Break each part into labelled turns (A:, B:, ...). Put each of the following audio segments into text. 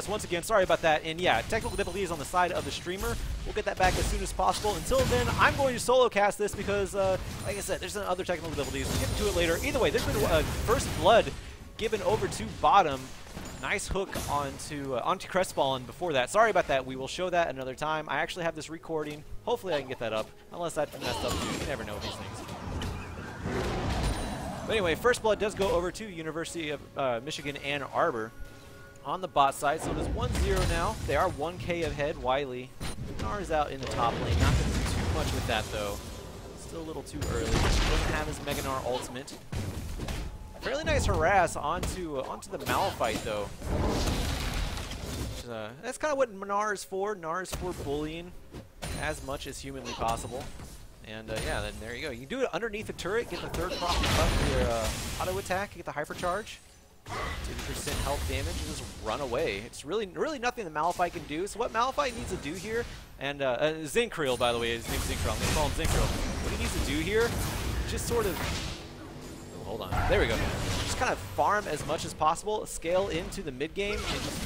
A: us once again. Sorry about that. And yeah, technical difficulties on the side of the streamer. We'll get that back as soon as possible. Until then, I'm going to solo cast this because, like I said, there's other technical difficulties. We'll get into it later. Either way, there's been first blood given over to bottom. Nice hook onto Crestfallen before that. Sorry about that. We will show that another time. I actually have this recording. Hopefully I can get that up. Unless that's messed up too. You never know with these things. But anyway, first blood does go over to University of Michigan Ann Arbor on the bot side. So it is 1-0 now. They are 1K ahead. Wiley. Nar's out in the top lane. Not going to do too much with that though. Still a little too early. Doesn't have his Mega Gnar ultimate. Fairly nice harass onto the Malphite though. That's kind of what Gnar is for. Gnar is for bullying as much as humanly possible. And yeah, then there you go. You can do it underneath the turret, get the third prop up for your auto attack, get the hypercharge, 2% health damage, and just run away. It's really nothing the Malphite can do. So what Malphite needs to do here, and Zinkreel, by the way, his name's Zinkreel. I'm gonna call him Zinkreel. What he needs to do here, just sort of. Hold on. There we go. Just kind of farm as much as possible, scale into the mid game, and just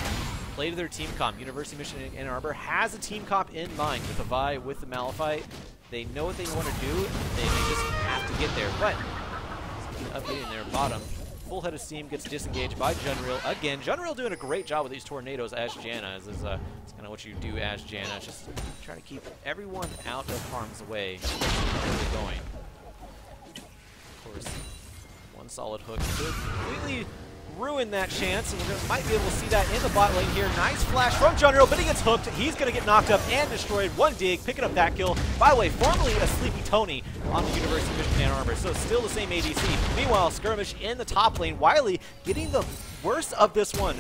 A: play to their team comp. University of Michigan Ann Arbor has a team comp in mind with the Vi, with the Malphite. They know what they want to do. They just have to get there. But speaking of getting there, bottom, full head of steam gets disengaged by Junreal. Again, Junreal doing a great job with these tornadoes as Janna. It's kind of what you do as Janna. Just try to keep everyone out of harm's way. Keep going. Of course. One solid hook could completely ruin that chance, and we might be able to see that in the bot lane here. Nice flash from Junreal, but he gets hooked. He's going to get knocked up and destroyed. One dig, picking up that kill. By the way, formerly a Sleepy Tony on the University of Michigan Ann Arbor, so still the same ADC. Meanwhile, Skirmish in the top lane. Wiley getting the worst of this one.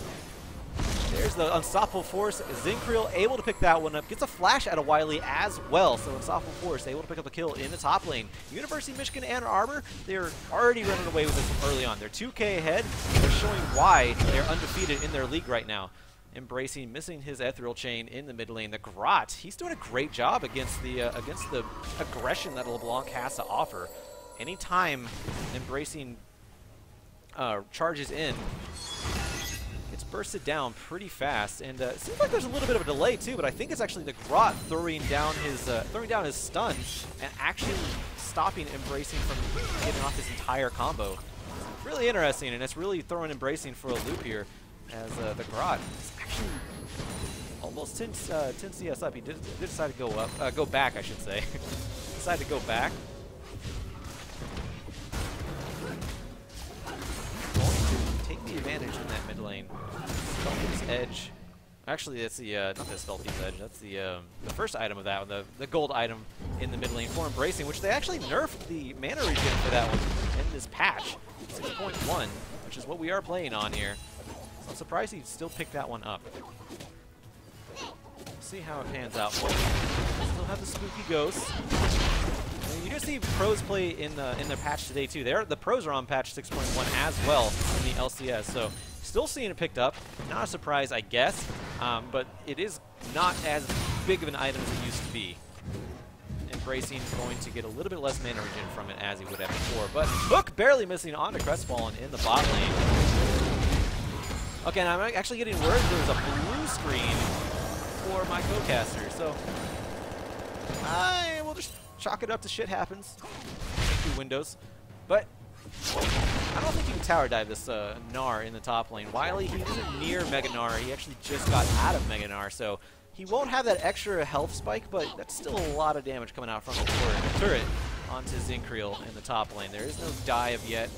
A: There's the Unstoppable Force. Zinkreel able to pick that one up. Gets a flash out of Wiley as well. So Unstoppable Force able to pick up the kill in the top lane. University of Michigan Ann Arbor, they're already running away with this early on. They're 2K ahead. They're showing why they're undefeated in their league right now. Embracing, missing his ethereal chain in the mid lane. The Grot, he's doing a great job against the aggression that LeBlanc has to offer. Anytime Embracing charges in, it's bursted down pretty fast, and it seems like there's a little bit of a delay too, but I think it's actually the Grot throwing down his stun and actually stopping Embracing from getting off his entire combo. It's really interesting, and it's really throwing Embracing for a loop here, as the Grot is actually almost 10 CS up. He did decide to go back, I should say. Decided to go back. Take the advantage in that mid lane. Stealthy's Edge. Actually, that's the not the Stealthy's Edge. That's the first item of that one, the gold item in the mid lane for Embracing, which they actually nerfed the mana regen for that one in this patch, 6.1, which is what we are playing on here. So I'm surprised he still picked that one up. We'll see how it pans out. Still have the spooky ghosts. You do see pros play in their patch today too. The pros are on patch 6.1 as well in the LCS, so still seeing it picked up. Not a surprise, I guess, but it is not as big of an item as it used to be. Embracing is going to get a little bit less mana regen from it as he would have before, but Hook barely missing onto Crestfallen in the bot lane. Okay, now I'm actually getting word there's a blue screen for my co-caster, so I will just chalk it up to shit happens through Windows. But I don't think you can tower dive this Gnar in the top lane. Wiley, he isn't near Mega Gnar. He actually just got out of Mega Gnar, so he won't have that extra health spike, but that's still a lot of damage coming out from the turret onto Zinkreel in the top lane. There is no dive yet.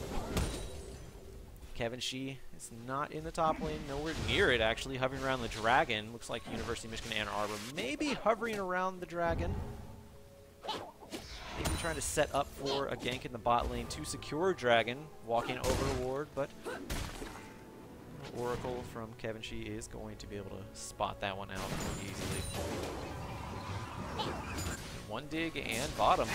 A: Kevin Shee is not in the top lane, nowhere near it actually, hovering around the dragon. Looks like University of Michigan Ann Arbor maybe hovering around the dragon. Maybe trying to set up for a gank in the bot lane to secure dragon, walking over a ward, but Oracle from Kevin Shee is going to be able to spot that one out pretty easily. One dig and bottom.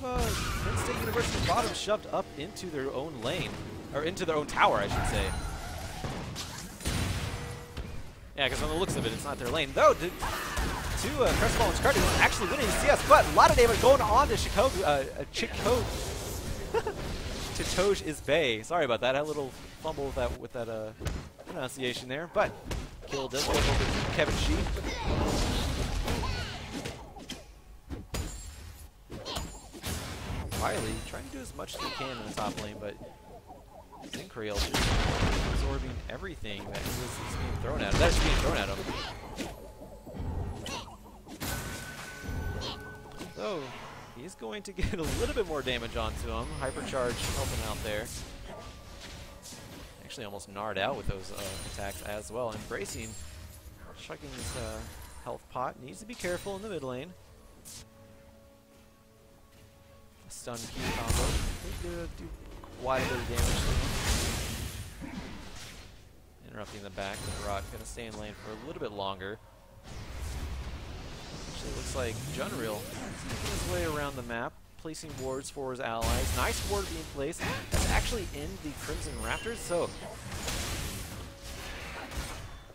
A: Penn State University bottom shoved up into their own lane, or into their own tower, I should say. Yeah, because on the looks of it, it's not their lane. Though, to Crestfallen's credit, he's actually winning the CS, but a lot of damage going on to Chitoj is Bay. Sorry about that. I had a little fumble with that pronunciation there, but kill does go over to Kevin Shi. Wiley trying to do as much as he can in the top lane, but Zincreal just absorbing everything that is being thrown at him. That's being thrown at him. So he's going to get a little bit more damage onto him. Hypercharge helping out there. Actually almost gnarred out with those attacks as well. Embracing, chugging his health pot. Needs to be careful in the mid lane. A stun Q combo. Could do quite a bit of damage to him. Interrupting the back. The Rot going to stay in lane for a little bit longer. Actually, looks like Junreal making his way around the map, placing wards for his allies. Nice ward being placed. That's actually in the Crimson Raptors. So,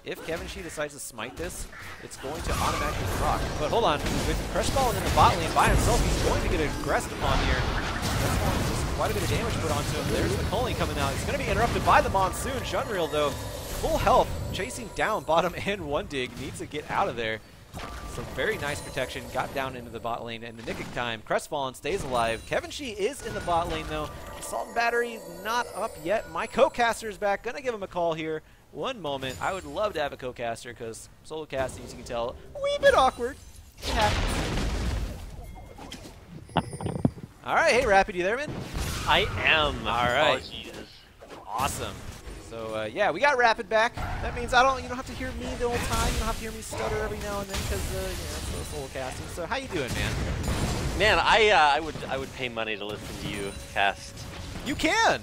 A: if Kevin Shi decides to smite this, it's going to automatically proc. But hold on, with Crestfallen in the bot lane by himself, he's going to get aggressed upon here. Crestfallen just quite a bit of damage put onto him. There's the Culling coming out. He's going to be interrupted by the Monsoon. Junreal, though, full health, chasing down bottom and one dig. Needs to get out of there. So very nice protection. Got down into the bot lane in the nick of time. Crestfallen stays alive. Kevin Shi is in the bot lane, though. Assault and Battery not up yet. My co-caster is back. Going to give him a call here. One moment. I would love to have a co-caster because solo casting, as you can tell, a wee bit awkward. It happens. All right. Hey, Rapid, you there, man?
B: I am.
A: All right. Awesome. So yeah, we got Rapid back. That means you don't have to hear me the whole time. You don't have to hear me stutter every now and then because it's solo casting. So how you doing, man?
B: Man, I would pay money to listen to you cast.
A: You can.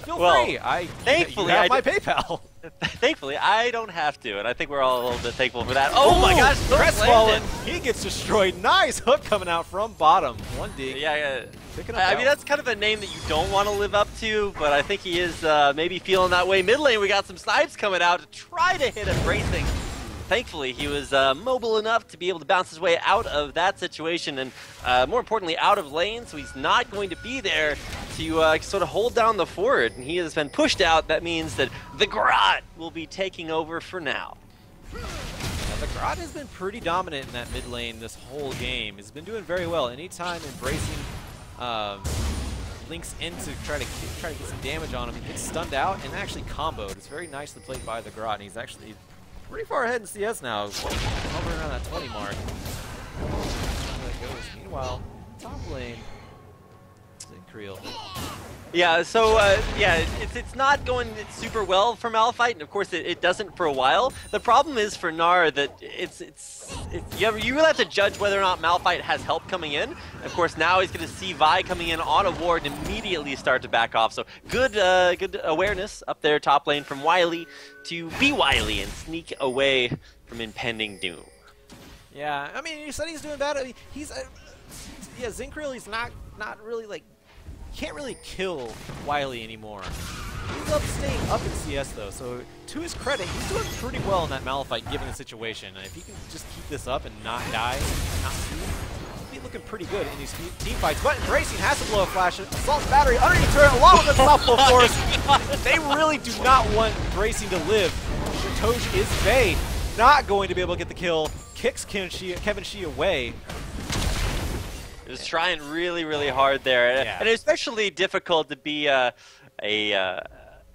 A: Feel free.
B: Thankfully,
A: you have my PayPal.
B: Thankfully, I don't have to, and I think we're all a little bit thankful for that. Oh my gosh,
A: Crestfallen. He gets destroyed. Nice hook coming out from bottom. One dig.
B: Yeah.
A: Picking up
B: I mean, that's kind of a name that you don't want to live up to, but I think he is maybe feeling that way. Mid lane, we got some snipes coming out to try to hit Embracing. Thankfully, he was mobile enough to be able to bounce his way out of that situation and, more importantly, out of lane, so he's not going to be there to sort of hold down the fort, and he has been pushed out. That means that the Grot will be taking over for now.
A: Now, the Grot has been pretty dominant in that mid lane this whole game. He's been doing very well. Anytime Embracing links in to try to get some damage on him, he gets stunned out and actually comboed. It's very nicely played by the Grot, and he's actually pretty far ahead in CS now, hovering around that 20 mark. That goes. Meanwhile, top lane, Zincreal.
B: Yeah, so yeah, it's not going super well for Malphite, and of course it doesn't for a while. The problem is for Gnar that you really have to judge whether or not Malphite has help coming in. Of course, now he's going to see Vi coming in on a ward and immediately start to back off. So good awareness up there top lane from Wiley to be wily and sneak away from impending doom.
A: Yeah, I mean, you said he's doing bad. I mean, yeah, Zincreal, he's not really like. Can't really kill Wiley anymore. He's up staying up in CS though, so to his credit, he's doing pretty well in that Malphite given the situation. And if he can just keep this up and not die, not he'll be looking pretty good in these team fights. But Embracing has to blow a flash. Assault and Battery underneath turret along with the Southful Force. They really do not want Embracing to live. Shatoge is Faye, not going to be able to get the kill. Kicks Kevin Shi away.
B: Just trying really, really hard there,
A: yeah.
B: And it's especially difficult to be a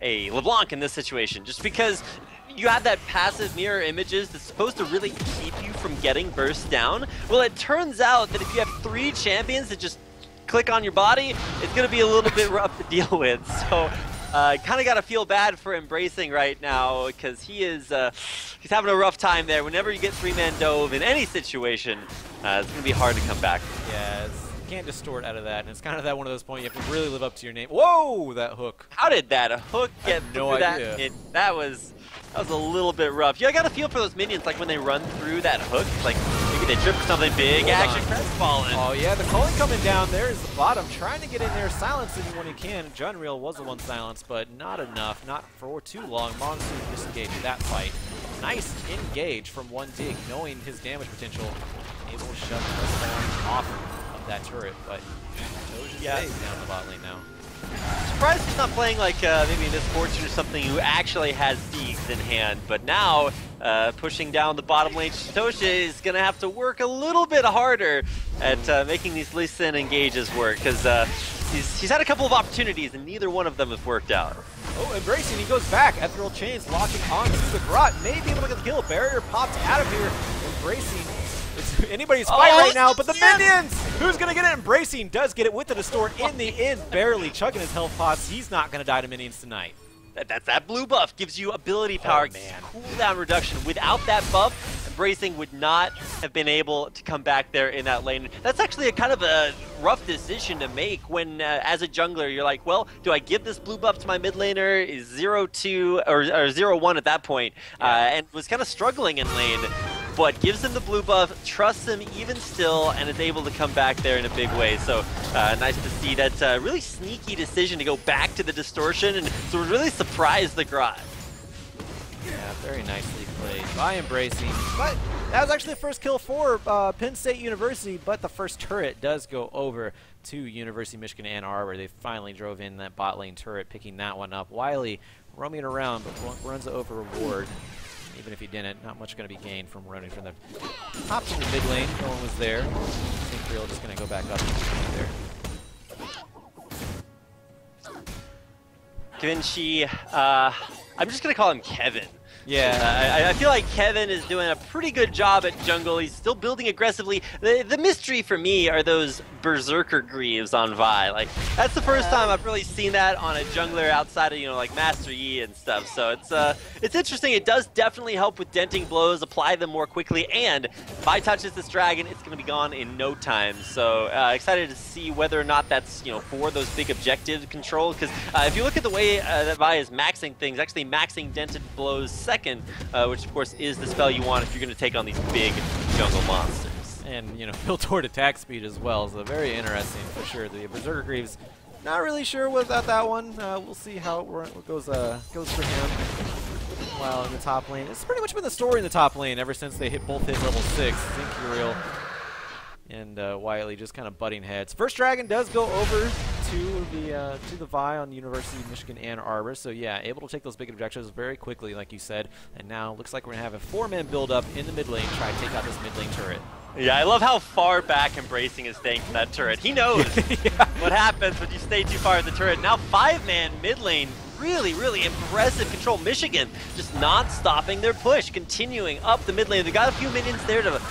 B: LeBlanc in this situation, just because you have that passive mirror images that's supposed to really keep you from getting burst down. Well, it turns out that if you have 3 champions that just click on your body, it's going to be a little bit rough to deal with. So kind of got to feel bad for Embracing right now because he's having a rough time there. Whenever you get 3-man dove in any situation, it's going to be hard to come back.
A: Yeah, you can't distort out of that, and it's kind of that one of those points you have to really live up to your name. Whoa, that hook.
B: How did that hook get through
A: idea.
B: that? That was a little bit rough. Yeah, I got a feel for those minions, like when they run through that hook, like maybe they trip something big, action Crestfallen.
A: Oh yeah, the Culling coming down there is the bottom, trying to get in there, silence anyone he can. Junreal was the one silenced, but not enough, not for too long. Monsoon disengaged that fight. Nice engage from one dig, knowing his damage potential. Able to shove Crestfallen off of that turret, but Toja stays down the bot lane now.
B: Surprised he's not playing like maybe Misfortune or something who actually has the is in hand, but now pushing down the bottom lane, Satoshi is going to have to work a little bit harder at making these Lee Sin engages work, because he's had a couple of opportunities and neither one of them have worked out.
A: Oh, embracing, he goes back. Ethereal Chains locking onto the Grot. May be able to get the kill. Barrier popped out of here. Embracing. It's anybody's fight right now, but the minions! Who's going to get it? Embracing does get it with the Distort in the end. Barely chugging his health pots. He's not going to die to minions tonight.
B: That blue buff gives you ability power, cooldown reduction. Without that buff, Embracing would not have been able to come back there in that lane. That's actually a kind of a rough decision to make when, as a jungler, you're like, well, do I give this blue buff to my mid laner? Is 0-2 or 0-1 at that point, and was kind of struggling in lane. But gives him the blue buff, trusts him even still, and is able to come back there in a big way. So nice to see that really sneaky decision to go back to the distortion, and so really surprised the Grot.
A: Yeah, very nicely played by Embracing. But that was actually the first kill for Penn State University, but the first turret does go over to University of Michigan Ann Arbor. They finally drove in that bot lane turret, picking that one up. Wiley roaming around, but runs over reward. Even if he didn't, not much going to be gained from running from the top to the mid lane. No one was there. I think Real just going to go back up there.
B: Givenchy, I'm just going to call him Kevin.
A: Yeah.
B: I feel like Kevin is doing a pretty good job at jungle. He's still building aggressively. The mystery for me are those Berserker Greaves on Vi. Like, that's the first time I've really seen that on a jungler outside of, like Master Yi and stuff. So it's interesting. It does definitely help with denting blows, apply them more quickly, and if Vi touches this dragon, it's going to be gone in no time. So excited to see whether or not that's, for those big objective control. Because if you look at the way that Vi is maxing things, actually maxing dented blows second, which of course is the spell you want if you're going to take on these big jungle monsters.
A: And, built toward attack speed as well, so very interesting for sure. The Berserker Greaves, not really sure about that one. We'll see how it goes for him while in the top lane. It's pretty much been the story in the top lane ever since they both hit level 6. Zinc and Wiley just kind of butting heads. First dragon does go over to the Vi on the University of Michigan Ann Arbor. So yeah, able to take those big objectives very quickly, like you said. And now looks like we're gonna have a 4-man build up in the mid lane, try to take out this mid lane turret.
B: Yeah, I love how far back Embracing is staying from that turret. He knows what happens when you stay too far in the turret. Now 5-man mid lane. Really, really impressive control. Michigan just not stopping their push, continuing up the mid lane. They got a few minions there to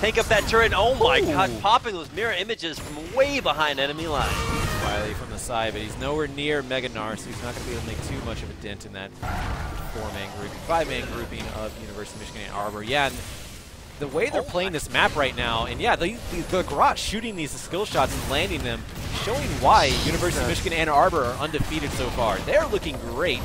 B: take up that turret. Oh my god, popping those mirror images from way behind enemy line.
A: Wiley from the side, but he's nowhere near Mega Gnar, so he's not going to be able to make too much of a dent in that 5-man grouping of University of Michigan Ann Arbor. Yeah, and the way they're playing this map right now, and yeah, the Grot shooting these skill shots and landing them, showing why University of Michigan Ann Arbor are undefeated so far. They're looking great.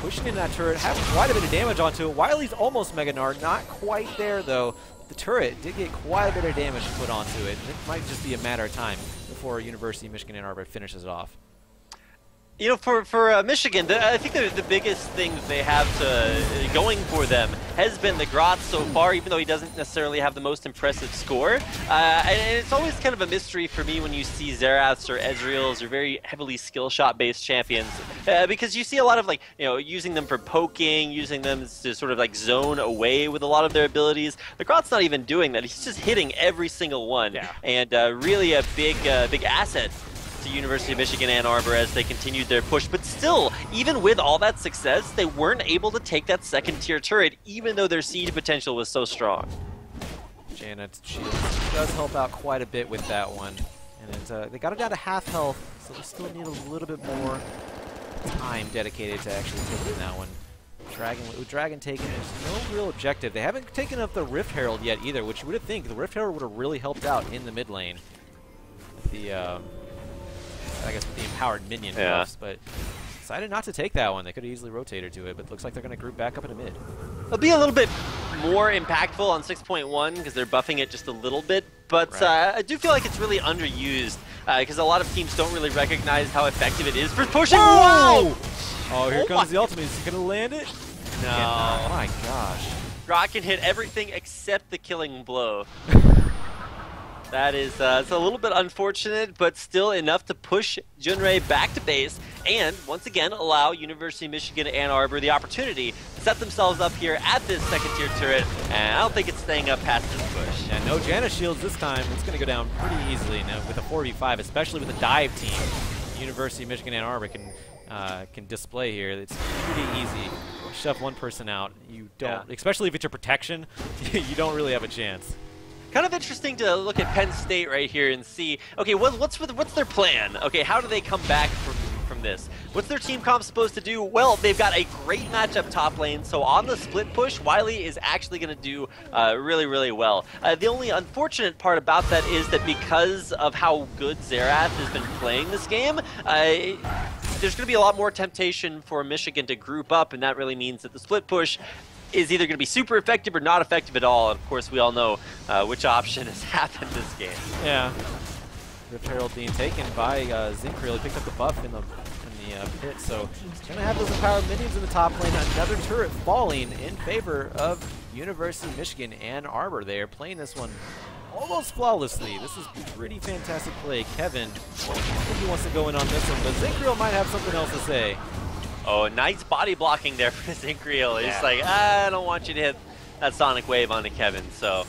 A: Pushing in that turret, having quite a bit of damage onto it. Wiley's almost Mega Gnar, not quite there though. The turret did get quite a bit of damage put onto it. It might just be a matter of time before University of Michigan Ann Arbor finishes it off.
B: For Michigan, I think the biggest thing that they have going for them has been the Grot so far, even though he doesn't necessarily have the most impressive score. And it's always kind of a mystery for me when you see Xeraths or Ezreals or very heavily skill shot based champions, because you see a lot of using them for poking, using them to sort of like zone away with a lot of their abilities. The Grot's not even doing that. He's just hitting every single one, and really a big asset to University of Michigan Ann Arbor as they continued their push. But still, even with all that success, they weren't able to take that second-tier turret, even though their siege potential was so strong.
A: Janet's shield does help out quite a bit with that one. And they got it down to half health, so they still need a little bit more time dedicated to actually taking that one. Dragon taken is no real objective. They haven't taken up the Rift Herald yet either, which you would have think the Rift Herald would have really helped out in the mid lane. The I guess with the empowered minion buffs, but decided not to take that one. They could have easily rotated to it, but looks like they're going to group back up in the mid.
B: It'll be a little bit more impactful on 6.1 because they're buffing it just a little bit, but I do feel like it's really underused because a lot of teams don't really recognize how effective it is for pushing.
A: Whoa! Oh, here comes the ultimate. Is he going to land it?
B: No.
A: Oh my gosh.
B: Grot can hit everything except the killing blow. That is it's a little bit unfortunate, but still enough to push Junrei back to base and once again allow University of Michigan Ann Arbor the opportunity to set themselves up here at this second-tier turret, and I don't think it's staying up past this push.
A: Yeah, no Janus shields this time. It's going to go down pretty easily now with a 4v5, especially with a dive team. University of Michigan Ann Arbor can display here. It's pretty easy. Shove one person out, you don't, especially if it's your protection, you don't really have a chance.
B: Kind of interesting to look at Penn State right here and see, okay, what's their plan? Okay, how do they come back from this? What's their team comp supposed to do? Well, they've got a great matchup top lane, so on the split push, Wiley is actually going to do really, really well. The only unfortunate part about that is that because of how good Xerath has been playing this game, there's going to be a lot more temptation for Michigan to group up, and that really means that the split push is either going to be super effective or not effective at all. And of course, we all know which option has happened this game.
A: Yeah. Rift Herald being taken by Zinkreal. He picked up the buff in the pit, so he's going to have those empowered minions in the top lane. Another turret falling in favor of University of Michigan Ann Arbor. They are playing this one almost flawlessly. This is pretty fantastic play. Kevin, I think he wants to go in on this one, but Zinkreal might have something else to say.
B: Oh, nice body blocking there for Zinkreal. He's like, I don't want you to hit that Sonic Wave onto Kevin. So,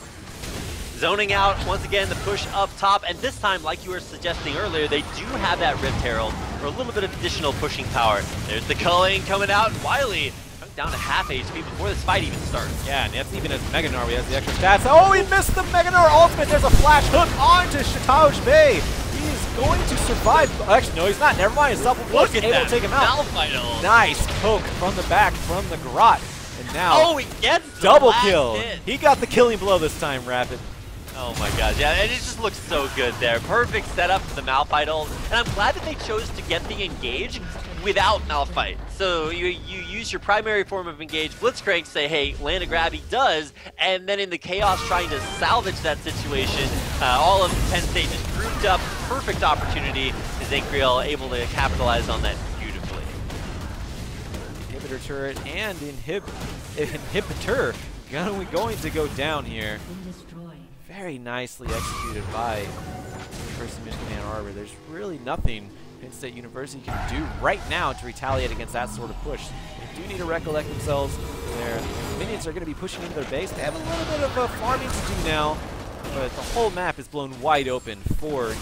B: zoning out, once again, the push up top. And this time, like you were suggesting earlier, they do have that Rift Herald for a little bit of additional pushing power. There's the culling coming out. Wiley down to half HP before this fight even starts.
A: Yeah, and that's even as Mega Gnar, he has the extra stats. Oh, he missed the Mega Gnar ultimate. There's a flash hook onto Shatauj Bay. He's going to survive. Actually, no, he's not. Never mind. His double block able to take him out. Nice poke from the back from the Grot. And now,
B: he gets the
A: double kill.
B: hit.
A: He got the killing blow this time, Rapid.
B: Oh my gosh, yeah, and it just looks so good there. Perfect setup for the Malphite ult, and I'm glad that they chose to get the engage without Malphite. So you use your primary form of engage, Blitzcrank, say, hey, land a grab, he does, and then in the chaos trying to salvage that situation, all of Penn State just grouped up, perfect opportunity, is Zinkreal able to capitalize on that beautifully.
A: Inhibitor turret and inhibitor going to go down here. Very nicely executed by University of Michigan Ann Arbor. There's really nothing Penn State University can do right now to retaliate against that sort of push. They do need to recollect themselves. Their minions are going to be pushing into their base. They have a little bit of farming to do now, but the whole map is blown wide open for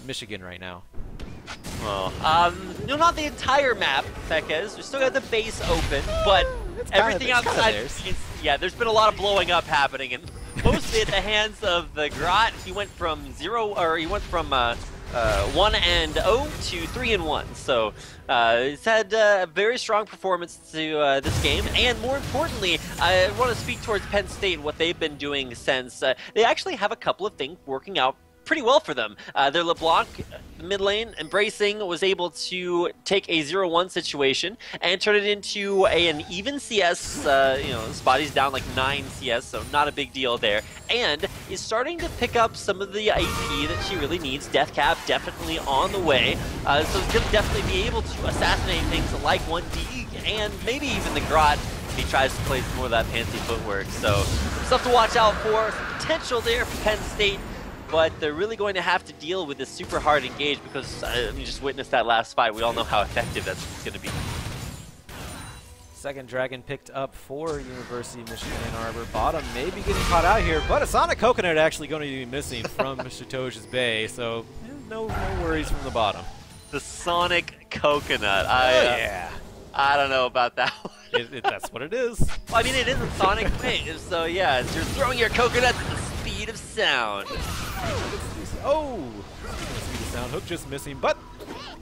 A: Michigan right now.
B: Well, no, not the entire map, Fekez. We still got the base open, but everything outside. Yeah, there's been a lot of blowing up happening, and mostly at the hands of the Grot. He went from 1 and 0 to 3 and 1. So he's had a very strong performance to this game, and more importantly, I want to speak towards Penn State and what they've been doing since they actually have a couple of things working out pretty well for them. Their LeBlanc mid lane, Embracing, was able to take a 0-1 situation and turn it into an even CS. Spotty's down like 9 CS, so not a big deal there. And is starting to pick up some of the AP that she really needs. Death Cap definitely on the way. So it's going to definitely be able to assassinate things like 1D and maybe even the Grot if he tries to play some more of that fancy footwork. So stuff to watch out for. Some potential there for Penn State. But they're really going to have to deal with this super hard engage because you just witnessed that last fight. We all know how effective that's going to be.
A: Second dragon picked up for University of Michigan Ann Arbor. Bottom may be getting caught out here, but a Sonic Coconut actually going to be missing from Shatauja's Bay, so no worries from the bottom.
B: The Sonic Coconut.
A: Yeah.
B: I don't know about that one.
A: That's what it is.
B: Well, I mean, it is a Sonic wave, so yeah, you're throwing your coconut at the speed of sound.
A: Oh! Speed of sound. Hook just missing, but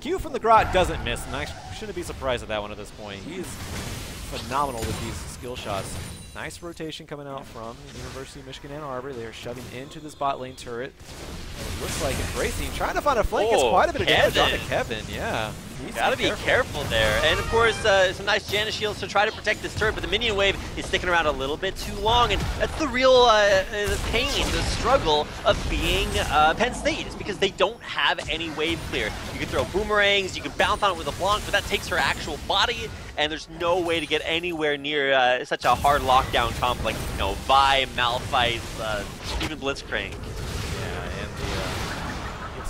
A: Q from the Grot doesn't miss, and I shouldn't be surprised at that one at this point. He's phenomenal with these skill shots. Nice rotation coming out from University of Michigan Ann Arbor. They are shoving into this bot lane turret. And it looks like Embracing, trying to find a flank, gets quite a bit of damage onto Kevin. Yeah.
B: Gotta be careful there. And of course, some nice Janus shields to try to protect this turret, but the minion wave is sticking around a little bit too long, and that's the real the pain, the struggle of being Penn State. It's because they don't have any wave clear. You can throw boomerangs, you can bounce on it with a Blanc, but that takes her actual body, and there's no way to get anywhere near such a hard lockdown comp like, Vi, Malphite, even Blitzcrank.
A: Yeah,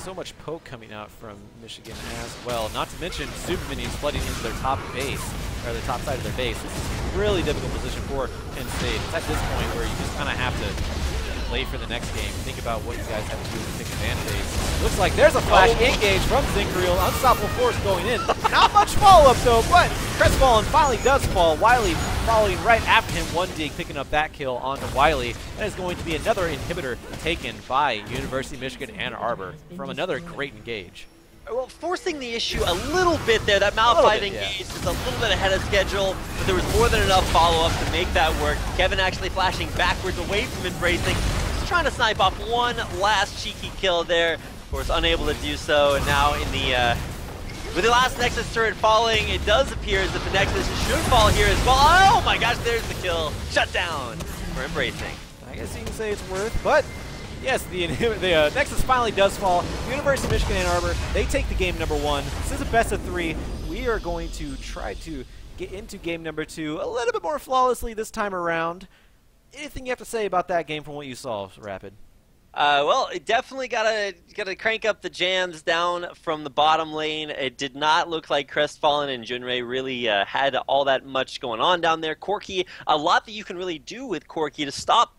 A: so much poke coming out from Michigan as well. Not to mention super minions flooding into their top base, or the top side of their base. This is a really difficult position for Penn State. It's at this point where you just kind of have to play for the next game. Think about what you guys have to do to take advantage of it. Looks like there's a flash engage from Zinkreal. Unstoppable force going in. Not much follow-up though, but Crestfallen finally does fall. Wiley following right after him. One dig picking up that kill onto Wiley. That is going to be another inhibitor taken by University of Michigan Ann Arbor from another great engage.
B: Well, forcing the issue a little bit there. That Malphite engage is a little bit ahead of schedule, but there was more than enough follow-up to make that work. Kevin actually flashing backwards away from Embracing. Just trying to snipe off one last cheeky kill there. Of course, unable to do so, and now in the with the last Nexus turret falling, it does appear as if the Nexus should fall here as well. Oh my gosh, there's the kill. Shut down for Embracing.
A: I guess you can say it's worth, but yes, the Nexus finally does fall. University of Michigan Ann Arbor, they take the game number 1. This is a best of 3. We are going to try to get into game number 2 a little bit more flawlessly this time around. Anything you have to say about that game from what you saw, Rapid?
B: Well, it definitely gotta crank up the jams down from the bottom lane. It did not look like Crestfallen and Junrei really had all that much going on down there. Corki, a lot that you can really do with Corki to stop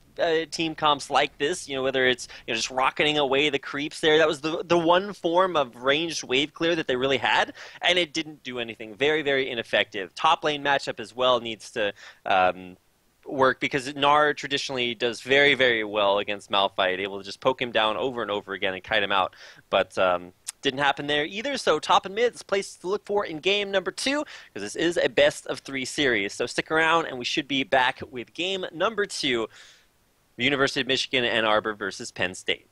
B: team comps like this, whether it's just rocketing away the creeps there. That was the one form of ranged wave clear that they really had, and it didn't do anything. Very, very ineffective. Top lane matchup as well needs to work, because Gnar traditionally does very, very well against Malphite, able to just poke him down over and over again and kite him out. But didn't happen there either, so top and mid is a place to look for in game number 2, because this is a best of 3 series. So stick around, and we should be back with game number 2. University of Michigan Ann Arbor versus Penn State.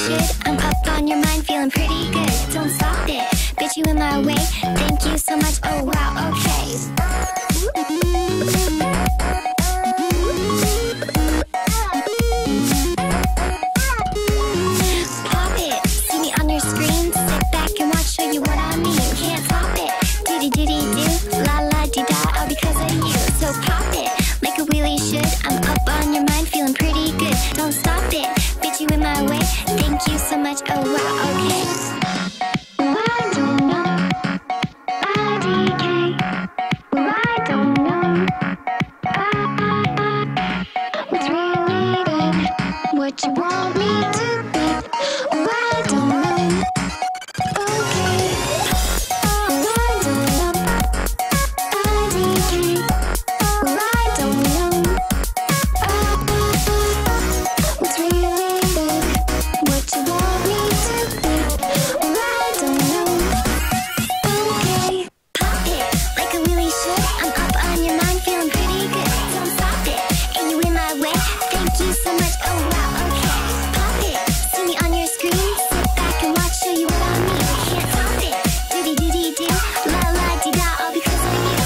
C: should. I'm up on your mind, feeling pretty good. Don't stop it, bitch, you in my way. Thank you so much, oh wow, okay. Pop it, see me on your screen. Sit back and watch, show you what I mean. Can't stop it, diddy-diddy-do. La-la-dee-da, all because of you. So pop it, like a wheelie should. I'm up on your mind, feeling pretty good. Don't stop it, bitch, you in my way. Thank you so much, oh wow, okay. Well, I don't know, IDK. Well, I don't know, what's really good, what you want me to be. Well, I don't know, okay. Well, I don't know, IDK. Well, I don't know, what's really good, what you want me to be. Well, I don't know, okay. Pop it, like a wheelie should. I'm up on your mind, feeling pretty good. Don't stop it, and you in my way. Thank you so much, oh wow, okay. Pop it, see me on your screen. Sit back and watch, show you what I mean. Can't stop it, diddy-diddy-do. La-la-dee-da, all because of you.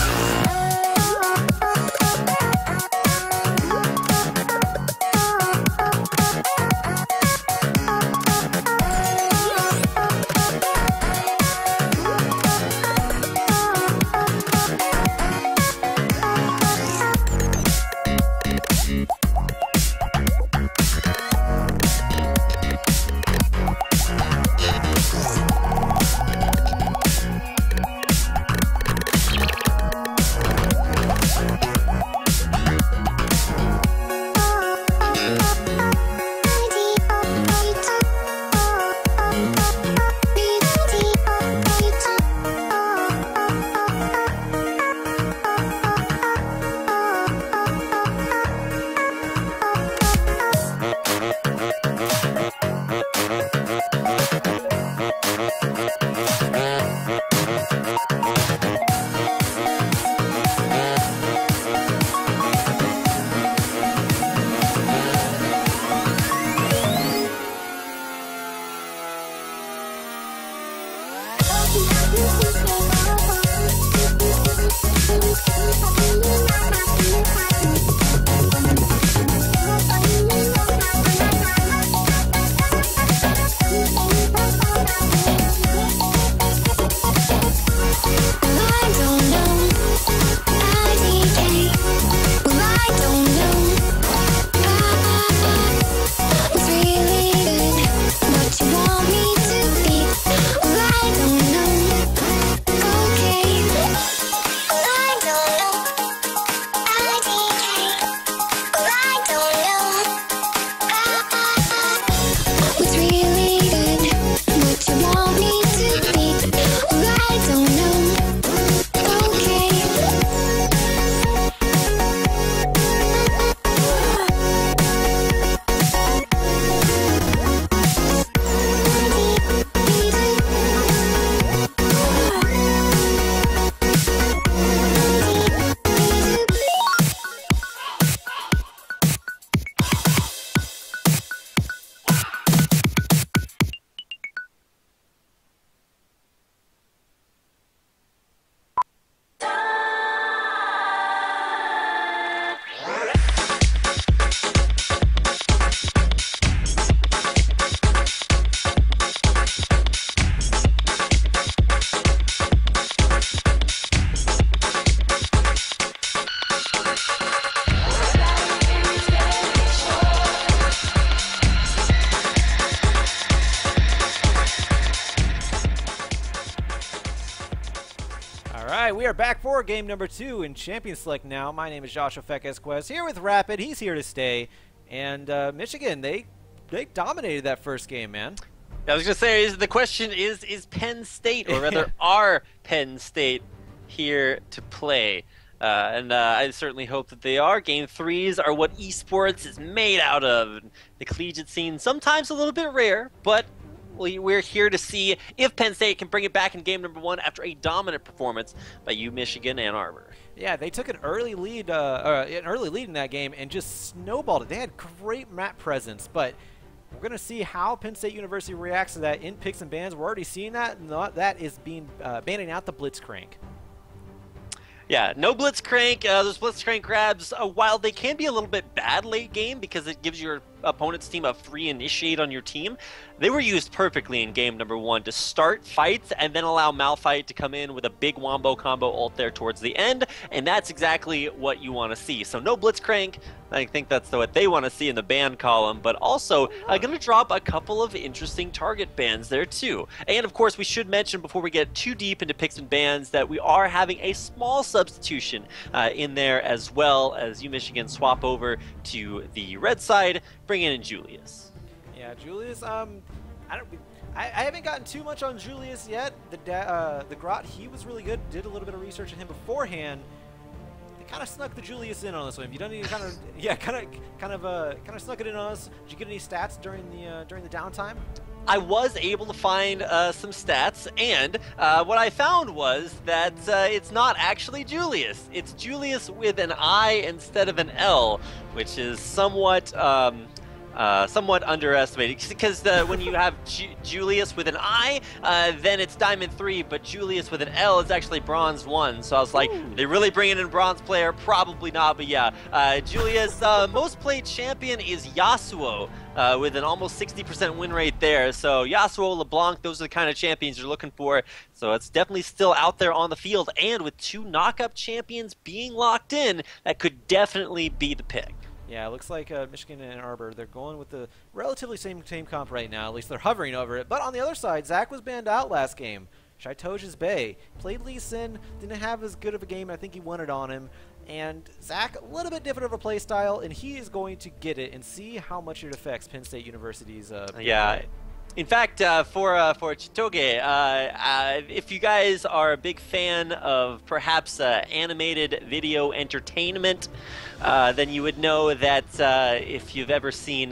A: We are back for game number 2 in Champion Select now. My name is Joshua Fekesquez, here with Rapid. He's here to stay. And Michigan, they dominated that first game, man.
B: I was going to say, the question is Penn State, or rather, are Penn State here to play? I certainly hope that they are. Game 3s are what esports is made out of. The collegiate scene, sometimes a little bit rare, but we're here to see if Penn State can bring it back in game number 1 after a dominant performance by Michigan Ann Arbor.
A: Yeah, they took an early lead in that game and just snowballed it. They had great map presence, but We're going to see how Penn State University reacts to that in picks and bans. We're already seeing that, and that is being banning out the Blitzcrank.
B: Yeah, no Blitzcrank. Those Blitzcrank grabs, while they can be a little bit bad late game because it gives your opponent's team a free initiate on your team, they were used perfectly in game number 1 to start fights and then allow Malphite to come in with a big wombo combo ult there towards the end, and that's exactly what you want to see. So no Blitzcrank. I think that's what they want to see in the ban column, but also going to drop a couple of interesting target bans there too. And of course, we should mention before we get too deep into picks and bans that we are having a small substitution in there, as well as Michigan swap over to the red side, bring in Julius.
A: Yeah, Julius. I haven't gotten too much on Julius yet. The Grot, he was really good. Did a little bit of research on him beforehand. Kind of snuck the Julius in on this one. Have you done any kind of snuck it in on us? Did you get any stats during the downtime?
B: I was able to find some stats, and what I found was that it's not actually Julius. It's Julius with an I instead of an L, which is somewhat underestimated, because when you have Julius with an I, then it's Diamond 3, but Julius with an L is actually Bronze 1. So I was like, they really bringing in a Bronze player? Probably not, but yeah. Julius, most played champion is Yasuo, with an almost 60% win rate there. So Yasuo, LeBlanc, those are the kind of champions you're looking for. So it's definitely still out there on the field, and with 2 knock-up champions being locked in, that could definitely be the pick.
A: Yeah, it looks like Michigan and Ann Arbor, they're going with the relatively same team comp right now. At least they're hovering over it. But on the other side, Zach was banned out last game. Shaitoja's Bay played Lee Sin, didn't have as good of a game. I think he won it on him. And Zach, a little bit different of a play style, and he is going to get it and see how much it affects Penn State University's
B: yeah.
A: play.
B: In fact, for Chitoge, if you guys are a big fan of perhaps animated video entertainment, then you would know that if you've ever seen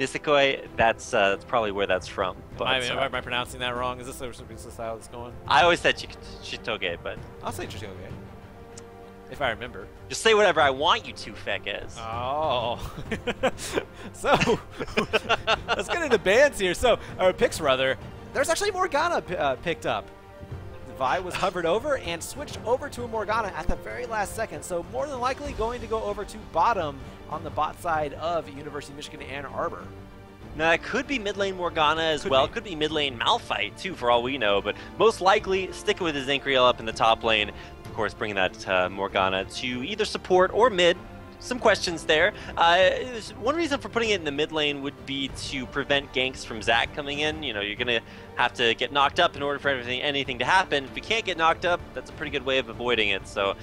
B: Nisekoi, that's probably where that's from. But,
A: am I pronouncing that wrong? Is this the style that's going?
B: I always said Chitoge, but
A: I'll say Chitoge, if I remember.
B: Just say whatever I want you to, Fekez.
A: Oh. So, let's get into bans here. So, or picks rather. There's actually Morgana picked up. Vi was hovered over and switched over to a Morgana at the very last second. So, more than likely going to go over to bottom on the bot side of University of Michigan Ann Arbor.
B: Now, it could be mid lane Morgana as well. It could be mid lane Malphite, too, for all we know. But most likely, sticking with his Zankriel up in the top lane. Of course, bringing that Morgana to either support or mid. Some questions there. One reason for putting it in the mid lane would be to prevent ganks from Zach coming in. You know, you're going to have to get knocked up in order for anything to happen. If you can't get knocked up, that's a pretty good way of avoiding it. So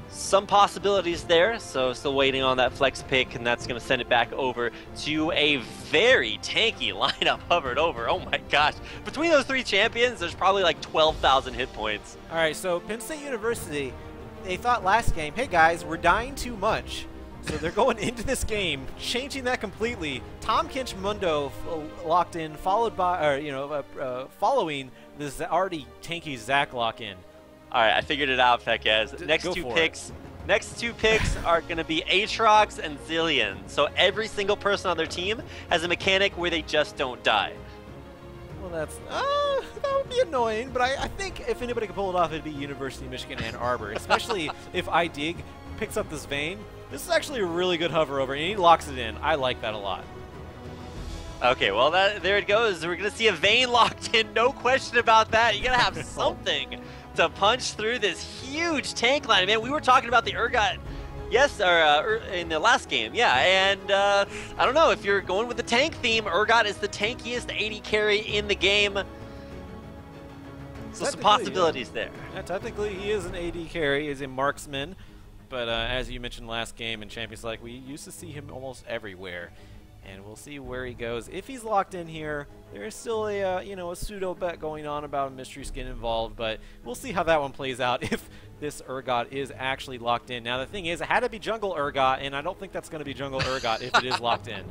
B: some possibilities there. So still waiting on that flex pick, and that's going to send it back over to a very tanky lineup hovered over. Oh my gosh. Between those 3 champions, there's probably like 12,000 hit points.
A: All right, so Penn State University, they thought last game, hey guys, we're dying too much. So they're going into this game, changing that completely. Tom Kinch Mundo locked in, followed by, following this already tanky Zach lock in.
B: All right, I figured it out, Fekez. Next two picks are going to be Aatrox and Zillion. So every single person on their team has a mechanic where they just don't die.
A: Well, that would be annoying, but I think if anybody could pull it off, it'd be University of Michigan Ann Arbor, especially if iDig picks up this Vayne. This is actually a really good hover over, and he locks it in. I like that a lot.
B: Okay, well, there it goes. We're going to see a Vayne locked in, no question about that. You got to have something to punch through this huge tank line. Man, we were talking about the Urgot in the last game, yeah, and I don't know, if you're going with the tank theme, Urgot is the tankiest AD carry in the game. So some possibilities there.
A: Yeah, technically he is an AD carry, is a marksman, but as you mentioned last game in Champions League, we used to see him almost everywhere. And we'll see where he goes. If he's locked in here, there is still a pseudo bet going on about a mystery skin involved, but we'll see how that one plays out if this Urgot is actually locked in. Now the thing is, it had to be jungle Urgot, and I don't think that's going to be jungle Urgot if it is locked in.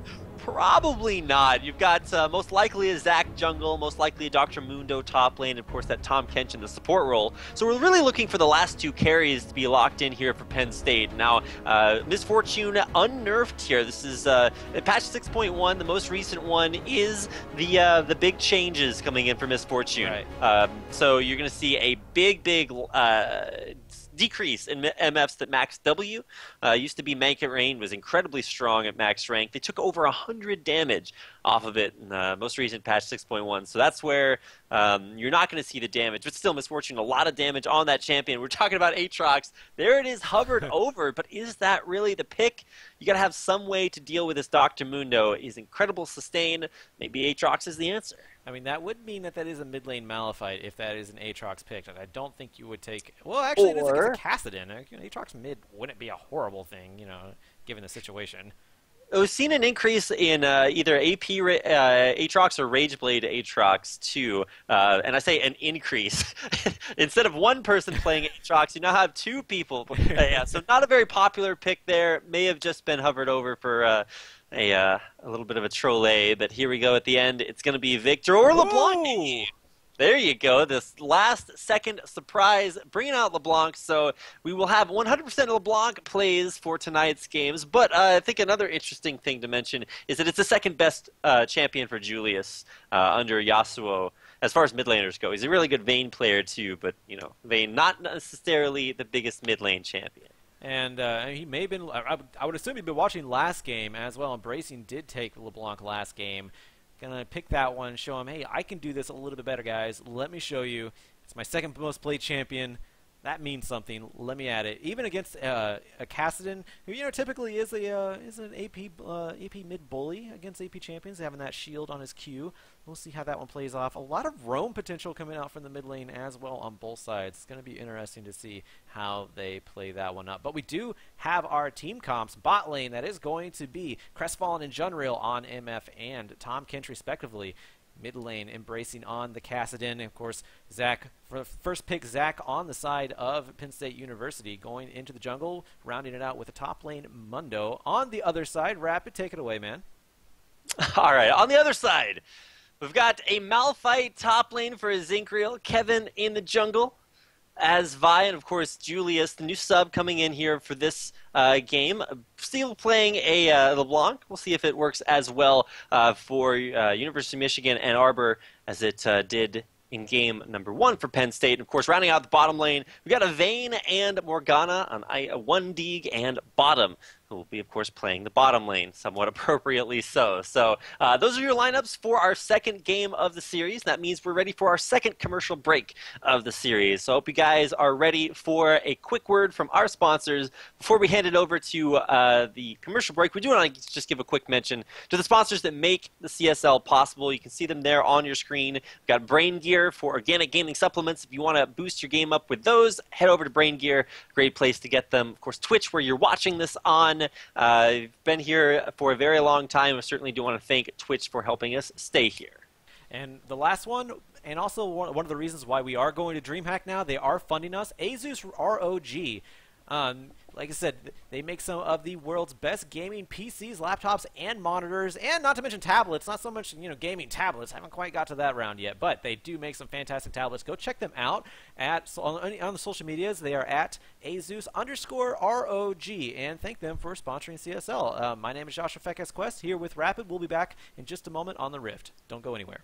B: Probably not. You've got most likely a Zac jungle, most likely a Dr. Mundo top lane, and of course that Tom Kench in the support role. So we're really looking for the last 2 carries to be locked in here for Penn State. Now, Misfortune unnerfed here. This is patch 6.1. The most recent one is the big changes coming in for Misfortune. Right. So you're going to see a big decrease in MFs that max W. Used to be Mank Rain was incredibly strong at max rank. They took over 100 damage off of it in the most recent patch 6.1. So that's where you're not going to see the damage, but still Misfortune, a lot of damage on that champion. We're talking about Aatrox. There it is, hovered over, but is that really the pick? You got to have some way to deal with this Dr. Mundo. He's incredible sustain. Maybe Aatrox is the answer.
A: I mean, that would mean that is a mid lane Malphite if that is an Aatrox pick. And I don't think you would take. Well, actually, it is against a Kassadin. Aatrox mid wouldn't be a horrible thing, given the situation.
B: We've seen an increase in either AP Aatrox or Rageblade Aatrox too, and I say an increase. Instead of one person playing Aatrox, you now have 2 people. Yeah, so not a very popular pick there. May have just been hovered over for a little bit of a troll, but here we go at the end. It's going to be Victor or LeBlanc. There you go. This last-second surprise, bringing out LeBlanc. So we will have 100% LeBlanc plays for tonight's games. But I think another interesting thing to mention is that it's the second-best champion for Julius under Yasuo as far as mid laners go. He's a really good Vayne player too, but Vayne not necessarily the biggest mid lane champion.
A: And he may have been. I would assume he'd been watching last game as well. Embracing did take LeBlanc last game. Gonna pick that one, show him, hey, I can do this a little bit better, guys. Let me show you. It's my second most played champion. That means something. Let me add it. Even against a Kassadin, who typically is an AP mid bully against AP champions, having that shield on his Q. We'll see how that one plays off. A lot of roam potential coming out from the mid lane as well on both sides. It's going to be interesting to see how they play that one up. But we do have our team comps. Bot lane, that is going to be Crestfallen and Junrail on MF and Tom Kench respectively. Mid lane Embracing on the Kassadin. And of course, Zac, for first pick, Zac on the side of Penn State University, going into the jungle, rounding it out with a top lane Mundo. On the other side, Rapid, take it away, man.
B: All right, on the other side, we've got a Malphite top lane for Zinkreal, Kevin in the jungle as Vi, and of course Julius, the new sub coming in here for this game. Still playing a LeBlanc. We'll see if it works as well for University of Michigan Ann Arbor as it did in game number 1 for Penn State. And of course, rounding out the bottom lane, we've got a Vayne and Morgana on 1dig and bottom, who will be, of course, playing the bottom lane, somewhat appropriately so. So those are your lineups for our second game of the series. That means we're ready for our second commercial break of the series. So I hope you guys are ready for a quick word from our sponsors. Before we hand it over to the commercial break, we do want to just give a quick mention to the sponsors that make the CSL possible. You can see them there on your screen. We've got Brain Gear for organic gaming supplements. If you want to boost your game up with those, head over to Brain Gear. Great place to get them. Of course, Twitch, where you're watching this on. I've been here for a very long time. I certainly do want to thank Twitch for helping us stay here.
A: And the last one, and also one of the reasons why we are going to DreamHack now, they are funding us. Asus ROG. Like I said, they make some of the world's best gaming PCs, laptops, and monitors, and not to mention tablets. Not so much, gaming tablets. Haven't quite got to that round yet, but they do make some fantastic tablets. Go check them out on the social medias. They are at Asus_ROG, and thank them for sponsoring CSL. My name is Joshua Fekes Quest, here with Rapid. We'll be back in just a moment on the Rift. Don't go anywhere.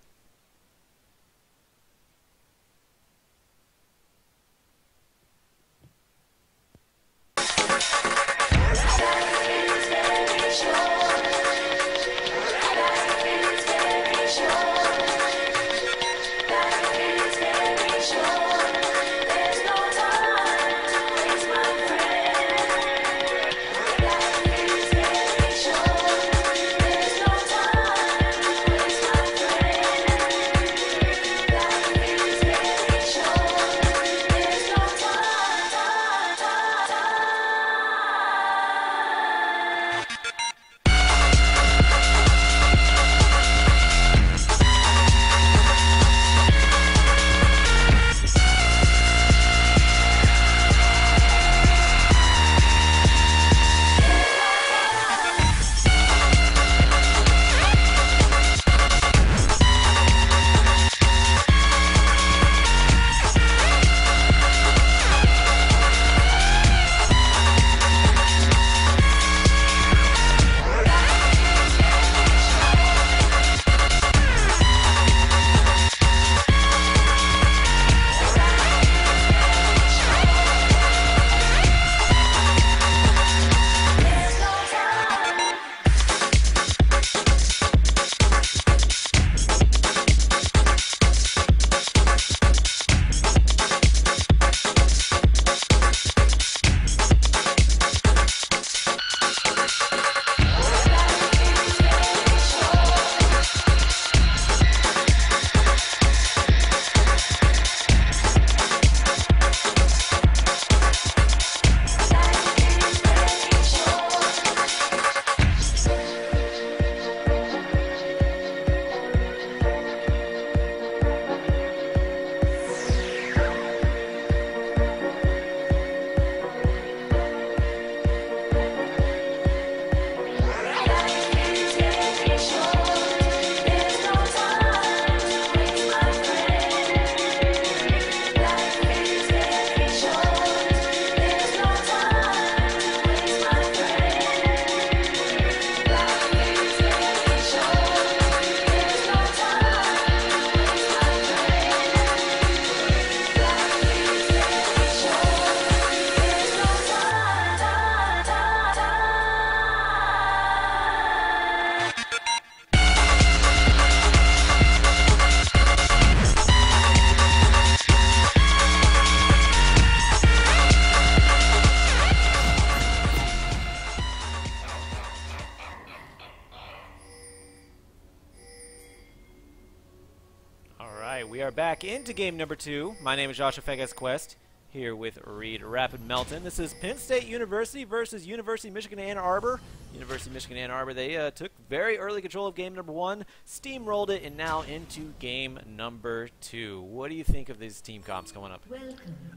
A: All right, we are back into game number 2. My name is Joshua Fegas Quest, here with Reed Rapid Melton. This is Penn State University versus University of Michigan Ann Arbor. University of Michigan Ann Arbor, they took very early control of game number 1, steamrolled it, and now into game number 2. What do you think of these team comps going up?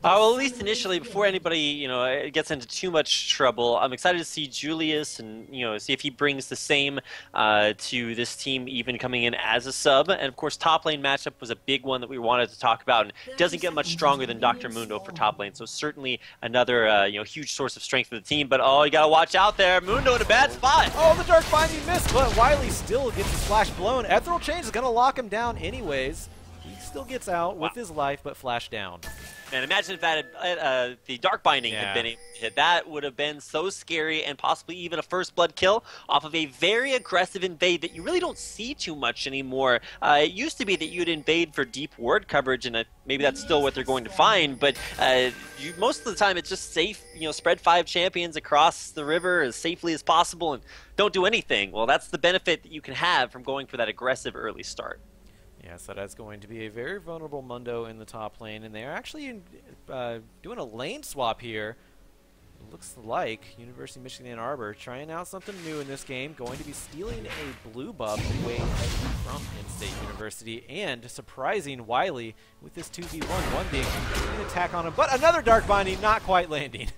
B: Well, at least initially, before anybody, gets into too much trouble, I'm excited to see Julius and, see if he brings the same to this team, even coming in as a sub. And, of course, top lane matchup was a big one that we wanted to talk about, and doesn't get much stronger than Dr. Mundo for top lane. So certainly another, huge source of strength for the team. But, oh, you got to watch out there. Mundo in a bad spot.
A: Oh, the Dark Binding missed, but Wiley still gets his flash blown. Ethereal Change is going to lock him down anyways. He still gets out with his life, but flash down.
B: Man, imagine if that the Dark Binding had been hit. That would have been so scary, and possibly even a first blood kill off of a very aggressive invade that you really don't see too much anymore. It used to be that you'd invade for deep ward coverage, and maybe that's still what they're going to find, but most of the time it's just safe, spread 5 champions across the river as safely as possible and don't do anything. Well, that's the benefit that you can have from going for that aggressive early start.
A: Yeah, so that's going to be a very vulnerable Mundo in the top lane, and they're actually doing a lane swap here. It looks like University of Michigan Ann Arbor trying out something new in this game, going to be stealing a blue buff away from Penn State University, and surprising Wiley with this 2v1, one being an attack on him, but another Dark Binding not quite landing.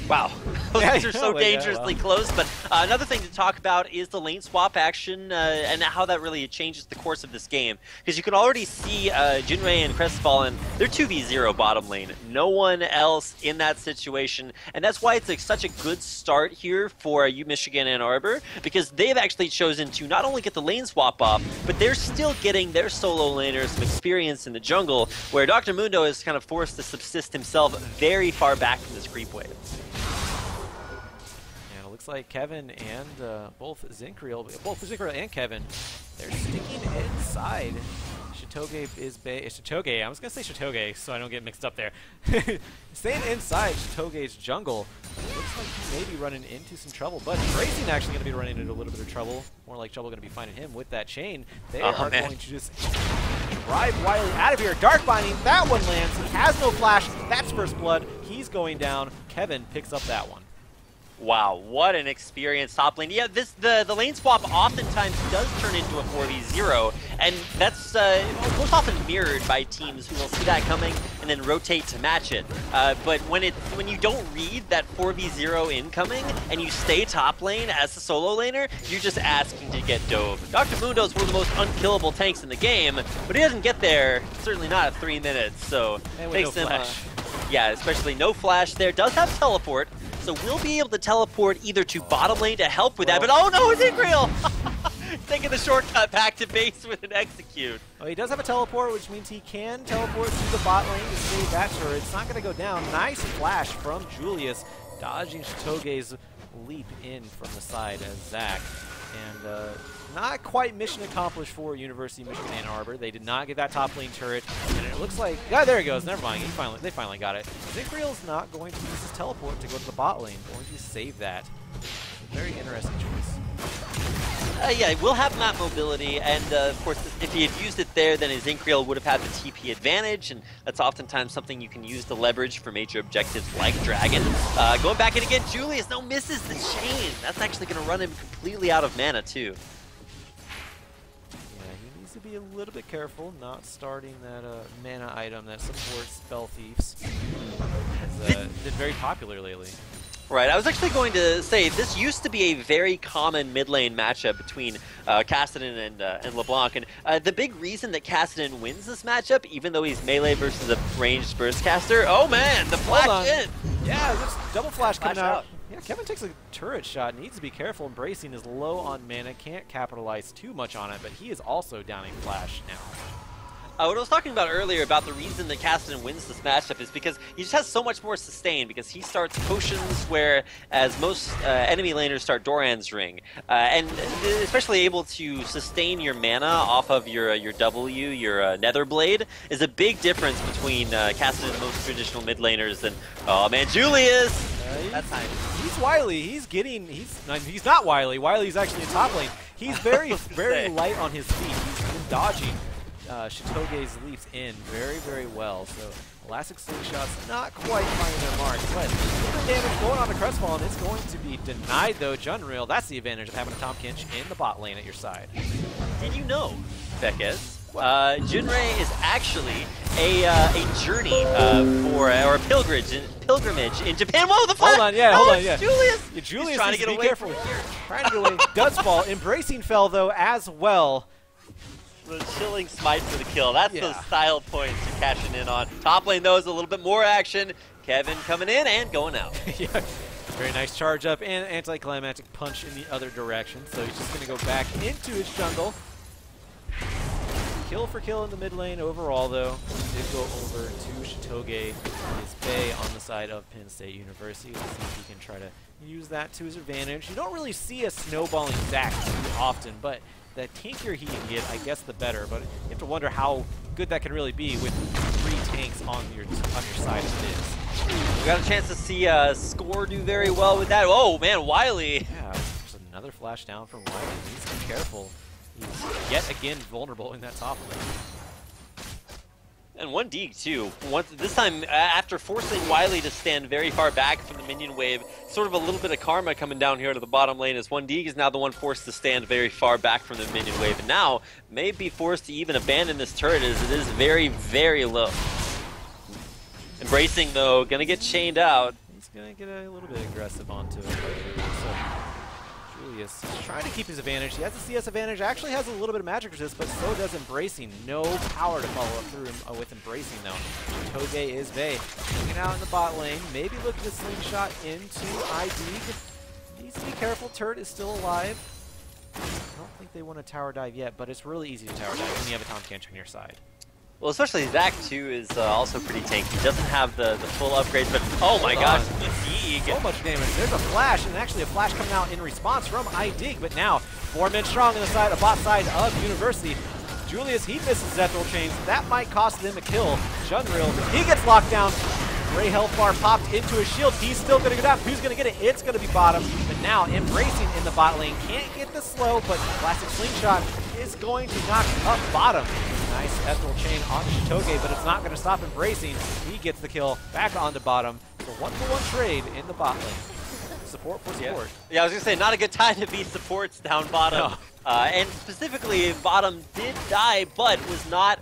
B: Wow, those things are so dangerously close. But another thing to talk about is the lane swap action and how that really changes the course of this game. Because you can already see Jinrei and Crestfallen, they're 2v0 bottom lane. No one else in that situation. And that's why it's such a good start here for U Michigan Ann Arbor, because they've actually chosen to not only get the lane swap off, but they're still getting their solo laners some experience in the jungle, where Dr. Mundo is kind of forced to subsist himself very far back from this creep wave.
A: Looks like Kevin and both Zinkriel and Kevin, they're sticking inside. Shitoge is Shitoge. I was gonna say Shitoge, so I don't get mixed up there. Staying inside Shitoge's jungle. Looks like he may be running into some trouble, but Racing actually gonna be running into a little bit of trouble. More like trouble gonna be finding him with that chain. They are going to just drive Wiley out of here. Dark Binding, that one lands. He has no flash. That's first blood. He's going down. Kevin picks up that one.
B: Wow, what an experience top lane. Yeah, the lane swap oftentimes does turn into a 4v0, and that's most often mirrored by teams who will see that coming and then rotate to match it. But when you don't read that 4v0 incoming and you stay top lane as a solo laner, you're just asking to get dove. Dr. Mundo is one of the most unkillable tanks in the game, but he doesn't get there, certainly not at 3 minutes, so
A: and
B: takes
A: no
B: him,
A: flash.
B: Yeah, especially no flash there. Does have teleport, so we'll be able to teleport either to bottom lane to help with that, but oh no, it's Ingreal! Taking the shortcut back to base with an execute.
A: Well, he does have a teleport, which means he can teleport to the bot lane to save that turret. It's not going to go down. Nice flash from Julius, dodging Shitoge's leap in from the side as Zach. And not quite mission accomplished for University of Michigan Ann Arbor. They did not get that top lane turret, and it looks like, yeah, there he goes. Never mind. They finally got it. Zinkriel's not going to use his teleport to go to the bot lane. Going to save that. Very interesting choice.
B: Yeah, we'll have map mobility, and of course, if he had used it there, then his Zinkriel would have had the TP advantage, and that's oftentimes something you can use to leverage for major objectives like Dragon. Going back in again, Julius now misses the chain. That's actually going to run him completely out of mana, too.
A: To be a little bit careful not starting that mana item that supports Spell Thieves. Been very popular lately.
B: Right, I was actually going to say, this used to be a very common mid lane matchup between Cassidy and LeBlanc, and the big reason that Cassidy wins this matchup, even though he's melee versus a ranged burst caster, oh man, the flash in!
A: Yeah, this double flash coming out. Yeah, Kevin takes a turret shot, needs to be careful. Embracing is low on mana, can't capitalize too much on it, but he is also downing flash now.
B: What I was talking about earlier about the reason that Cassidy wins this matchup is because he just has so much more sustain, because he starts potions whereas most enemy laners start Doran's Ring. And especially able to sustain your mana off of your W, your Nether Blade, is a big difference between Cassidy and most traditional mid laners. And, oh man, Julius! That time.
A: He's Wiley. He's not Wiley. Wiley's actually in top lane. He's very light on his feet. He's been dodging Shitoge's leaps in very, very well. So Elastic Slingshot's not quite finding their mark, but the damage going on to Crestfallen is going to be denied though. Junreal, that's the advantage of having a Tahm Kench in the bot lane at your side.
B: Did you know, Beckes? Junrei is actually a journey or a pilgrimage in Japan. Whoa, the flash!
A: Hold on, yeah, hold on, yeah.
B: Julius!
A: Yeah, Julius
B: trying to
A: needs
B: get away
A: careful
B: from here.
A: Trying to get away. Does fall. Embracing fell though as well.
B: The chilling smite for the kill. That's
A: Yeah.
B: those style points you're cashing in on. Top lane though is a little bit more action. Kevin coming in and going out.
A: Yeah. Very nice charge up and anticlimactic punch in the other direction. So he's just going to go back into his jungle. Kill for kill in the mid lane overall, though. He did go over to Shitoge, his Bay on the side of Penn State University. Let's see if he can try to use that to his advantage. You don't really see a snowballing Zac too often, but the tankier he can get, I guess the better. But you have to wonder how good that can really be with 3 tanks on your side as it is.
B: We got a chance to see Score do very well with that. Oh man, Wily.
A: Yeah, there's another flash down from Wily. He needs to be careful. He's yet again vulnerable in that top lane.
B: And 1D too. This time, after forcing Wily to stand very far back from the minion wave, sort of a little bit of karma coming down here to the bottom lane as 1D is now the one forced to stand very far back from the minion wave. And now, may be forced to even abandon this turret as it is very, very low. Embracing though, gonna get chained out.
A: He's gonna get a little bit aggressive onto it. So Julius is trying to keep his advantage. He has the CS advantage, actually has a little bit of magic resist, but so does Embracing. No power to follow up through him with Embracing though. Toge is Vey. Hanging out in the bot lane, maybe looking to slingshot into ID. Needs to be careful, turret is still alive. I don't think they want to tower dive yet, but it's really easy to tower dive when you have a Tahm Kench on your side.
B: Well, especially Zac too is also pretty tanky. He doesn't have the full upgrades, but oh my gosh, Dig.
A: So much damage. There's a flash, and actually a flash coming out in response from iDig, but now 4 men strong on the bot side of University. Julius, he misses Zethral Chains. That might cost them a kill. Junreal, he gets locked down. Ray Hellfire popped into his shield. He's still going to go down. Who's going to get it? It's going to be bottom. But now Embracing in the bot lane. Can't get the slow, but Classic Slingshot is going to knock up bottom. Nice Ethereal Chain on Shitoge, but it's not going to stop Embracing. He gets the kill back onto bottom. So 1-for-1 trade in the bot lane. Support for support.
B: Yeah, I was going to say, not a good time to be supports down bottom.
A: No.
B: And specifically, bottom did die, but was not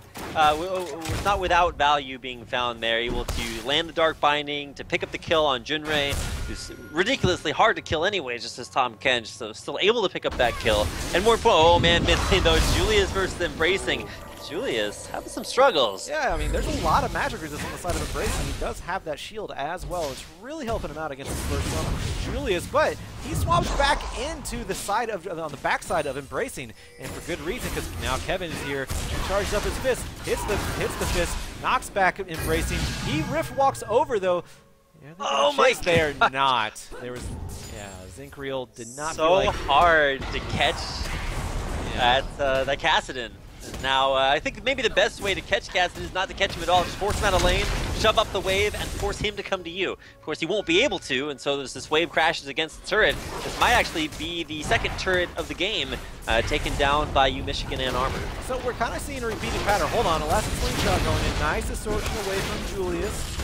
B: without value being found there. Able to land the Dark Binding, to pick up the kill on Junrei, who's ridiculously hard to kill anyway, just as Tahm Kench, so still able to pick up that kill. And more important, oh man, mid lane though, Julius versus Embracing. Julius having some struggles.
A: Yeah, I mean, there's a lot of magic resist on the side of Embracing. He does have that shield as well. It's really helping him out against the first one, Julius, but he swaps back into the side of, on the backside of Embracing, and for good reason, because now Kevin is here. He charges up his fist, hits the fist, knocks back Embracing. He rift walks over though. Yeah,
B: oh my god!
A: They are not. There was, yeah, Zinkreal did not
B: so
A: feel like
B: hard to catch that Kassadin. Now, I think maybe the best way to catch Kassadin is not to catch him at all. Just force him out of lane, shove up the wave, and force him to come to you. Of course, he won't be able to, and so this wave crashes against the turret. This might actually be the second turret of the game, taken down by UMichigan Ann Arbor.
A: So we're kind of seeing a repeating pattern. Hold on, Elastic Slingshot going in. Nice distortion away from Julius.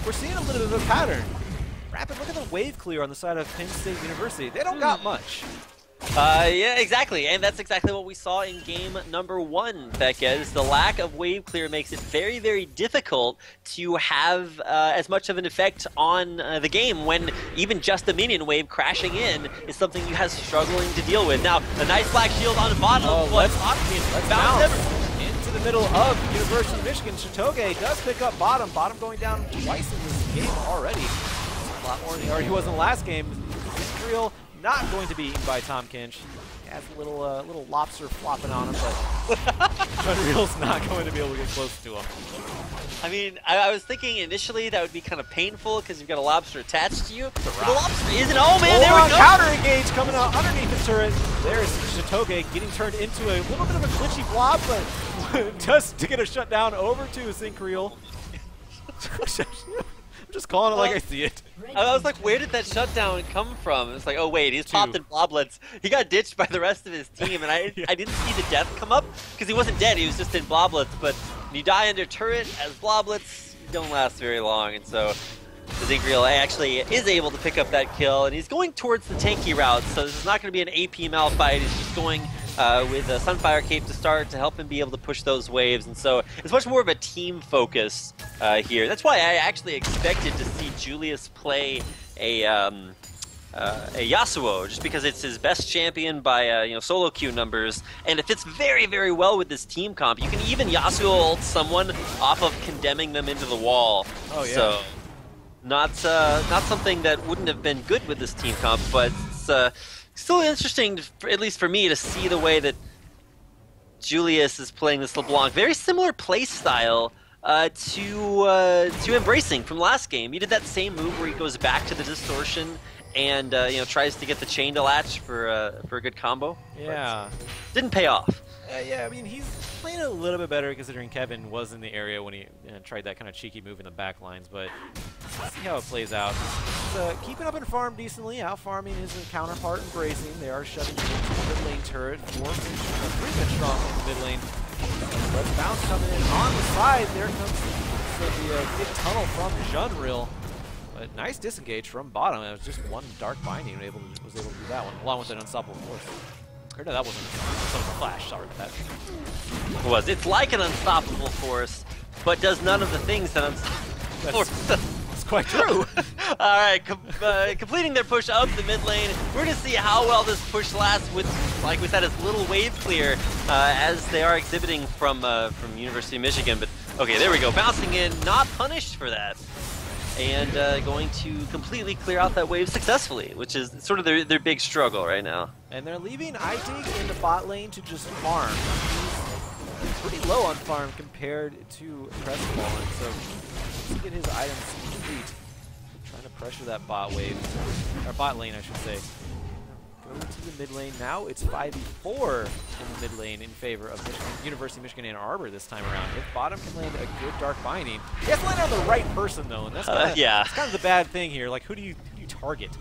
A: We're seeing a little bit of a pattern. Rapid, look at the wave clear on the side of Penn State University. They don't got much.
B: Yeah, exactly, and that's exactly what we saw in game number 1, Beckes. The lack of wave clear makes it very, very difficult to have as much of an effect on the game when even just the minion wave crashing in is something you guys are struggling to deal with. Now, a nice black shield on the bottom.
A: Let's bounce into the middle of University of Michigan. Shitoge does pick up bottom. Bottom going down twice in this game already. A lot more than he already was in the last game. Israel not going to be eaten by Tahm Kench. He has a little lobster flopping on him, but Unreal's not going to be able to get close to him.
B: I mean, I was thinking initially that would be kind of painful because you've got a lobster attached to you. But the lobster isn't. Oh man, there we go!
A: Counter engage coming out underneath the turret. There's Shitoge getting turned into a little bit of a glitchy blob, but just to get a shutdown over to Zinkreal. I'm just calling it like I see it.
B: I was like, where did that shutdown come from? It's like, oh wait, he's popped in bloblets. He got ditched by the rest of his team, and I didn't see the death come up. because he wasn't dead, he was just in bloblets, but when you die under turret as bloblets, you don't last very long, and so Zingriel actually is able to pick up that kill, and he's going towards the tanky route, so this is not going to be an AP Malphite. He's just going with a Sunfire Cape to start to help him be able to push those waves, and so it's much more of a team focus here. That's why I actually expected to see Julius play a Yasuo, just because it's his best champion by solo queue numbers, and it fits very, very well with this team comp. You can even Yasuo ult someone off of condemning them into the wall.
A: Oh yeah.
B: So not something that wouldn't have been good with this team comp, but it's still interesting, at least for me, to see the way that Julius is playing this LeBlanc. Very similar play style to Embracing from last game. He did that same move where he goes back to the distortion and tries to get the chain to latch for a good combo.
A: Yeah.
B: Didn't pay off.
A: Yeah, I mean, he's playing a little bit better considering Kevin was in the area when he tried that kind of cheeky move in the back lines, but let's see how it plays out. He's keeping up in farm decently, out-farming his counterpart Embracing. They are shutting into the mid lane turret. 3 strong in the mid lane. But bounce coming in on the side. There comes the big tunnel from Junreal. But nice disengage from bottom. It was just one Dark Binding was able to do that one, along with an Unstoppable Force. Or no, that wasn't a flash. Sorry about that.
B: It was. It's like an Unstoppable Force, but does none of the things that Unstoppable Force does.
A: That's quite true.
B: All right, completing their push up the mid lane. We're going to see how well this push lasts with, like we said, as little wave clear as they are exhibiting from University of Michigan. But okay, there we go. Bouncing in, not punished for that. And going to completely clear out that wave successfully, which is sort of their big struggle right now.
A: And they're leaving Idig in the bot lane to just farm. He's pretty low on farm compared to Crestfall, and so to get his items complete, trying to pressure that bot wave, or bot lane, I should say. Go to the mid lane. Now it's 5v4 in the mid lane in favor of University of Michigan Ann Arbor this time around. If bottom can land a good Dark Binding, he has to land on the right person though, and that's kind of the bad thing here. Like, who do you target?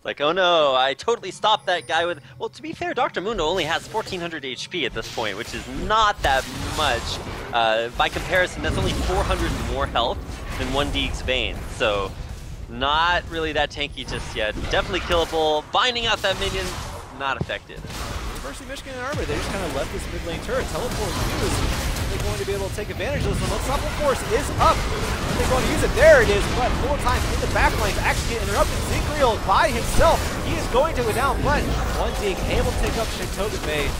B: Like, oh no, I totally stopped that guy with... Well, to be fair, Dr. Mundo only has 1400 HP at this point, which is not that much. By comparison, that's only 400 more health than 1Deek's Bane, so not really that tanky just yet. Definitely killable. Binding out that minion, not effective.
A: University of Michigan Ann Arbor, they just kind of left this mid lane turret. Teleport used. They're going to be able to take advantage of this one. Unstoppable Force is up. They're going to use it. There it is. But more time in the back lines actually get interrupted. Zingriel by himself. He is going to go down, but 1Deek able to take up Shintoga Bay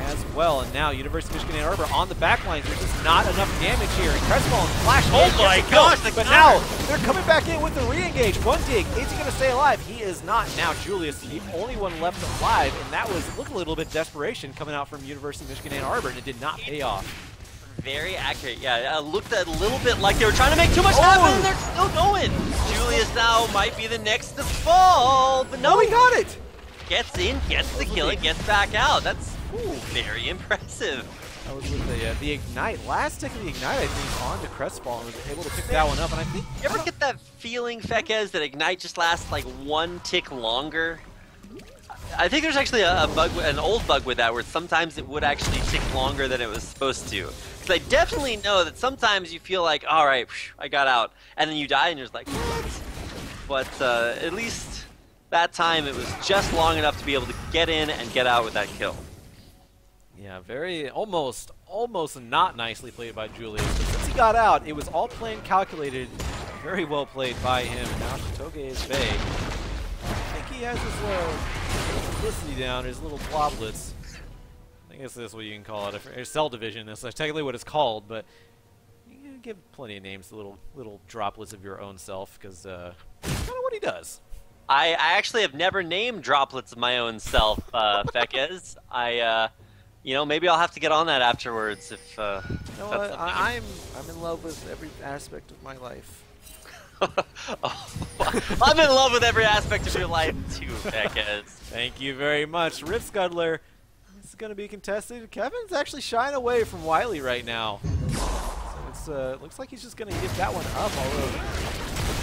A: as well. And now University of Michigan Ann Arbor on the back lines. There's just not enough damage here. And Crestfall and Flash.
B: Oh my gosh!
A: But now they're coming back in with the re-engage. 1Deek, is he going to stay alive? He is not. Now Julius, the only one left alive, and that was looked a little bit desperation coming out from University of Michigan Ann Arbor, and it did not pay off.
B: Very accurate, yeah. Looked a little bit like they were trying to make too much happen, and they're still going. Julius now might be the next to fall, but no,
A: he got it.
B: Gets in, gets the kill, and gets back out. That's very impressive.
A: That was with the Ignite. Last tick of the Ignite, I think, onto Crestfall and was able to pick that one up. And I think
B: you ever get that feeling, Fekez, that Ignite just lasts like one tick longer? I think there's actually a bug, an old bug with that, where sometimes it would actually tick longer than it was supposed to. Because I definitely know that sometimes you feel like, all right, I got out, and then you die, and you're just like, what? But at least that time it was just long enough to be able to get in and get out with that kill.
A: Yeah, very almost not nicely played by Julius. But since he got out, it was all planned, calculated, very well played by him. And now Shintoga is Bay. I think he has his publicity down, his little bloblets. I guess that's what you can call it. Or cell division. That's technically what it's called, but you can give plenty of names to little droplets of your own self, because that's kind of what he does.
B: I actually have never named droplets of my own self, Fekez. Maybe I'll have to get on that afterwards if
A: I'm in love with every aspect of my life.
B: I'm in love with every aspect of your life too, Fekez.
A: Thank you very much. Rip Scuddler. This is going to be contested. Kevin's actually shying away from Wiley right now. So it's looks like he's just going to give that one up.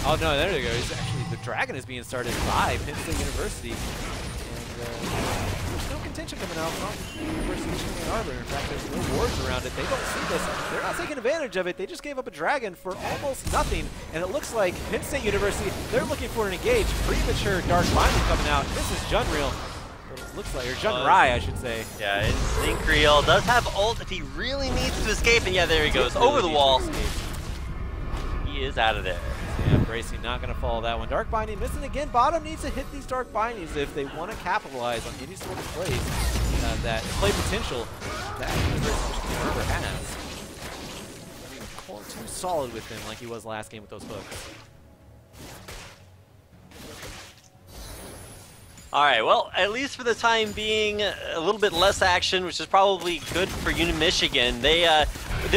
A: Oh no, there you go. The dragon is being started by Penn State University. And there's no intention coming out from University of Michigan Ann Arbor. In fact, there's no wards around it. They don't see this. They're not taking advantage of it. They just gave up a dragon for almost nothing. And it looks like Penn State University, they're looking for an engage. Premature Dark Binding coming out. This is Junreal. It looks like, or Junrai, I should say.
B: Yeah, it's Zinkreal. Does have ult if he really needs to escape. And yeah, there he goes. Over the wall. He is out of there.
A: Yeah, Bracing not going to follow that one. Dark Binding missing again. Bottom needs to hit these Dark Bindings if they want to capitalize on any sort of plays, that play potential that University of Michigan Arbor has. Too solid with him like he was last game with those hooks.
B: All right, well, at least for the time being, a little bit less action, which is probably good for Michigan. They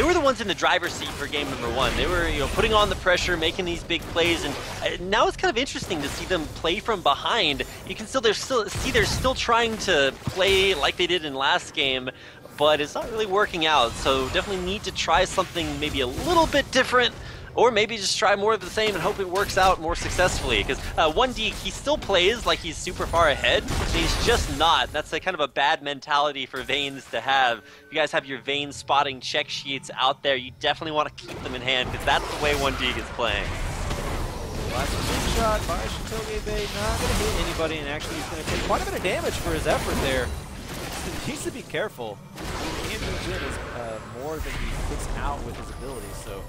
B: were the ones in the driver's seat for game number 1. They were, putting on the pressure, making these big plays, and now it's kind of interesting to see them play from behind. You can they're still trying to play like they did in last game, but it's not really working out. So definitely need to try something maybe a little bit different. Or maybe just try more of the same and hope it works out more successfully. Because 1D, he still plays like he's super far ahead, but he's just not. That's kind of a bad mentality for Veins to have. If you guys have your Veins spotting check sheets out there, you definitely want to keep them in hand, because that's the way 1D is playing.
A: Last big shot by Shitoge Bay, not going to hit anybody, and actually he's going to take quite a bit of damage for his effort there. He needs to be careful. He can't regen more than he puts out with his abilities, so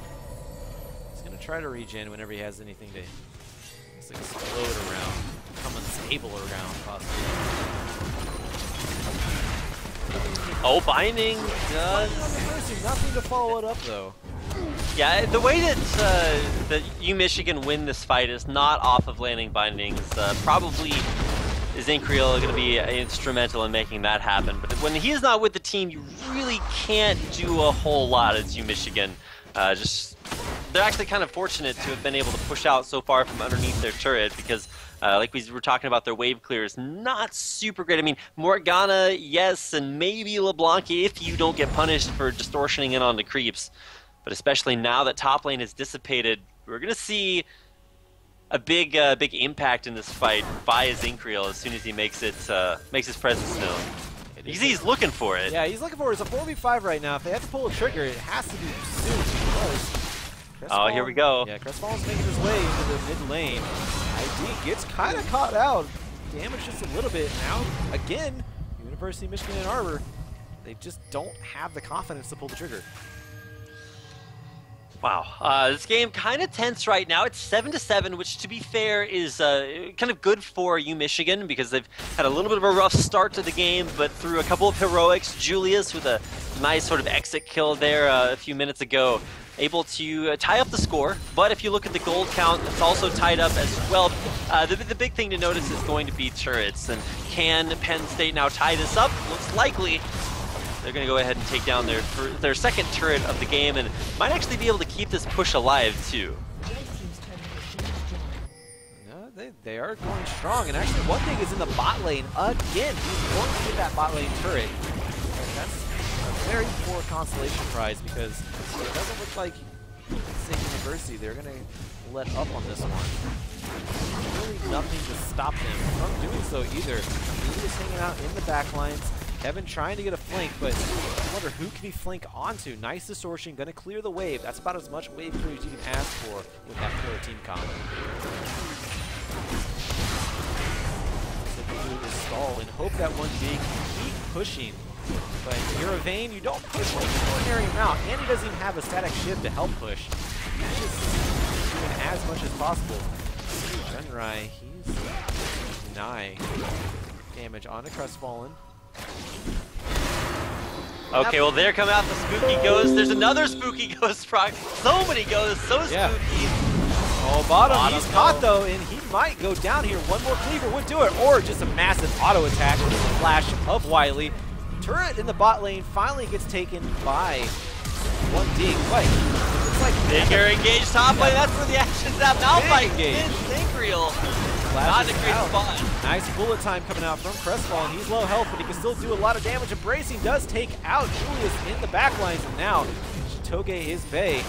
A: gonna try to regen whenever he has anything to explode around, become unstable around, possibly.
B: Oh, Binding does
A: nothing to follow it up though.
B: Yeah, the way that Michigan win this fight is not off of landing Bindings. Probably Zinkreal going to be instrumental in making that happen. But when he is not with the team, you really can't do a whole lot as Michigan. They're actually kind of fortunate to have been able to push out so far from underneath their turret, because like we were talking about, their wave clear is not super great. I mean, Morgana, yes, and maybe LeBlanc if you don't get punished for distortioning in on the creeps. But especially now that top lane is dissipated, we're going to see a big impact in this fight by Zinkreal as soon as he makes his presence known. He's looking for it.
A: Yeah, he's looking for it. It's a 4v5 right now. If they have to pull a trigger, it has to be soon, because
B: oh, here we go.
A: Yeah, Crestfallen's making his way into the mid lane. ID gets kind of caught out. Damage just a little bit. Now, again, University of Michigan Ann Arbor, they just don't have the confidence to pull the trigger.
B: Wow, this game kind of tense right now. It's 7-7, which, to be fair, is kind of good for Michigan, because they've had a little bit of a rough start to the game, but through a couple of heroics, Julius with a nice sort of exit kill there a few minutes ago, able to tie up the score. But if you look at the gold count, it's also tied up as well. The big thing to notice is going to be turrets. And can Penn State now tie this up? Looks likely. They're going to go ahead and take down their second turret of the game, and might actually be able to keep this push alive too.
A: No, they are going strong, and actually one thing is in the bot lane again. He's going to get that bot lane turret. And that's a very poor consolation prize, because it doesn't look like State University, they're going to let up on this one. Really nothing to stop them from doing so either. He is hanging out in the back lines. Kevin trying to get a flank, but I wonder who can he flank onto. Nice distortion, going to clear the wave. That's about as much wave clear as you can ask for with that killer team combo. So we do is stall and hope that 1D can keep pushing. But you're a Vayne, you don't push like an ordinary amount, and he doesn't even have a static shiv to help push. He's just doing as much as possible. Junrai, he's deny damage onto Crestfallen.
B: Okay, well there come out the spooky ghost. There's another spooky ghost proc. So many ghosts, so spooky.
A: Oh, bottom he's caught though, and he might go down here. One more cleaver would do it, or just a massive auto attack with a flash of Wiley. Turret in the bot lane finally gets taken by 1D. Wait, it's like
B: Bigger engaged top lane. That's where the action's at. Malphite in Zinkreal. Not in a great spot.
A: Nice bullet time coming out from Crestfallen. He's low health, but he can still do a lot of damage. And Bracing does take out Julius in the backlines, and now Shitoge is Bay,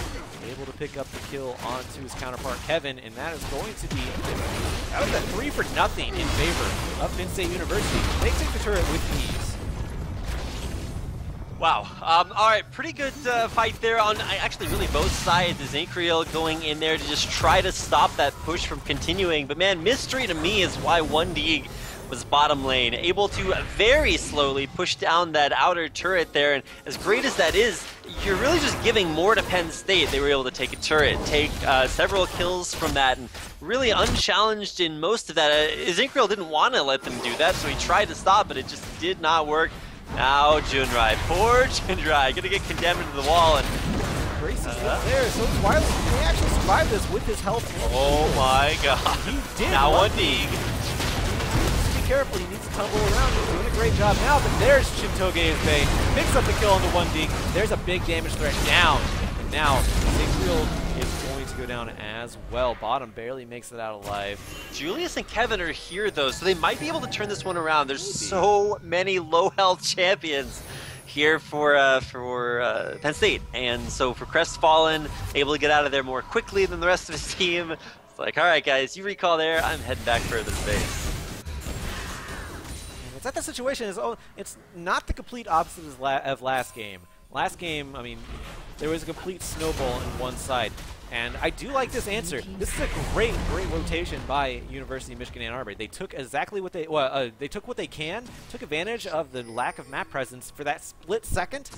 A: able to pick up the kill onto his counterpart Kevin, and that is going to be that was a 3-for-0 in favor of Penn State University. They take the turret with ease.
B: Wow. All right, pretty good fight there on actually really both sides. Azriel going in there to just try to stop that push from continuing. But man, mystery to me is why 1D was bottom lane, able to very slowly push down that outer turret there. And as great as that is, you're really just giving more to Penn State. They were able to take a turret, take several kills from that, and really unchallenged in most of that. Azriel didn't want to let them do that, so he tried to stop, but it just did not work. Now Junrai, poor Junrai, gonna get condemned into the wall, and
A: Gracie's not there, so it's Wiley may actually survive this with his health.
B: Oh my god.
A: He did.
B: Now 1D.
A: Be careful, he needs to tumble around. He's doing a great job now, but there's Shintoge's Bay. Picks up the kill on the 1D. There's a big damage threat down. And now Azriel is going to go down as well. Bottom barely makes it out alive.
B: Julius and Kevin are here though, so they might be able to turn this one around. There's so many low health champions here for Penn State, and so for Crestfallen, able to get out of there more quickly than the rest of his team. It's like, all right guys, you recall there, I'm heading back further to base.
A: It's at the situation is it's not the complete opposite of last game. Last game, I mean, there was a complete snowball on one side. And I do like this answer. This is a great rotation by University of Michigan Ann Arbor. They took exactly what they took what they can, took advantage of the lack of map presence for that split second.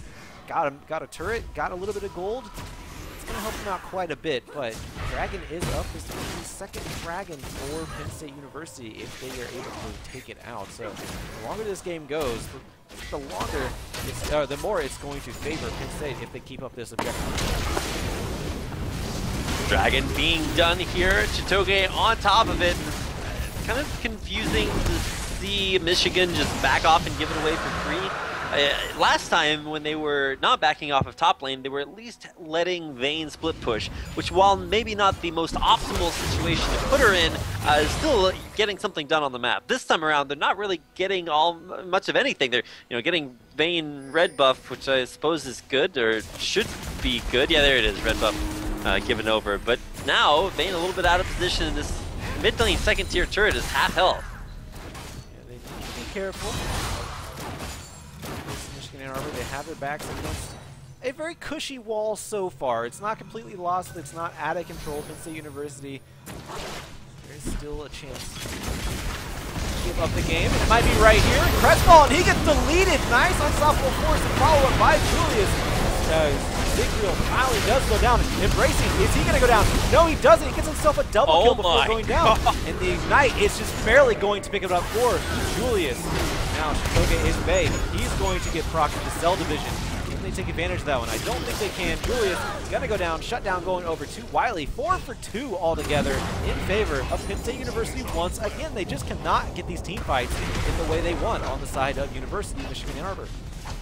A: Got a turret, got a little bit of gold. It's gonna help them out quite a bit, but Dragon is up. This is the second Dragon for Penn State University if they are able to take it out. So the longer this game goes, the longer the more it's going to favor Penn State if they keep up this objective.
B: Dragon being done here, Chitoge on top of it. Kind of confusing to see Michigan just back off and give it away for free. Last time when they were not backing off of top lane, they were at least letting Vayne split push, which while maybe not the most optimal situation to put her in, is still getting something done on the map. This time around, they're not really getting much of anything. They're getting Vayne red buff, which I suppose is good, or should be good. Yeah, there it is, red buff. Given over, but now Vayne a little bit out of position, and this mid lane second tier turret is half health.
A: Yeah, they need to be careful. Michigan Ann Arbor, they have their backs against a very cushy wall so far. It's not completely lost, it's not out of control. Penn State University, there's still a chance to give up the game. It might be right here. Crestfallen, he gets deleted. Nice unstoppable force and follow up by Julius. Azriel finally does go down. Embracing, is he going to go down? No, he doesn't. He gets himself a double kill before going down. And the Ignite is just barely going to pick it up for Julius. Now, Shitoge is Bay. He's going to get procced with the Cell Division. Can they take advantage of that one? I don't think they can. Julius is going to go down. Shutdown going over to Wiley. 4 for 2 altogether in favor of Penn State University once again. They just cannot get these team fights in the way they want on the side of University of Michigan Ann Arbor.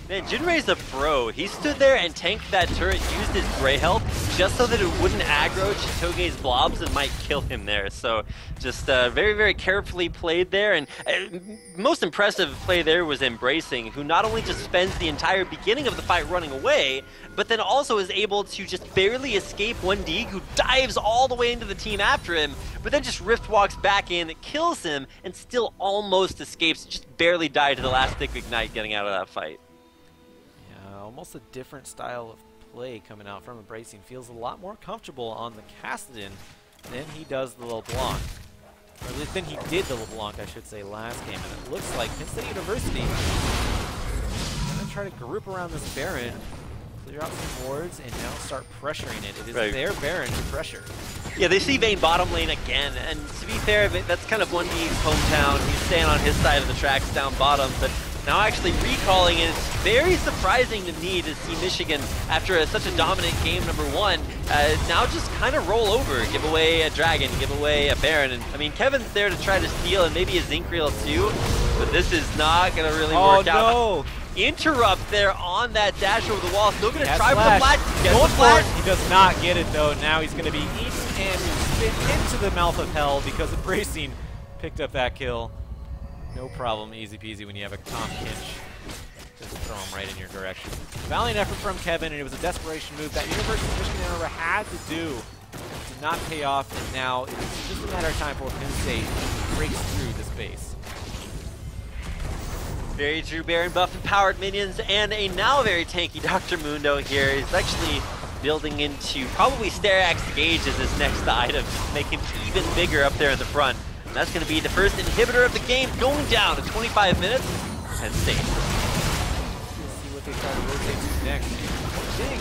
B: Man, Jinrei's a pro. He stood there and tanked that turret, used his gray health just so that it wouldn't aggro Chitoge's blobs and might kill him there. So just very, very carefully played there. And most impressive play there was Embracing, who not only just spends the entire beginning of the fight running away, but then also is able to just barely escape 1D, who dives all the way into the team after him, but then just Rift walks back in, kills him, and still almost escapes, just barely died to the last stick of Ignite getting out of that fight.
A: Almost a different style of play coming out from Embracing. Feels a lot more comfortable on the Cassidy than he does the LeBlanc. Or at least than he did the LeBlanc, I should say, last game. And it looks like Penn State University is going to try to group around this Baron, clear out some wards, and now start pressuring it. It is their Baron to pressure.
B: Yeah, they see Vayne bottom lane again, and to be fair, that's kind of 1D's hometown. He's staying on his side of the tracks down bottom, but now actually recalling it, it's very surprising to me to see Michigan, after such a dominant game number 1, now just kind of roll over, give away a Dragon, give away a Baron. And I mean, Kevin's there to try to steal, and maybe a Azriel too, but this is not going to really work out.
A: Oh no!
B: Interrupt there on that dash over the wall. Still going to try
A: flash.
B: for the flash.
A: Going for it. He does not get it though. Now he's going to be eaten and spit into the mouth of hell because Embracing picked up that kill. No problem, easy peasy when you have a Tom Kinch. Just throw him right in your direction. Valiant effort from Kevin, and it was a desperation move that University of Michigan Ann Arbor had to do. Did not pay off, and now it's just a matter of time before Penn State breaks through this base.
B: Very true. Baron buff and powered minions, and a now very tanky Dr. Mundo here. He's actually building into probably Sterax Gauge as his next item, just make him even bigger up there in the front. And that's going to be the first inhibitor of the game going down in 25 minutes. Penn State.
A: Let's see what they try to rotate to next. Big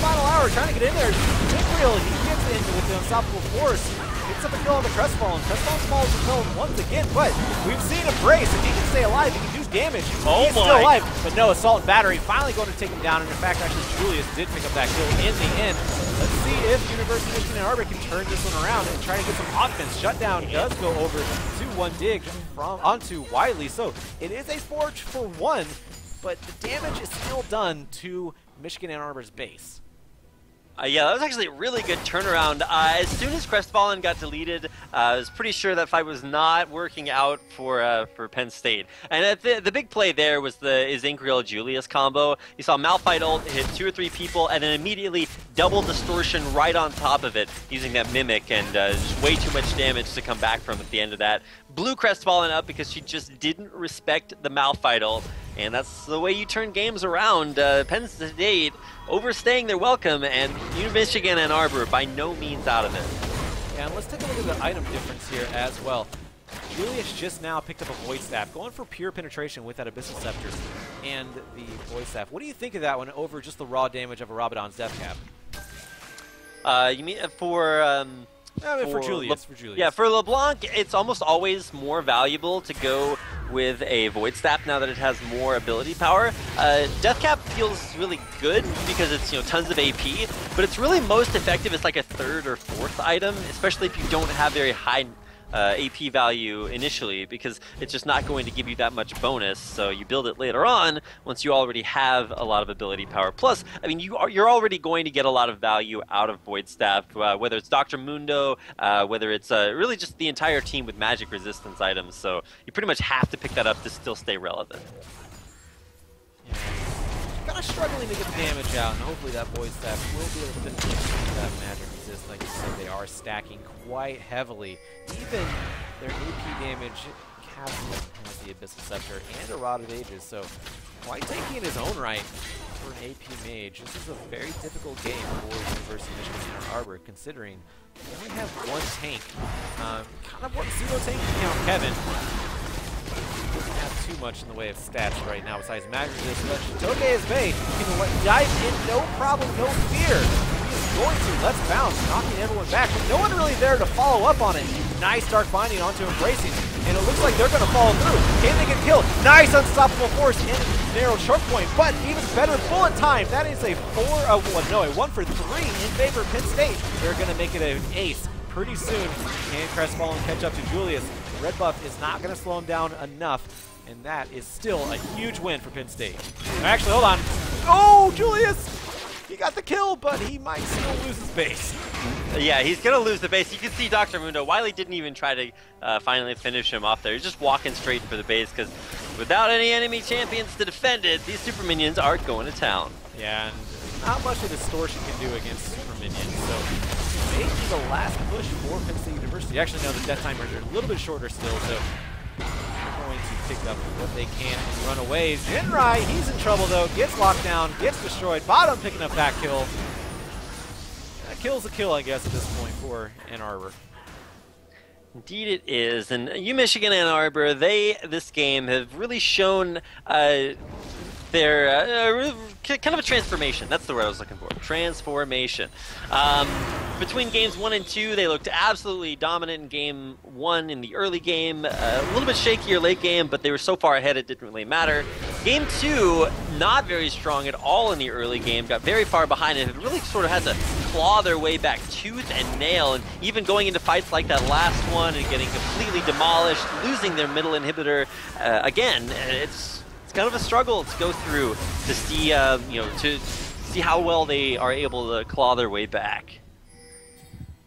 A: final hour trying to get in there. Israel, he gets in with the unstoppable force. Gets up a kill on the Crestfallen. Crestfallen falls to kill once again, but we've seen a brace. If he can stay alive, he can do damage. He's still alive, but no, Assault and Battery finally going to take him down. And in fact, actually, Julius did pick up that kill in the end. Let's see if University of Michigan Ann Arbor can turn this one around and try to get some offense. Shutdown does go over to one dig from onto Wiley. So it is a forge for one, but the damage is still done to Michigan Ann Arbor's base.
B: Yeah, that was actually a really good turnaround. As soon as Crestfallen got deleted, I was pretty sure that fight was not working out for Penn State. And the big play there was the Izinkriel Julius combo. You saw Malphite ult hit 2 or 3 people, and then immediately double distortion right on top of it, using that mimic, and just way too much damage to come back from at the end of that. Blew Crestfallen up because she just didn't respect the Malphite ult. And that's the way you turn games around. Penn State overstaying their welcome, and Michigan Ann Arbor by no means out of it.
A: Yeah, and let's take a look at the item difference here as well. Julius just now picked up a Void Staff, going for pure penetration with that Abyssal Scepter and the Void Staff. What do you think of that one over just the raw damage of a Rabadon's Death Cap?
B: You mean for
A: Julius.
B: Yeah, for LeBlanc, it's almost always more valuable to go with a Void Staff now that it has more ability power. Death Cap feels really good because it's tons of AP, but it's really most effective as like a 3rd or 4th item, especially if you don't have very high AP value initially, because it's just not going to give you that much bonus. So you build it later on once you already have a lot of ability power. Plus, I mean, you're already going to get a lot of value out of Void Staff, whether it's Dr. Mundo, whether it's really just the entire team with magic resistance items. So you pretty much have to pick that up to still stay relevant.
A: Yeah. Kind of struggling to get the damage out, and hopefully that Void Staff will be able to finish that magic resist. Like you said, they are stacking quite heavily. Even their AP damage Cassian has the Abyssal Scepter and a Rod of Ages, so quite tanky in his own right for an AP mage. This is a very difficult game for University of Michigan Ann Arbor, considering they only have one tank. Kind of what pseudo tank to count Kevin. Doesn't have too much in the way of stats right now besides magic resist, but Toge is Bay. He can dive in, no problem, no fear. He is going to. Let's bounce, knocking everyone back, but no one really there to follow up on it. Nice Dark Binding onto Embracing, and it looks like they're going to follow through. Can they get killed? Nice Unstoppable Force in narrow choke point, but even better bullet time. That is a 1 for 3 in favor of Penn State. They're going to make it an ace pretty soon. Can Crestfallen catch up to Julius? Red buff is not going to slow him down enough, and that is still a huge win for Penn State. Actually, hold on. Oh, Julius! He got the kill, but he might still lose his base.
B: Yeah, he's going to lose the base. You can see Dr. Mundo. Wiley didn't even try to finally finish him off there. He's just walking straight for the base because without any enemy champions to defend it, these super minions are going to town.
A: Yeah, and not much of Distortion can do against super minions, so maybe the last push for Penn State University. Actually, no, the death timers are a little bit shorter still, so they're going to pick up what they can and run away. Zinrai, he's in trouble though, gets locked down, gets destroyed. Bottom picking up that kill. That kill's a kill, I guess, at this point for Ann Arbor.
B: Indeed it is, and Michigan Ann Arbor, this game have really shown their kind of a transformation. That's the word I was looking for. Transformation. Between games 1 and 2, they looked absolutely dominant in game 1 in the early game. A little bit shakier late game, but they were so far ahead it didn't really matter. Game 2, not very strong at all in the early game. Got very far behind and it really sort of had to claw their way back tooth and nail. And even going into fights like that last one and getting completely demolished, losing their middle inhibitor again. It's kind of a struggle to go through to see, to see how well they are able to claw their way back.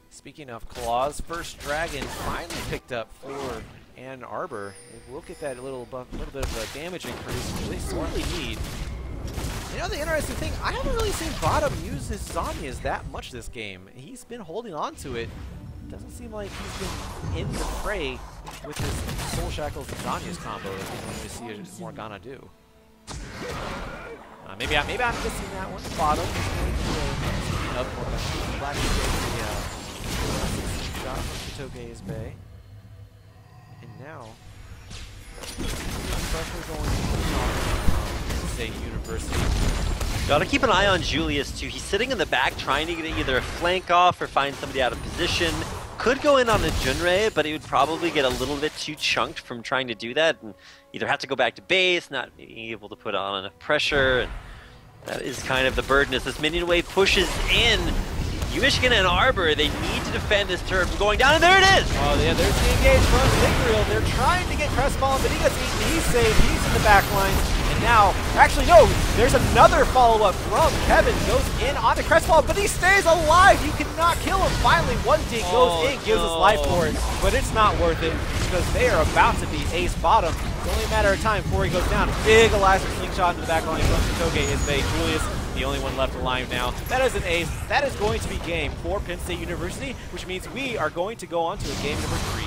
A: Speaking of claws, first dragon finally picked up for Ann Arbor. We'll get that little bit of a damage increase, which they sorely need. You know, the interesting thing, I haven't really seen Bottom use his Zanyas that much this game. He's been holding on to it doesn't seem like he's been in the fray with this Soul Shackles and Zanya's combo that we normally see a Morgana do. Maybe I'm missing that one. Bottom. Speaking of Morgana, Black is the shot from Chitoge's Bay. And now, pressure going on State University.
B: Gotta keep an eye on Julius too. He's sitting in the back trying to get either a flank off or find somebody out of position. Could go in on a Junrei, but he would probably get a little bit too chunked from trying to do that and either have to go back to base, not being able to put on enough pressure. And that is kind of the burden as this minion wave pushes in. U-Michigan and Arbor, they need to defend this turret from going down, and there it is!
A: Oh yeah, there's the engage from Sigreal. They're trying to get Crestfallen, but he gets eaten. He's safe. He's in the back lines. And now, actually no, there's another follow-up from Kevin. Goes in onto Crestfallen, but he stays alive. You cannot kill him. Finally, one dig goes in, gives us life for it, but it's not worth it because they are about to be ace bottom. It's only a matter of time before he goes down. Big elastic slingshot into the back line from Chitoge is Bay. Julius, the only one left alive now. That is an ace. That is going to be game for Penn State University, which means we are going to go on to a game number 3.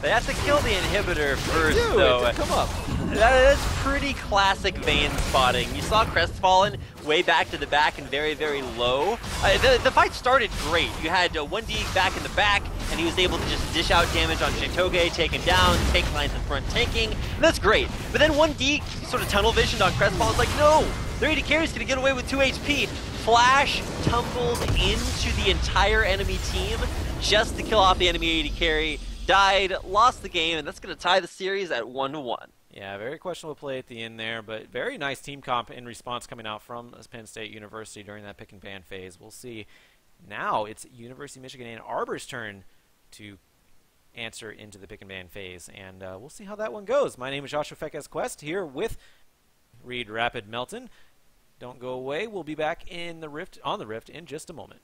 B: They have to kill the inhibitor first,
A: though.
B: though.
A: It did come up.
B: That is pretty classic Vayne spotting. You saw Crestfallen way back to the back and very, very low. The fight started great. You had 1D back in the back, and he was able to just dish out damage on Chitoge, take him down, take lines in front tanking, and that's great. But then 1D sort of tunnel visioned on Crestfallen. Like, no! Their AD carry's gonna get away with 2 HP. Flash tumbled into the entire enemy team just to kill off the enemy AD carry. Died, lost the game, and that's going to tie the series at 1-1.
A: Yeah, very questionable play at the end there, but very nice team comp in response coming out from Penn State University during that pick and ban phase. We'll see. Now it's University of Michigan and Arbor's turn to answer into the pick and ban phase, and we'll see how that one goes. My name is Joshua Fekes Quest here with Reed Rapid Melton. Don't go away. We'll be back in the Rift in just a moment.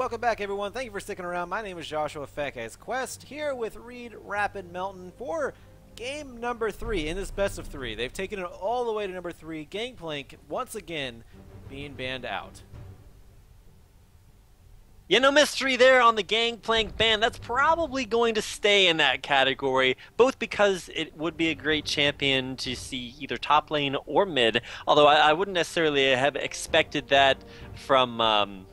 A: Welcome back, everyone. Thank you for sticking around. My name is Joshua Fekes Quest, here with Reed, Rapid, Melton for game number 3 in this best of 3. They've taken it all the way to number 3. Gangplank, once again, being banned out.
B: Yeah, no mystery there on the Gangplank ban. That's probably going to stay in that category, both because it would be a great champion to see either top lane or mid, although I wouldn't necessarily have expected that from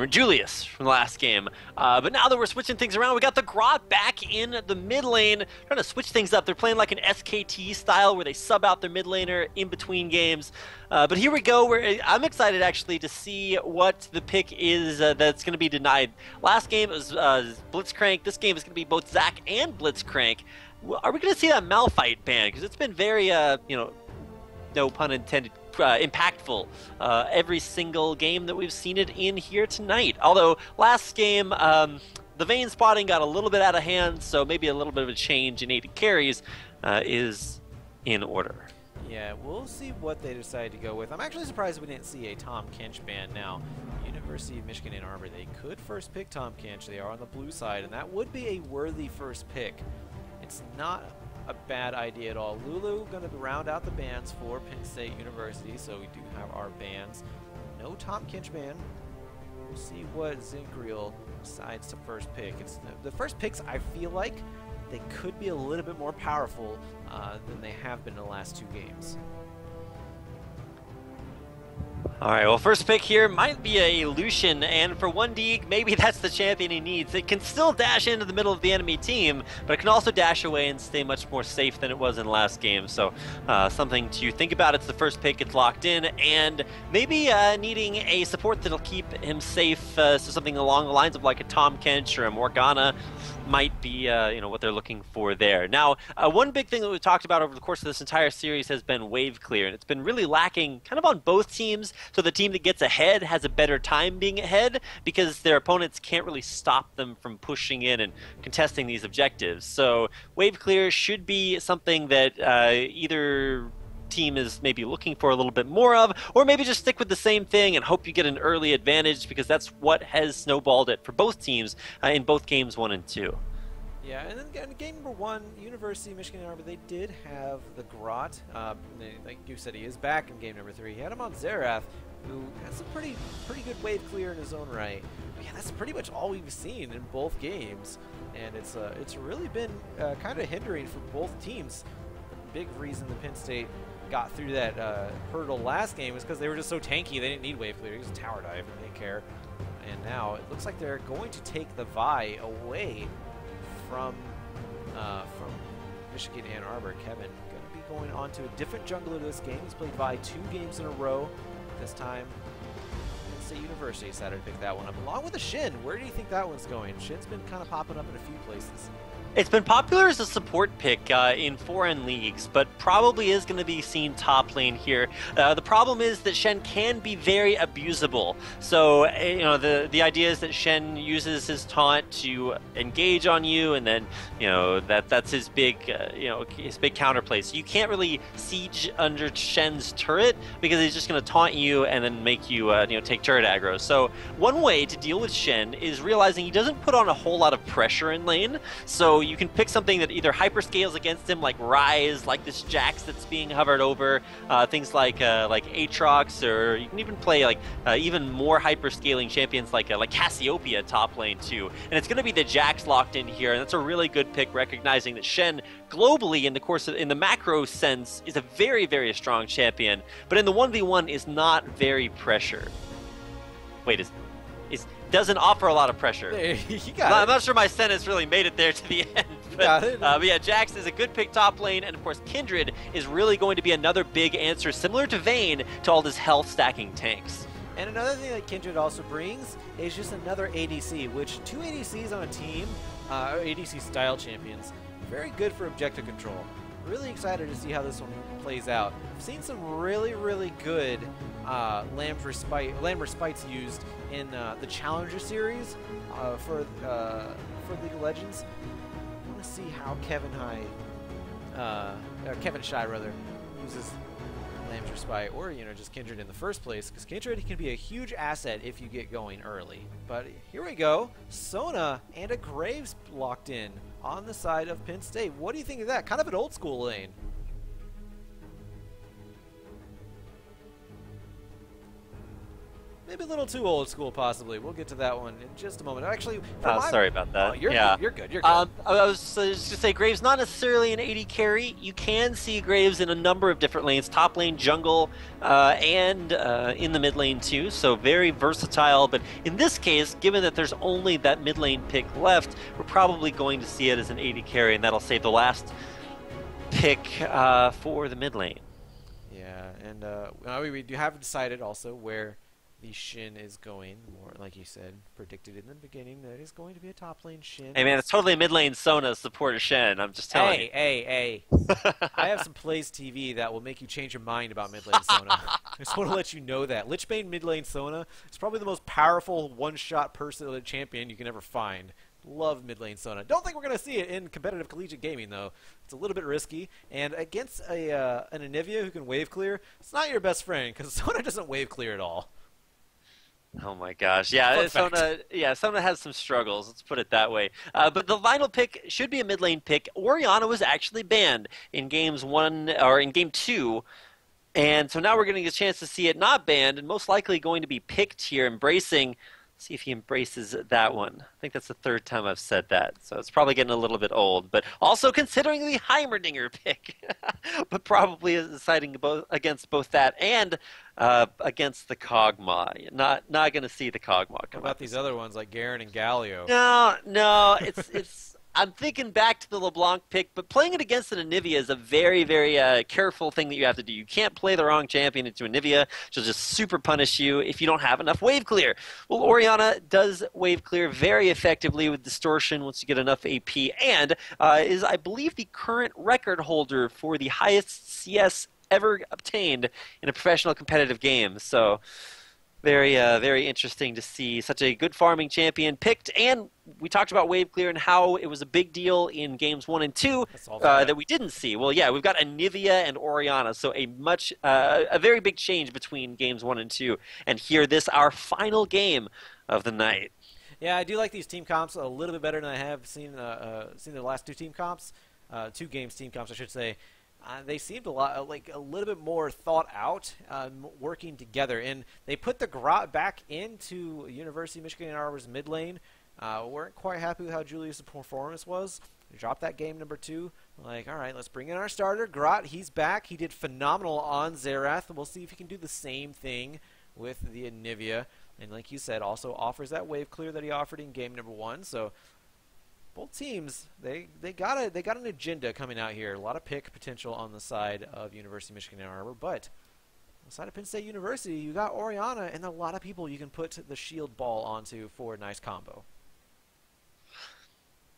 B: Julius from the last game. But now that we're switching things around, we got the Grot back in the mid lane, trying to switch things up. They're playing like an SKT style where they sub out their mid laner in between games. But here we go. I'm excited actually to see what the pick is that's going to be denied. Last game was Blitzcrank. This game is going to be both Zac and Blitzcrank. Are we going to see that Malphite ban? Because it's been very, no pun intended, impactful every single game that we've seen it in here tonight. Although last game, the Vayne spotting got a little bit out of hand, so maybe a little bit of a change in AD carries is in order.
A: Yeah, we'll see what they decide to go with. I'm actually surprised we didn't see a Tom Kench ban. Now, University of Michigan Ann Arbor, they could first pick Tom Kench. They are on the blue side, and that would be a worthy first pick. It's not a bad idea at all. Lulu going to round out the bans for Penn State University, so we do have our bans. No Tom Kench ban. We'll see what Zinkreal decides to first pick. It's the first picks, I feel like they could be a little bit more powerful than they have been in the last 2 games.
B: Alright, well, first pick here might be a Lucian, and for 1D, maybe that's the champion he needs. It can still dash into the middle of the enemy team, but it can also dash away and stay much more safe than it was in the last game. So something to think about. It's the first pick, it's locked in, and maybe needing a support that'll keep him safe, so something along the lines of like a Tom Kench or a Morgana might be what they're looking for there. Now, one big thing that we've talked about over the course of this entire series has been wave clear, and it's been really lacking kind of on both teams. So the team that gets ahead has a better time being ahead because their opponents can't really stop them from pushing in and contesting these objectives. So wave clear should be something that either team is maybe looking for a little bit more of, or maybe just stick with the same thing and hope you get an early advantage, because that's what has snowballed it for both teams in both games 1 and 2.
A: Yeah, and then game number 1, University of Michigan Ann Arbor, they did have the Grot. Like you said, he is back in game number 3. He had him on Xerath, who has a pretty good wave clear in his own right. But yeah, that's pretty much all we've seen in both games, and it's really been kind of hindering for both teams. The big reason the Penn State got through that hurdle last game was because they were just so tanky. They didn't need wave clear. He was a tower dive, and they didn't care. And now it looks like they're going to take the Vi away from Michigan Ann Arbor. Kevin going to be going on to a different jungler this game. He's played Vi 2 games in a row. This time, Penn State University decided to pick that one up, along with the Shin. Where do you think that one's going? Shin's been kind of popping up in a few places.
B: It's been popular as a support pick in foreign leagues, but probably is going to be seen top lane here. The problem is that Shen can be very abusable. So, the idea is that Shen uses his taunt to engage on you, and then, that's his big, his big counterplay. So you can't really siege under Shen's turret because he's just going to taunt you and then make you, take turret aggro. So one way to deal with Shen is realizing he doesn't put on a whole lot of pressure in lane. So you can pick something that either hyperscales against him, like Ryze, like this Jax that's being hovered over, things like Aatrox, or you can even play like even more hyperscaling champions like Cassiopeia top lane too. And it's going to be the Jax locked in here, and that's a really good pick, recognizing that Shen globally in the macro sense is a very, very strong champion, but in the 1v1 is not very pressure. Wait, doesn't offer a lot of pressure. I'm not sure my sentence really made it there to the end. But yeah, Jax is a good pick top lane, and of course Kindred is really going to be another big answer, similar to Vayne, to all this health stacking tanks.
A: And another thing that Kindred also brings is just another ADC, which 2 ADCs on a team, ADC style champions, very good for objective control. Really excited to see how this one plays out. I've seen some really, really good Lamb Respites used in the Challenger series for League of Legends. I want to see how Kevin Shy uses Amateur Spy or, you know, just Kindred in the first place, because Kindred can be a huge asset if you get going early. But here we go. Sona and a Graves locked in on the side of Penn State. What do you think of that? Kind of an old school lane. Maybe a little too old school, possibly. We'll get to that one in just a moment. Actually,
B: sorry about that.
A: Oh, you're
B: yeah.
A: good. You're good. You're good.
B: I was just going to say, Graves not necessarily an AD carry. You can see Graves in a number of different lanes, top lane, jungle, and in the mid lane too. So very versatile. But in this case, given that there's only that mid lane pick left, we're probably going to see it as an AD carry, and that'll save the last pick for the mid lane.
A: Yeah, and we do have decided also where the Shin is going, more like you said, predicted in the beginning that he's going to be a top lane Shin.
B: Hey man, it's totally a mid lane Sona support of Shen. I'm just telling you.
A: Hey. I have some plays TV that will make you change your mind about mid lane Sona. I just want to let you know that. Lichbane mid lane Sona is probably the most powerful one-shot person champion you can ever find. Love mid lane Sona. Don't think we're going to see it in competitive collegiate gaming, though. It's a little bit risky. And against an Anivia who can wave clear, it's not your best friend, because Sona doesn't wave clear at all.
B: Oh my gosh, yeah, Sona has some struggles, let's put it that way. But the final pick should be a mid lane pick. Orianna was actually banned in game 2, and so now we're getting a chance to see it not banned, and most likely going to be picked here, embracing. See if he embraces that one. I think that's the third time I've said that, so it's probably getting a little bit old. But also considering the Heimerdinger pick, but probably deciding against both that and against the Kog'Maw. Not going to see the Kog'Maw come
A: What about these other ones like Garen and Galio?
B: No, it's. I'm thinking back to the LeBlanc pick, but playing it against an Anivia is a very, very careful thing that you have to do. You can't play the wrong champion into Anivia. She'll just super punish you if you don't have enough wave clear. Well, Orianna does wave clear very effectively with distortion once you get enough AP, and is, I believe, the current record holder for the highest CS ever obtained in a professional competitive game. So very, very interesting to see such a good farming champion picked. And we talked about wave clear and how it was a big deal in games 1 and 2 that we didn't see. Well, yeah, we've got Anivia and Orianna, so a very big change between games 1 and 2. And here, our final game of the night.
A: Yeah, I do like these team comps a little bit better than I have seen the last 2 team comps, 2 games team comps, I should say. They seemed a little bit more thought out, working together, and they put the Grot back into University of Michigan Ann Arbor's mid lane. Weren't quite happy with how Julius' performance was. They dropped that game number 2. Like, all right, let's bring in our starter, Grot. He's back. He did phenomenal on Xerath, and we'll see if he can do the same thing with the Anivia. And like you said, also offers that wave clear that he offered in game number 1. So both teams, they got an agenda coming out here. A lot of pick potential on the side of University of Michigan Ann Arbor, but on the side of Penn State University, you got Orianna and a lot of people you can put the shield ball onto for a nice combo.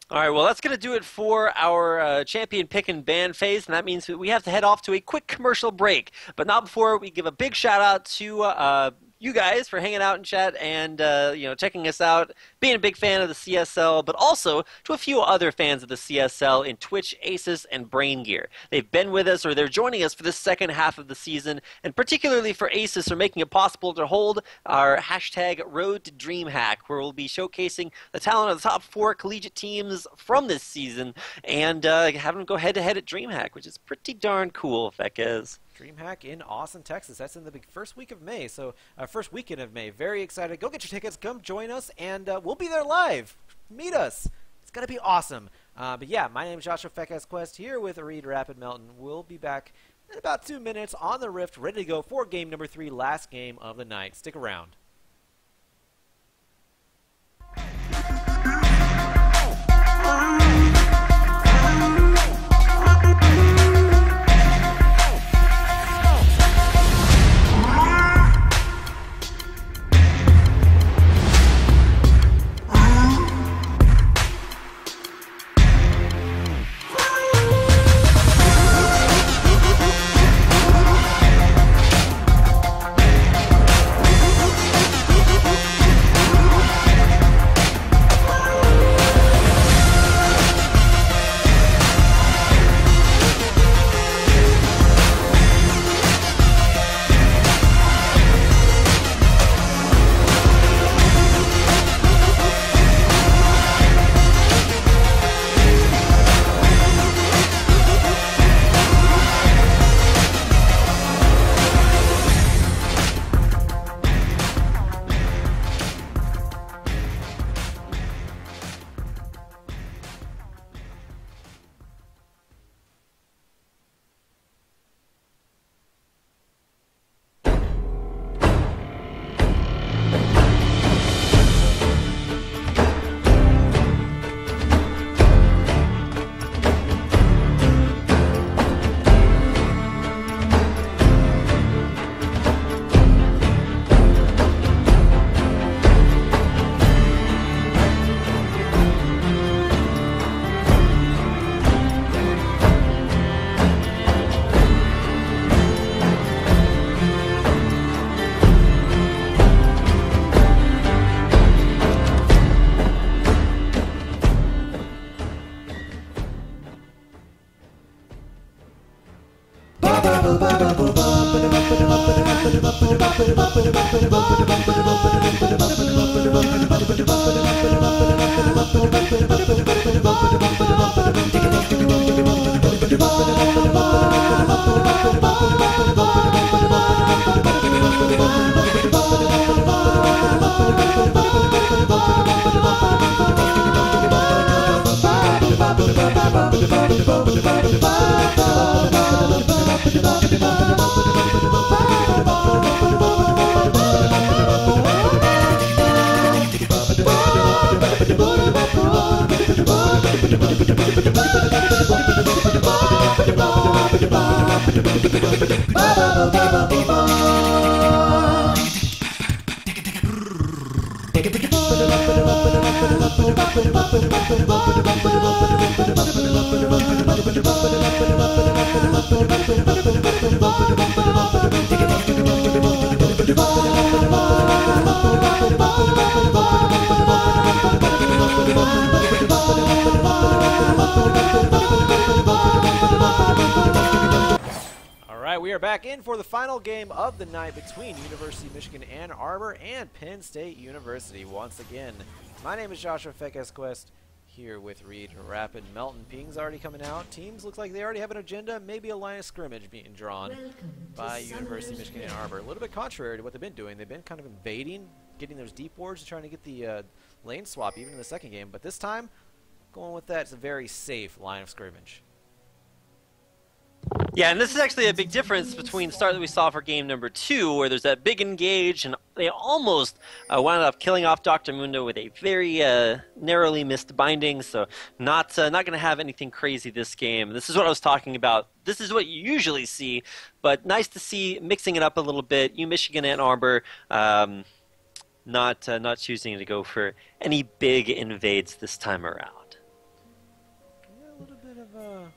B: All right, well, that's going to do it for our champion pick and ban phase, and that means we have to head off to a quick commercial break. But not before we give a big shout out to you guys for hanging out in chat and checking us out, being a big fan of the CSL, but also to a few other fans of the CSL in Twitch, Asus, and Brain Gear. They've been with us, or they're joining us for the second half of the season, and particularly for Asus are making it possible to hold our hashtag Road to DreamHack, where we'll be showcasing the talent of the top 4 collegiate teams from this season and having them go head-to-head at DreamHack, which is pretty darn cool, Fekez.
A: DreamHack in Austin, Texas. That's in the first week of May. So, first weekend of May. Very excited. Go get your tickets. Come join us, and we'll be there live. Meet us. It's going to be awesome. But yeah, my name is Joshua Fekez Quest here with Reed Rapid Melton. We'll be back in about 2 minutes on the Rift, ready to go for game number 3, last game of the night. Stick around. Alright, we are back in for the final game of the night between University of Michigan Ann Arbor and Penn State University. Once again, my name is Joshua Fekesquest, here with Reed Rapid. Melton Ping's already coming out. Teams look like they already have an agenda, maybe a line of scrimmage being drawn by University of Michigan Ann Arbor. A little bit contrary to what they've been doing. They've been kind of invading, getting those deep wards, trying to get the lane swap even in the second game. But this time, going with that, it's a very safe line of scrimmage.
B: Yeah, and this is actually a big difference between the start that we saw for game number 2, where there's that big engage, and they almost wound up killing off Dr. Mundo with a very narrowly missed binding, so not going to have anything crazy this game. This is what I was talking about. This is what you usually see, but nice to see mixing it up a little bit. Michigan Ann Arbor not choosing to go for any big invades this time around.
A: Yeah, a little bit of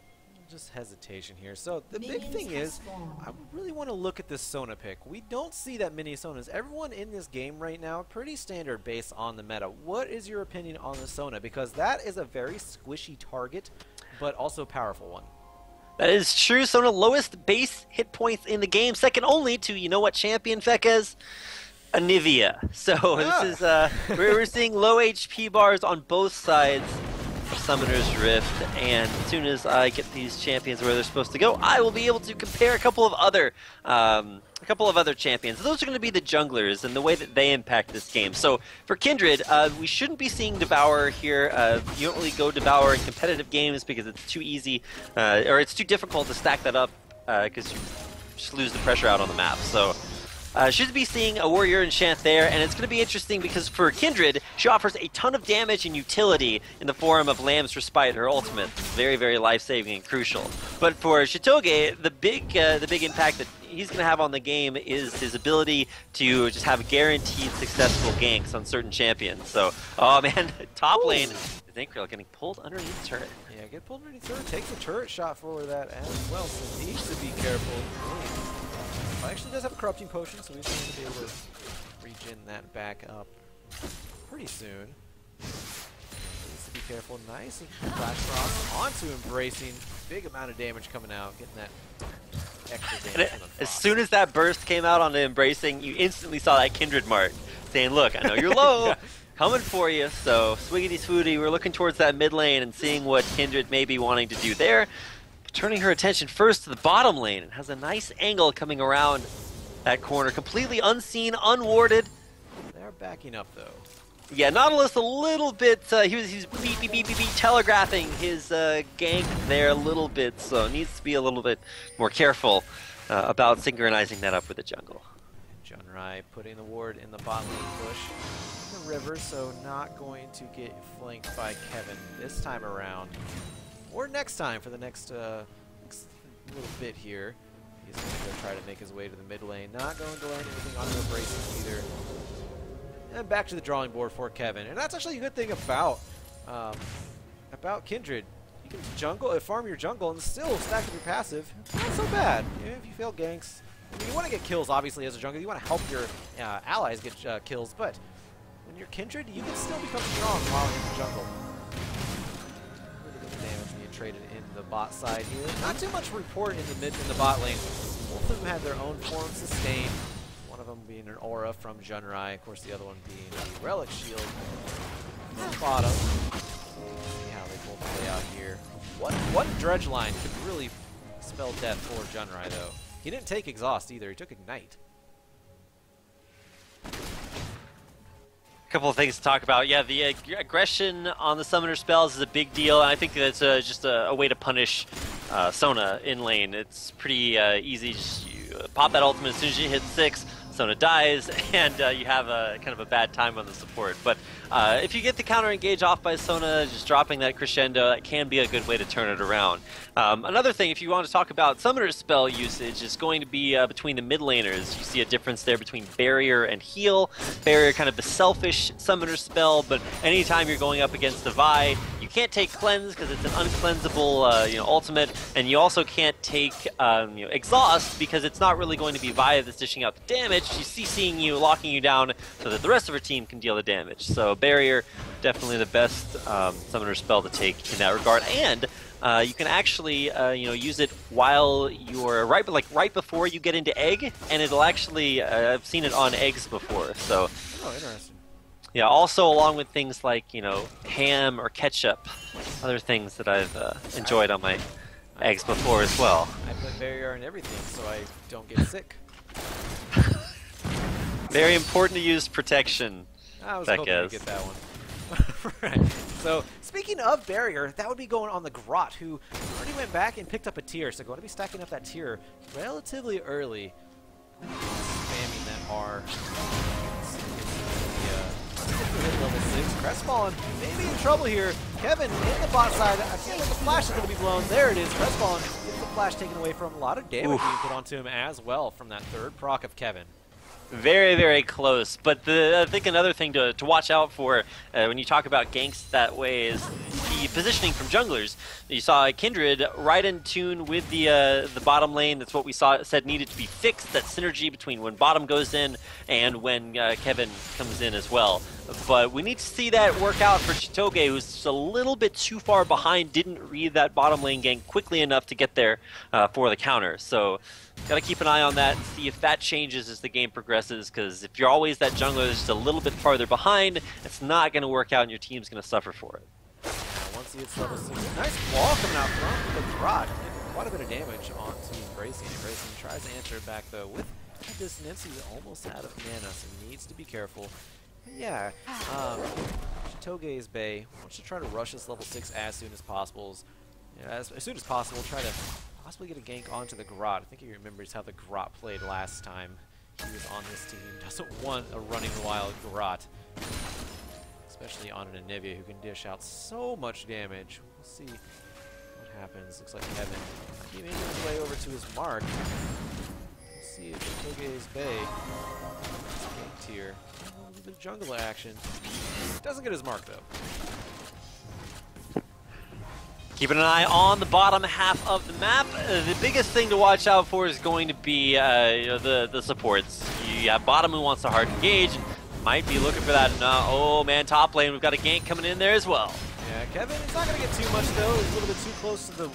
A: just hesitation here. So the big thing is, I really want to look at this Sona pick. We don't see that many Sonas. Everyone in this game right now, pretty standard based on the meta. What is your opinion on the Sona? Because that is a very squishy target, but also a powerful one.
B: That is true. Sona lowest base hit points in the game, second only to, you know what champion Fekes? Anivia. So this is we're seeing low HP bars on both sides. Summoner's Rift, and as soon as I get these champions where they're supposed to go, I will be able to compare a couple of other champions. Those are going to be the junglers and the way that they impact this game. So for Kindred, we shouldn't be seeing Devour here. You don't really go Devour in competitive games because it's too easy, or it's too difficult to stack that up because you just lose the pressure out on the map. So should be seeing a Warrior Enchant there, and it's going to be interesting because for Kindred, she offers a ton of damage and utility in the form of Lamb's Respite, her ultimate. Very, very life-saving and crucial. But for Shitoge, the big impact that he's going to have on the game is his ability to just have guaranteed successful ganks on certain champions. So, oh man, top lane, Zinkril getting pulled underneath the turret.
A: Yeah, get pulled underneath the turret, takes a turret shot for that as well, so needs to be careful. Well, actually does have a corrupting potion, so he's going to be able to regen that back up pretty soon. Needs to be careful. Nice flash cross onto Embracing. Big amount of damage coming out, getting that extra damage.
B: As soon as that burst came out onto Embracing, you instantly saw that Kindred mark saying, look, I know you're low, yeah, coming for you. So swiggity swooty, we're looking towards that mid lane and seeing what Kindred may be wanting to do there. Turning her attention first to the bottom lane, and has a nice angle coming around that corner, completely unseen, unwarded.
A: They're backing up though.
B: Yeah, Nautilus a little bit, he's beep, telegraphing his gank there a little bit, so needs to be a little bit more careful about synchronizing that up with the jungle.
A: Junrai putting the ward in the bot lane push. The river, so not going to get flanked by Kevin this time around. Or next time for the next little bit here. He's going to go try to make his way to the mid lane. Not going to land anything on the Embracing either. And back to the drawing board for Kevin. And that's actually a good thing about Kindred. You can farm your jungle and still stack up your passive. Not so bad. Even if you fail ganks. I mean, you want to get kills, obviously, as a jungler. You want to help your allies get kills. But when you're Kindred, you can still become strong while in the jungle. Traded in the bot side here. Not too much report in the bot lane. Both of them had their own form sustain. One of them being an aura from Junrai, of course the other one being the relic shield. Bottom. See how they both play out here. One dredge line could really spell death for Junrai though. He didn't take exhaust either, he took ignite.
B: A couple of things to talk about. Yeah, the aggression on the summoner spells is a big deal, and I think that's just a way to punish Sona in lane. It's pretty easy. Just you pop that ultimate as soon as you hit 6, Sona dies, and you have a kind of a bad time on the support. But if you get the counter engage off by Sona, just dropping that crescendo, that can be a good way to turn it around. Another thing, if you want to talk about summoner spell usage, is going to be between the mid laners. You see a difference there between barrier and heal. Barrier kind of a selfish summoner spell, but anytime you're going up against the Vi, you can't take cleanse because it's an uncleansable ultimate, and you also can't take exhaust because it's not really going to be Vi that's dishing out the damage. She's CCing you, locking you down so that the rest of her team can deal the damage. So barrier, definitely the best summoner spell to take in that regard, and you can actually use it while you're right before you get into egg, and it'll actually I've seen it on eggs before. So
A: oh, interesting.
B: Yeah, also along with things like ham or ketchup, other things that I've enjoyed on my eggs before as well.
A: I put barrier in everything so I don't get sick.
B: Very important to use protection.
A: I was hoping to get that one. Right. So, speaking of barrier, that would be going on the Grot, who already went back and picked up a tier. So, going to be stacking up that tier relatively early. Spamming that R. Hit level 6. Crestfallen maybe in trouble here. Kevin in the bot side. I feel like the flash is going to be blown. There it is. Crestfallen gets the flash taken away from him. A lot of damage being put onto him as well from that third proc of Kevin.
B: Very, very close. But I think another thing to watch out for when you talk about ganks that way is the positioning from junglers. You saw Kindred right in tune with the bottom lane. That's what we said needed to be fixed. That synergy between when bottom goes in and when Kevin comes in as well. But we need to see that work out for Chitoge, who's just a little bit too far behind, didn't read that bottom lane gank quickly enough to get there for the counter. So got to keep an eye on that and see if that changes as the game progresses, because if you're always that jungler that's just a little bit farther behind, it's not going to work out and your team's going to suffer for it.
A: Once he hits level 6, nice wall coming out from the Grot. Quite a bit of damage onto Embracing. Embracing tries to answer it back though. With dissonance, he's almost out of mana, so needs to be careful. Yeah, Chitoge's Bay wants to try to rush this level 6 as soon as possible. As soon as possible, try to possibly get a gank onto the Grot. I think he remembers how the Grot played last time he was on this team. Doesn't want a running wild Grot, especially on an Anivia who can dish out so much damage. We'll see what happens. Looks like Kevin might be making his way over to his mark. We'll see if Chitoge's Bay gets ganked here. A little bit of jungle action. Doesn't get his mark though.
B: Keeping an eye on the bottom half of the map. The biggest thing to watch out for is going to be the supports. You have bottom who wants to hard engage, and might be looking for that. Oh man, top lane, we've got a gank coming in there as well.
A: Yeah, Kevin is not going to get too much though. He's a little bit too close to the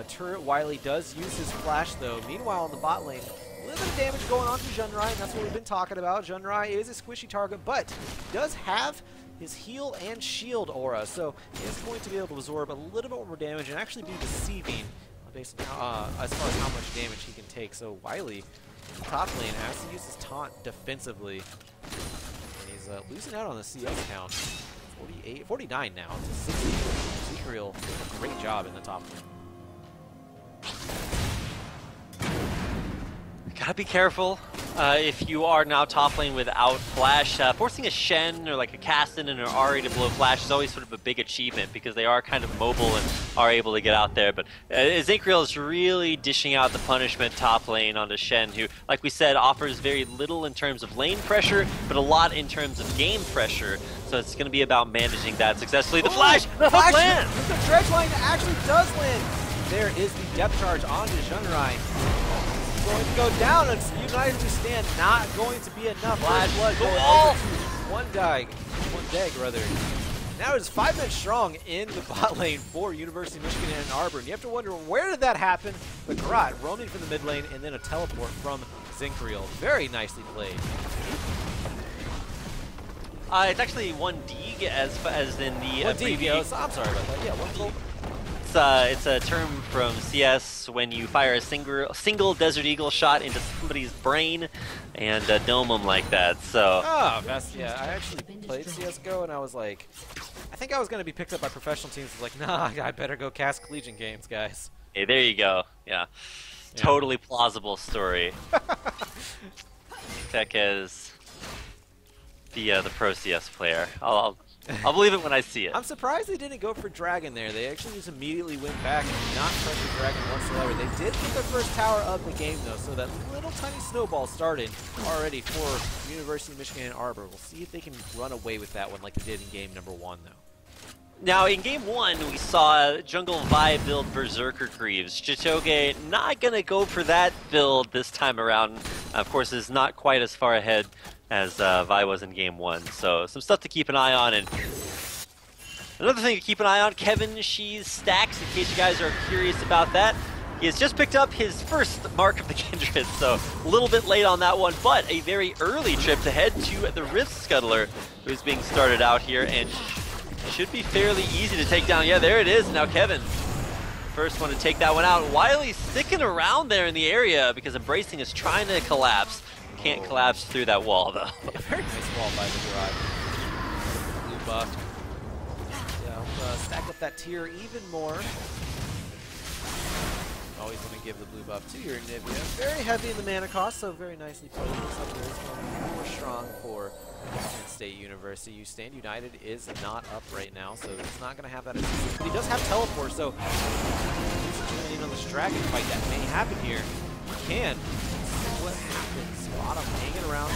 A: turret. Wiley does use his flash though. Meanwhile, on the bot lane, a little bit of damage going on to Junrai, and that's what we've been talking about. Junrai is a squishy target, but does have his heal and shield aura, so he is going to be able to absorb a little bit more damage and actually be deceiving based on how, as far as how much damage he can take. So Wiley in the top lane has to use his taunt defensively, and he's losing out on the CS count. 49 now to 60. Zekriel doing a great job in the top lane.
B: Gotta be careful if you are now top lane without flash. Forcing a Shen or like a Caston and an Ahri to blow flash is always sort of a big achievement because they are kind of mobile and are able to get out there. But Zekriel is really dishing out the punishment top lane onto Shen, who, like we said, offers very little in terms of lane pressure, but a lot in terms of game pressure. So it's going to be about managing that successfully. The flash! The hook lands!
A: The dredge line actually does land! There is the depth charge onto Junrai. Going to go down. It's United We Stand. Not going to be enough.
B: Flash
A: blood
B: the
A: going
B: wall.
A: over to one dag rather. Now it's 5 men strong in the bot lane for University of Michigan and Ann Arbor. And you have to wonder, where did that happen? The Grot roaming from the mid lane and then a teleport from Zinkreal. Very nicely played.
B: It's actually 1D as in the
A: abbreviation. I'm sorry about that. Yeah, 1D.
B: It's a term from CS when you fire a single Desert Eagle shot into somebody's brain and dome them like that. So.
A: Oh, yeah. I actually played CS:GO and I was like, I think I was going to be picked up by professional teams. I was like, nah, I better go cast collegiate games, guys.
B: Hey, there you go. Yeah. Totally plausible story. Tech as the Pro CS player. I'll believe it when I see it.
A: I'm surprised they didn't go for Dragon there. They actually just immediately went back and did not pressure Dragon whatsoever. They did get their first tower of the game, though, so that little tiny snowball started already for University of Michigan and Ann Arbor. We'll see if they can run away with that one like they did in game number 1, though.
B: Now, in game 1, we saw Jungle Vi build Berserker Greaves. Chitoge not going to go for that build this time around. Of course, is not quite as far ahead as Vi was in game 1. So some stuff to keep an eye on. And another thing to keep an eye on, Kevin Shee's stacks, in case you guys are curious about that. He has just picked up his first Mark of the Kindred, so a little bit late on that one, but a very early trip to head to the Rift Scuttler, who's being started out here, and should be fairly easy to take down. Yeah, there it is. Now Kevin, first one to take that one out. Wiley's sticking around there in the area because Embracing is trying to collapse. Can't collapse through that wall, though.
A: Yeah, very nice wall by the Grot. Blue buff. Yeah, stack up that tier even more. Always going to give the blue buff to your Nivea. Very heavy in the mana cost, so very nicely put this up there. It's going to be more strong for Penn State University. You Stand United is not up right now, so it's not going to have that assistance. But he does have teleport, so he's in on this dragon fight that may happen here. He can. What happens? Bottom hanging around,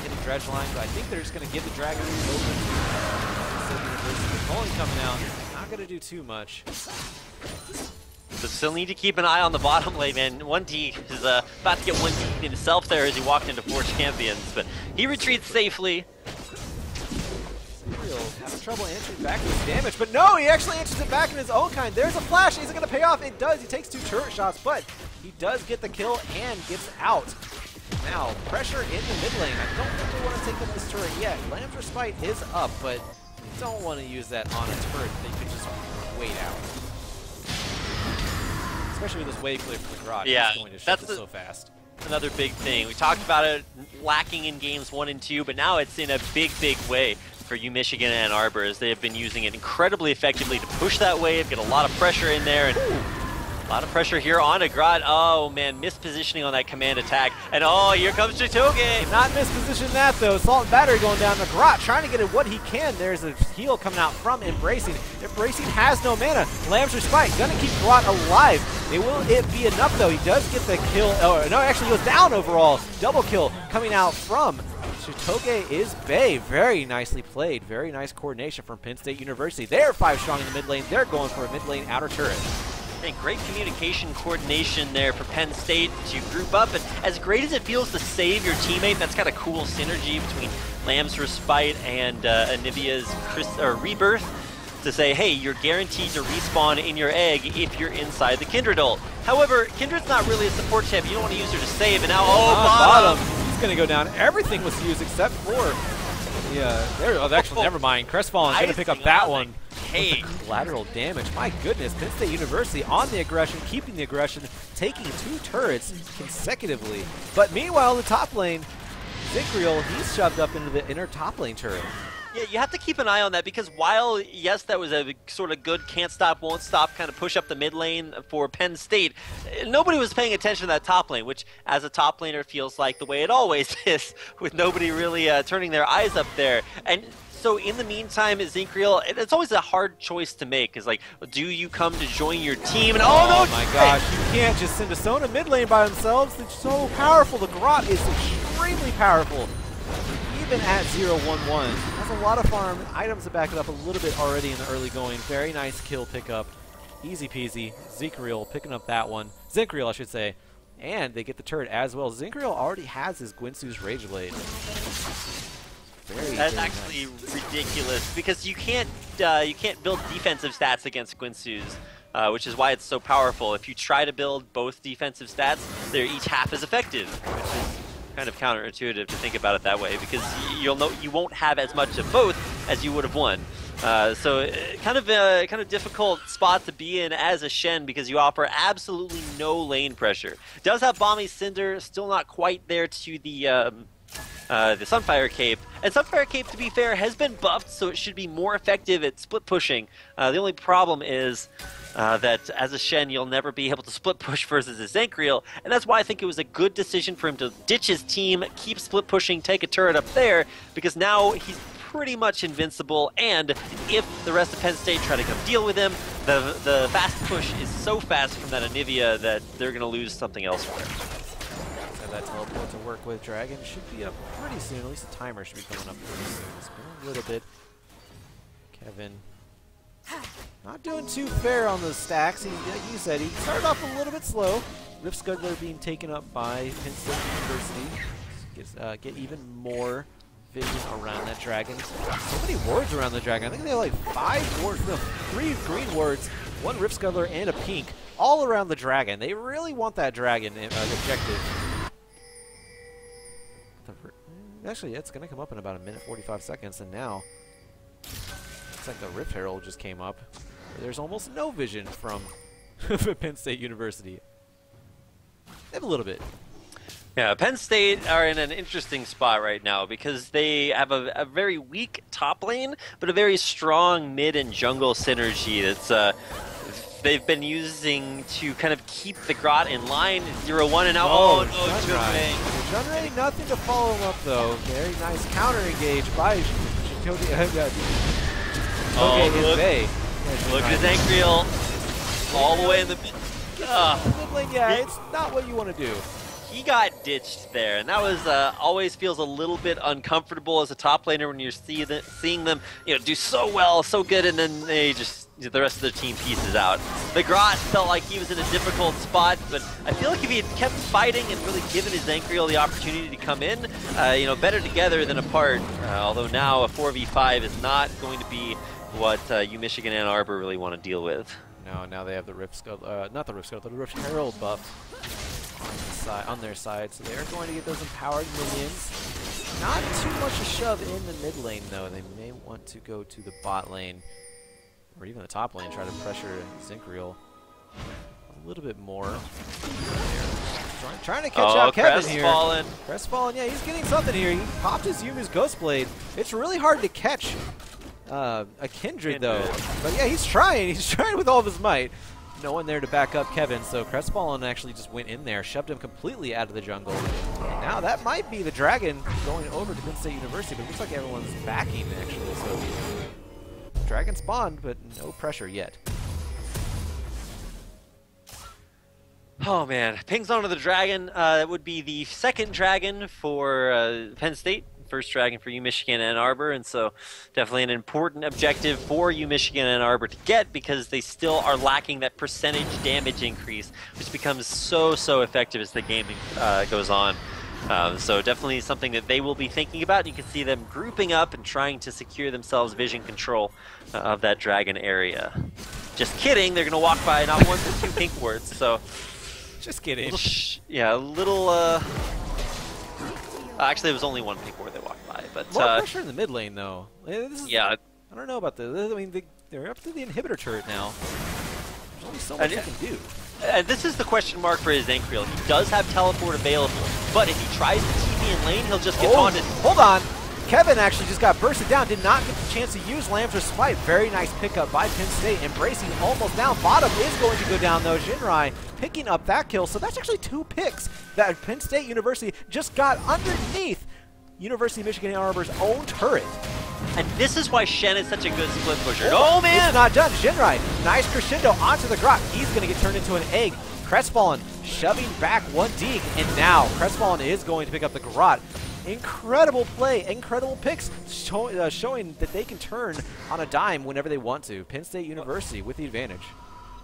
A: hitting dredge line, but I think they're just going to give the dragon open. So University Colin coming out, not going to do too much.
B: So still need to keep an eye on the bottom lane, man. 1D is about to get 1D himself there as he walked into Forge Champions, but he retreats safely.
A: Having trouble answering back with his damage, but no, he actually answers it back in his own kind. There's a flash. Is it going to pay off? It does. He takes 2 turret shots, but he does get the kill and gets out. Now, pressure in the mid lane. I don't think they want to take up this turret yet. Lamb's Respite is up, but you don't want to use that on a turret. They could just wait out. Especially with this wave clear from the Grot.
B: Yeah,
A: he's going to shut this so fast.
B: Another big thing. We talked about it lacking in games 1 and 2, but now it's in a big, big way for U Michigan and Ann Arbor, as they have been using it incredibly effectively to push that wave, get a lot of pressure in there, and a lot of pressure here on a Grot. Oh man, mispositioning on that command attack, and oh, here comes Chitoge.
A: Not misposition that though. Salt and Battery going down. The Grot trying to get it what he can. There's a heal coming out from Embracing. Embracing has no mana. Lamb's Respite gonna keep Grot alive. Will it be enough though? He does get the kill. Oh no, actually goes down overall. Double kill coming out from Chitoge is Bay. Very nicely played. Very nice coordination from Penn State University. They're 5 strong in the mid lane. They're going for a mid lane outer turret.
B: And great communication coordination there for Penn State to group up. And as great as it feels to save your teammate, that's got a cool synergy between Lamb's Respite and Anivia's Rebirth to say, hey, you're guaranteed to respawn in your egg if you're inside the Kindred ult. However, Kindred's not really a support champ. You don't want to use her to save. And now, bottom.
A: He's going to go down. Everything was used except for actually, never mind. Crestfallen going to pick up that one.
B: Hey,
A: collateral damage. My goodness, Penn State University on the aggression, keeping the aggression, taking 2 turrets consecutively. But meanwhile, in the top lane, Zinkreal, he's shoved up into the inner top lane turret.
B: Yeah, you have to keep an eye on that because while, yes, that was a sort of good can't stop, won't stop kind of push up the mid lane for Penn State, nobody was paying attention to that top lane, which as a top laner feels like the way it always is, with nobody really turning their eyes up there. And so in the meantime, Zinkreal, it's always a hard choice to make. Is like, do you come to join your team? And oh no!
A: My gosh, you can't just send a Sona mid lane by themselves. It's so powerful. The Grot is extremely powerful. Even at 0-1-1, has a lot of farm items to back it up a little bit already in the early going. Very nice kill pickup. Easy peasy. Zinkreal picking up that one. Zinkreal, I should say. And they get the turret as well. Zinkreal already has his Gwinsu's Rage Blade.
B: That's
A: very
B: actually
A: nice.
B: ridiculous because you can't build defensive stats against Guinsoo's, which is why it's so powerful. If you try to build both defensive stats, they're each half as effective, which is kind of counterintuitive to think about it that way because you won't have as much of both as you would have won. So kind of a difficult spot to be in as a Shen because you offer absolutely no lane pressure. Does have Bomby Cinder, still not quite there to the Sunfire Cape. And Sunfire Cape, to be fair, has been buffed, so it should be more effective at split pushing. The only problem is that as a Shen, you'll never be able to split push versus a Zankreal, and that's why I think it was a good decision for him to ditch his team, keep split pushing, take a turret up there, because now he's pretty much invincible, and if the rest of Penn State try to come deal with him, the fast push is so fast from that Anivia that they're going to lose something elsewhere.
A: So that teleport to work with Dragon should be up pretty soon. At least the timer should be coming up pretty soon. It's been a little bit. Kevin not doing too fair on those stacks. Like you said, he started off a little bit slow. Rift Scuttler being taken up by Penn State University. Get even more vision around that dragon. So many wards around the dragon. I think they have like 5 wards, no, 3 green wards, 1 Rift Scuttler, and a pink, all around the dragon. They really want that dragon objective. Actually, it's going to come up in about 1:45, and now looks like the Rift Herald just came up. There's almost no vision from Penn State University. They have a little bit.
B: Yeah, Penn State are in an interesting spot right now because they have a very weak top lane, but a very strong mid and jungle synergy that's they've been using to kind of keep the Grot in line. 0-1 and now. Oh no,
A: Junray, nothing to follow him up though. Very nice counter engage by Shitoge.
B: Look at Zankreal all the way in the mid.
A: Yeah, it's not what you want to do.
B: He got ditched there, and that was always feels a little bit uncomfortable as a top laner when you're seeing them, do so well, so good, and then they just the rest of their team pieces out. The Grot felt like he was in a difficult spot, but I feel like if he had kept fighting and really given his Zankreal the opportunity to come in, better together than apart. Although now a 4v5 is not going to be what Michigan Ann Arbor really want to deal with.
A: No, now they have the Rift Scuttler, not the Rift Scuttler, the Rift Herald buff on their side, so they're going to get those empowered minions. Not too much a shove in the mid lane though. They may want to go to the bot lane or even the top lane, try to pressure Zankreal a little bit more. Trying to catch out Kevin here. Crestfallen, yeah, he's getting something here. He popped his Yumi's Ghostblade. It's really hard to catch a Kindred though. But yeah, he's trying. He's trying with all of his might. No one there to back up Kevin, so Crestfallen actually just went in there, shoved him completely out of the jungle. And now that might be the dragon going over to Penn State University, but it looks like everyone's backing actually. So dragon spawned, but no pressure yet.
B: Oh man, pings onto the dragon. That would be the second dragon for Penn State. First dragon for Michigan Ann Arbor, and so definitely an important objective for Michigan Ann Arbor to get because they still are lacking that percentage damage increase, which becomes so effective as the game goes on. So definitely something that they will be thinking about. You can see them grouping up and trying to secure themselves vision control of that dragon area. Just kidding, they're going to walk by not 1 but 2 pink wards, so...
A: Just kidding.
B: Yeah, a little... actually, it was only 1 pink ward they walked by, but...
A: More pressure in the mid lane, though.
B: Yeah.
A: I don't know about this. I mean, they're up to the inhibitor turret now. There's only so much they can do.
B: This is the question mark for his Zankreal. He does have teleport available, but if he tries to TP in lane, he'll just get taunted.
A: Hold on. Kevin actually just got bursted down. Did not get the chance to use Lamb's Respite. Very nice pickup by Penn State. Embracing almost down. Bottom is going to go down, though. Jinrai picking up that kill. So that's actually 2 picks that Penn State University just got underneath University of Michigan Ann Arbor's own turret.
B: And this is why Shen is such a good split pusher. Oh, man!
A: It's not done. Jinrai, nice crescendo onto the Grot. He's going to get turned into an egg. Crestfallen shoving back 1 Deke. And now Crestfallen is going to pick up the Grot. Incredible play, incredible picks, showing that they can turn on a dime whenever they want to. Penn State University with the advantage.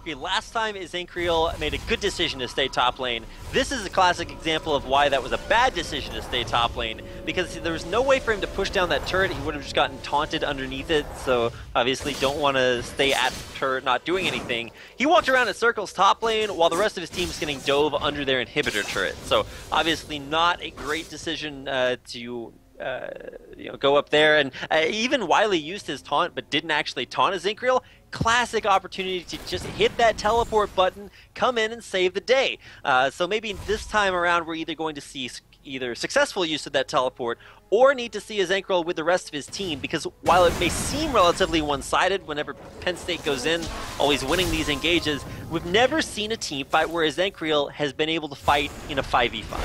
B: Okay, last time Izancriel made a good decision to stay top lane. This is a classic example of why that was a bad decision to stay top lane, because there was no way for him to push down that turret. He would have just gotten taunted underneath it, so obviously don't want to stay at the turret not doing anything. He walked around in circles top lane while the rest of his team's getting dove under their inhibitor turret. So obviously not a great decision to go up there. And even Wily used his taunt but didn't actually taunt Izancriel. Classic opportunity to just hit that teleport button, come in and save the day. So maybe this time around we're either going to see either successful use of that teleport or need to see Izancriel with the rest of his team, because while it may seem relatively one-sided whenever Penn State goes in, always winning these engages, we've never seen a team fight where Izancriel has been able to fight in a 5v5.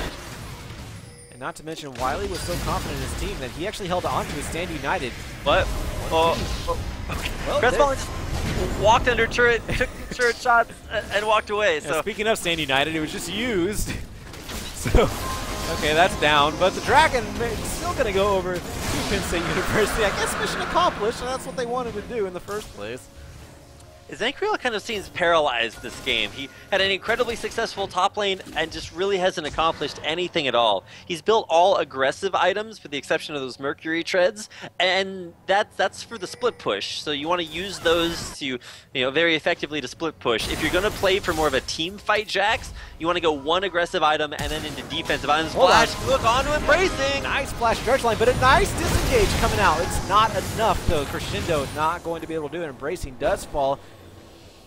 A: And not to mention, Wily was so confident in his team that he actually held on to his Stand United.
B: But well, Crestfallen just walked under turret, took turret shots, and walked away.
A: Yeah,
B: so
A: speaking of Stand United, it was just used. So, okay, that's down. But the Dragon is still going to go over to Penn State University. I guess mission accomplished, and that's what they wanted to do in the first place.
B: Izancriel kind of seems paralyzed this game. He had an incredibly successful top lane and just really hasn't accomplished anything at all. He's built all aggressive items with the exception of those Mercury treads, and that's for the split push. So you want to use those to, very effectively to split push. If you're going to play for more of a team fight, Jax, you want to go one aggressive item and then into defensive items. Flash, look onto embracing.
A: Nice flash stretch line, but a nice disengage coming out. It's not enough though. Crescendo not going to be able to do it. Embracing does fall.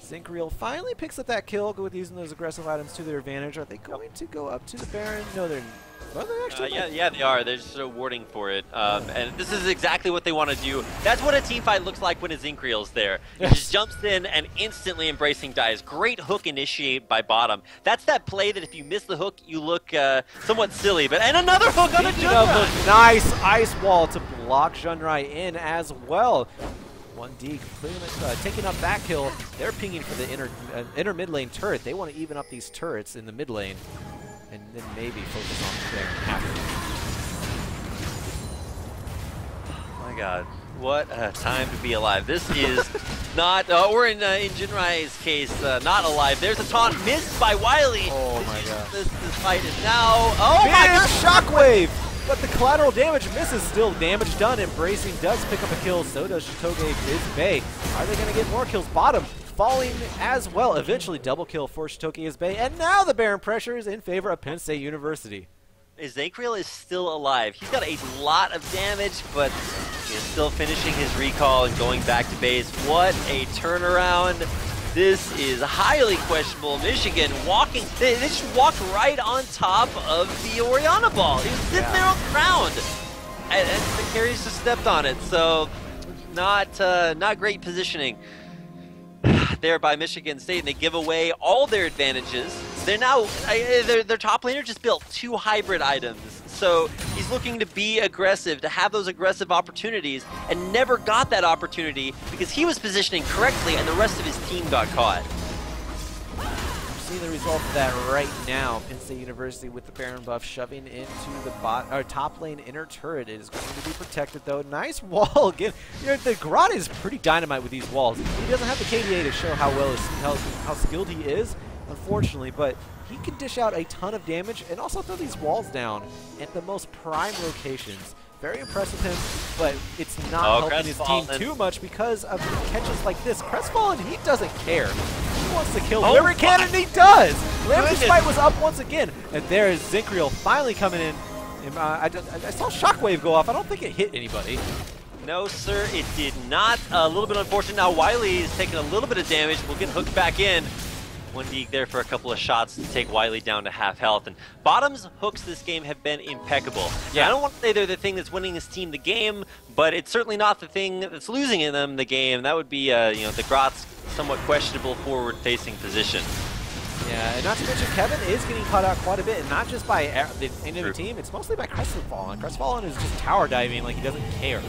A: Izancriel finally picks up that kill with using those aggressive items to their advantage. Are they going to go up to the Baron? No, they're actually.
B: Yeah, they are. They're just warding for it. And this is exactly what they want to do. That's what a team fight looks like when Izancriel's there. He just jumps in and instantly Embracing dies. Great hook initiate by bottom. That's that play that if you miss the hook, you look somewhat silly. And another hook on a Junrai.
A: Nice ice wall to block Junrai in as well. 1D taking up that kill. They're pinging for the inner mid lane turret. They want to even up these turrets in the mid lane, and then maybe focus on their after.
B: Oh my God, what a time to be alive! This is not. Or in Jinrai's case, not alive. There's a taunt missed by Wily.
A: Oh my God!
B: This fight is now. Oh my God!
A: Shockwave. But the collateral damage misses. Still damage done. Embracing does pick up a kill. So does Shitoge Bay. Are they going to get more kills? Bottom falling as well. Eventually double kill for Shitoge Bay. And now the Baron pressure is in favor of Penn State University.
B: Izancriel is still alive. He's got a lot of damage, but he's still finishing his recall and going back to base. What a turnaround. This is highly questionable. Michigan walking, they just walked right on top of the Oriana ball. He was sitting there on the ground, and the carries just stepped on it. So not great positioning there by Michigan State, and they give away all their advantages. They're now, their top laner just built 2 hybrid items. So he's looking to be aggressive, to have those aggressive opportunities, and never got that opportunity because he was positioning correctly and the rest of his team got caught.
A: We're seeing the result of that right now. Penn State University with the Baron buff shoving into the top lane inner turret. It is going to be protected though. Nice wall again. The Grot is pretty dynamite with these walls. He doesn't have the KDA to show how skilled he is, unfortunately, but he can dish out a ton of damage and also throw these walls down at the most prime locations. Very impressive him, but it's not helping his team too much because of catches like this. Crestfallen, he doesn't care. He wants to kill whoever he can, and he does! Lambert's fight was up once again, and there is Izancriel finally coming in. I saw Shockwave go off. I don't think it hit anybody.
B: No, sir, it did not. A little bit unfortunate. Now Wily is taking a little bit of damage. We'll get hooked back in. 1D there for a couple of shots to take Wily down to half health. And Bottom's hooks this game have been impeccable. Yeah, I don't want to say they're the thing that's winning his team the game, but it's certainly not the thing that's losing in them the game. That would be, the Grot's somewhat questionable forward-facing position.
A: Yeah, and not to mention Kevin is getting caught out quite a bit, and not just by the end of the team, it's mostly by Crestfallen. Crestfallen is just tower diving like he doesn't care.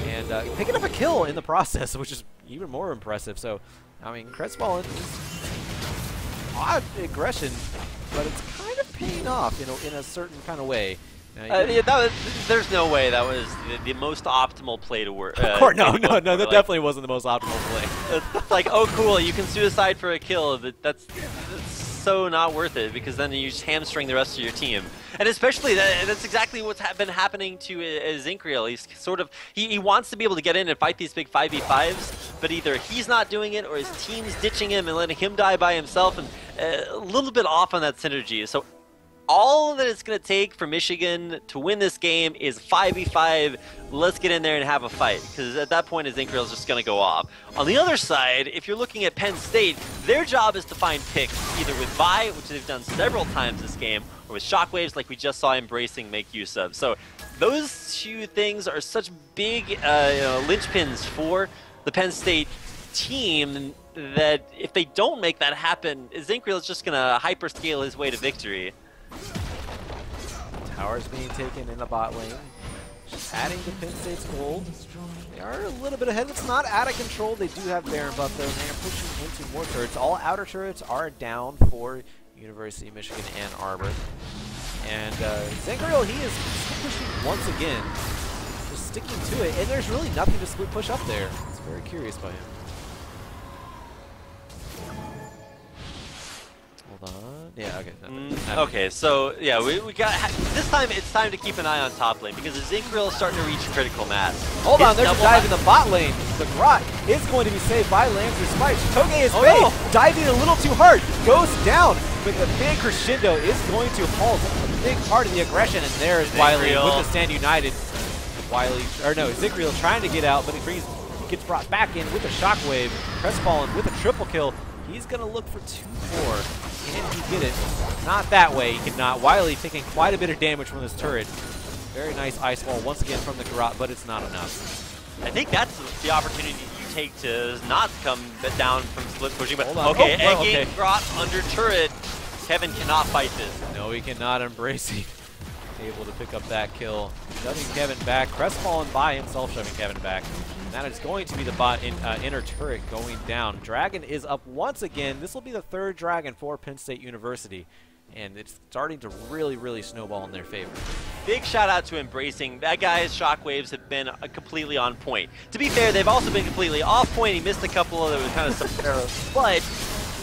A: And picking up a kill in the process, which is even more impressive. So, I mean, Crestfallen is odd aggression, but it's kind of paying off in a certain kind of way.
B: Yeah, there's no way that was the most optimal play to work.
A: Of course, no, that definitely wasn't the most optimal play.
B: It's like, oh, cool, you can suicide for a kill. That's so not worth it, because then you just hamstring the rest of your team. And especially, that's exactly what's been happening to Zinkreal. He's sort of, he wants to be able to get in and fight these big 5v5s, but either he's not doing it or his team's ditching him and letting him die by himself, and a little bit off on that synergy. So all that it's going to take for Michigan to win this game is 5v5. Let's get in there and have a fight, because at that point, Zinkreal is just going to go off. On the other side, if you're looking at Penn State, their job is to find picks, either with Vi, which they've done several times this game, or with Shockwaves, like we just saw Embracing make use of. So those two things are such big linchpins for the Penn State team that if they don't make that happen, Zinkreal is just going to hyperscale his way to victory.
A: Towers being taken in the bot lane, just adding to Penn State's gold. They are a little bit ahead. It's not out of control. They do have Baron buff though, and they are pushing into more turrets. All outer turrets are down for University of Michigan Ann Arbor. And Zinkreal, he is pushing once again, just sticking to it, and there's really nothing to split push up there. It's very curious by him. Hold on. Yeah, okay.
B: Okay, so yeah, we got this time. It's time to keep an eye on top lane, because Zinkreal is starting to reach critical mass.
A: Hold on, there's a dive in the bot lane. The Grot is going to be saved by Lancer's Spike. Toge is diving a little too hard, goes down, but the big crescendo is going to halt a big part of the aggression, and there's Wiley with the Stand United. Zinkreal trying to get out, but he gets brought back in with a shockwave. Crestfallen with a triple kill. He's going to look for 2 more. Can he get it? Not that way. He cannot. Wiley taking quite a bit of damage from this turret. Very nice ice wall once again from the Garrote, but it's not enough.
B: I think that's the opportunity you take to not come down from split pushing. But
A: okay,
B: egging Garrote under turret. Kevin cannot fight this.
A: No, he cannot. Embracing. Able to pick up that kill. Shoving Kevin back. Crestfallen by himself, shoving Kevin back. And that is going to be the bot inner turret going down. Dragon is up once again. This will be the 3rd Dragon for Penn State University. And it's starting to really, really snowball in their favor.
B: Big shout out to Embracing. That guy's shockwaves have been completely on point. To be fair, they've also been completely off point. He missed a couple that was kind of some arrows. But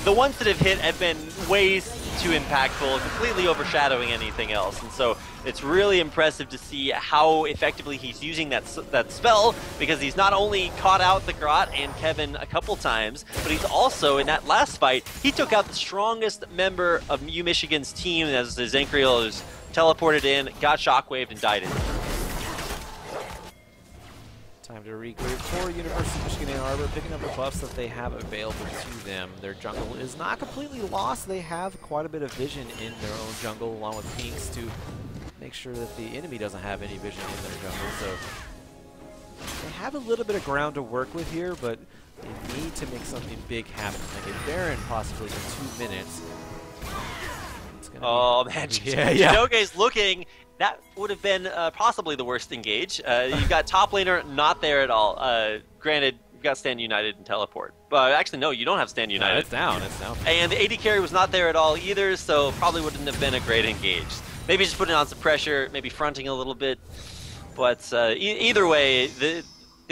B: the ones that have hit have been way too impactful, completely overshadowing anything else. And so it's really impressive to see how effectively he's using that spell, because he's not only caught out the Garrote and Kevin a couple times, but he's also, in that last fight, he took out the strongest member of UMichigan's team as Zinkreal is teleported in, got shockwaved, and died in.
A: Time to regroup for University of Michigan Ann Arbor, picking up the buffs that they have available to them. Their jungle is not completely lost. They have quite a bit of vision in their own jungle, along with pinks to make sure that the enemy doesn't have any vision in their jungle. So they have a little bit of ground to work with here, but they need to make something big happen, like a Baron possibly in 2 minutes.
B: Oh man, Joge's looking. That would have been possibly the worst engage. You've got top laner not there at all. Granted, you've got Stand United and Teleport. But actually, no, you don't have Stand United.
A: No, it's down. It's down.
B: And the AD carry was not there at all either, so probably wouldn't have been a great engage. Maybe just putting on some pressure, maybe fronting a little bit. But either way, the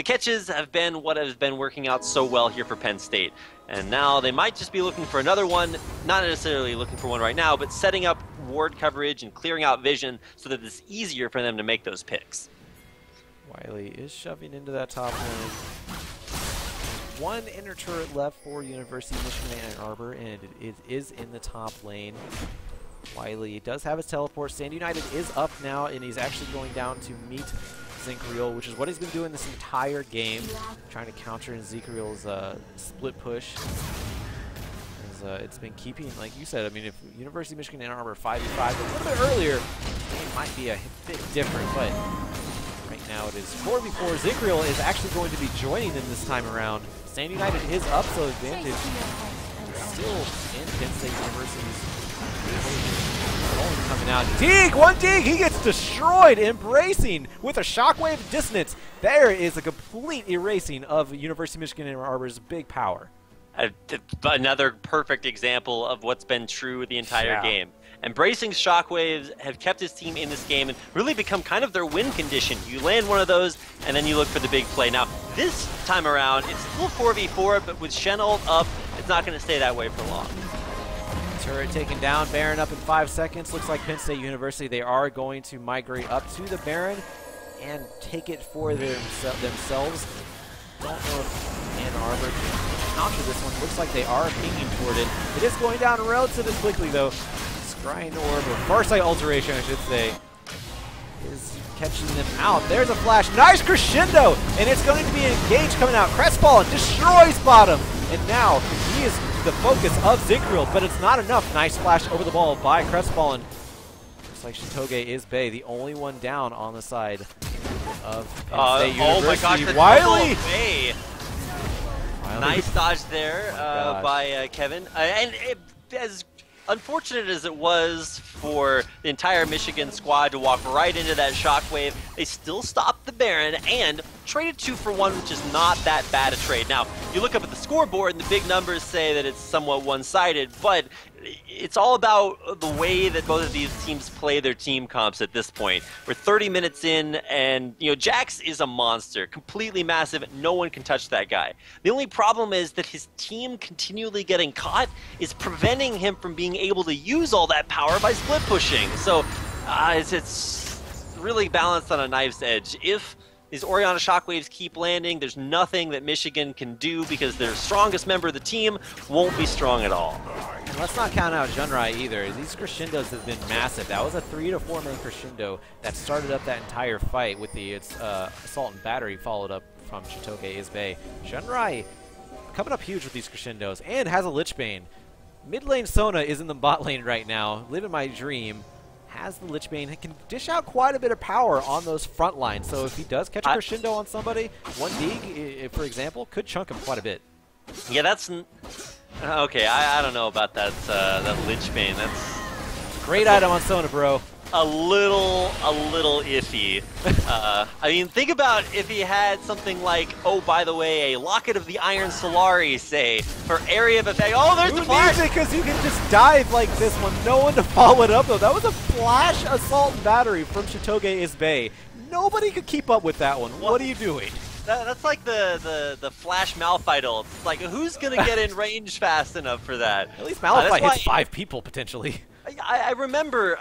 B: catches have been what has been working out so well here for Penn State. And now they might just be looking for another one, not necessarily looking for one right now, but setting up ward coverage and clearing out vision so that it's easier for them to make those picks.
A: Wiley is shoving into that top lane. 1 inner turret left for University of Michigan Ann Arbor, and it is in the top lane. Wiley does have his teleport. Stand United is up now, and he's actually going down to meet Zinkreal, which is what he's been doing this entire game, trying to counter Zinkreal's split push. It's been keeping, like you said, I mean, if University of Michigan Ann Arbor 5v5 a little bit earlier, it might be a bit different, but right now it is 4v4. Zinkreal is actually going to be joining them this time around. Stand United is up, so advantage still in Penn State University's coming out. Dig! 1 dig! He gets destroyed! Embracing with a shockwave dissonance. There is a complete erasing of University of Michigan Ann Arbor's big power.
B: Another perfect example of what's been true the entire game. And bracing shockwaves have kept his team in this game and really become kind of their win condition. You land one of those, and then you look for the big play. Now, this time around, it's still 4v4, but with Shen ult up, it's not going to stay that way for long.
A: Turret taken down, Baron up in 5 seconds. Looks like Penn State University, they are going to migrate up to the Baron and take it for themselves. Don't know if Ann Arbor can counter this one. Looks like they are pinging toward it. It is going down relatively quickly, though. Scrying Orb, or Farsight Alteration, I should say, is catching them out. There's a flash. Nice crescendo! And it's going to be engaged coming out. Crestfallen destroys bottom. And now he is the focus of Zinkriel, but it's not enough. Nice flash over the ball by Crestfallen. Looks like Shitoge is Bay, the only one down on the side of Penn State University.
B: Oh my gosh,
A: Wiley!
B: Wiley. Nice dodge there by Kevin. As unfortunate as it was for the entire Michigan squad to walk right into that shockwave, they still stopped the Baron and traded 2 for 1, which is not that bad a trade. Now, you look up at the scoreboard and the big numbers say that it's somewhat one-sided, but it's all about the way that both of these teams play their team comps at this point. We're 30 minutes in, and Jax is a monster, completely massive. No one can touch that guy. The only problem is that his team continually getting caught is preventing him from being able to use all that power by split pushing. So it's really balanced on a knife's edge. If these Orianna Shockwaves keep landing, there's nothing that Michigan can do because their strongest member of the team won't be strong at all.
A: And let's not count out Junrai either. These crescendos have been massive. That was a 3 to 4 man crescendo that started up that entire fight with the assault and battery followed up from Shitoge Isbay. Junrai coming up huge with these crescendos and has a Lich Bane. Mid lane Sona is in the bot lane right now, living my dream. Has the Lich Bane, can dish out quite a bit of power on those front lines. So if he does catch a crescendo on somebody, one dig, for example, could chunk him quite a bit.
B: Yeah, that's okay. I don't know about that Lich Bane. That's
A: great item on Sona, bro.
B: A little iffy. I mean, think about if he had something like, oh, by the way, a Locket of the Iron Solari, say, for area of effect. Oh, there's the flash!
A: Because you can just dive like this one. No one to follow it up, though. That was a flash assault and battery from Shitoge Isbay. Nobody could keep up with that one. What are you doing?
B: That's like the Flash Malphite ult. Like, who's going to get in range fast enough for that?
A: At least Malphite hits 5 people, potentially.
B: I remember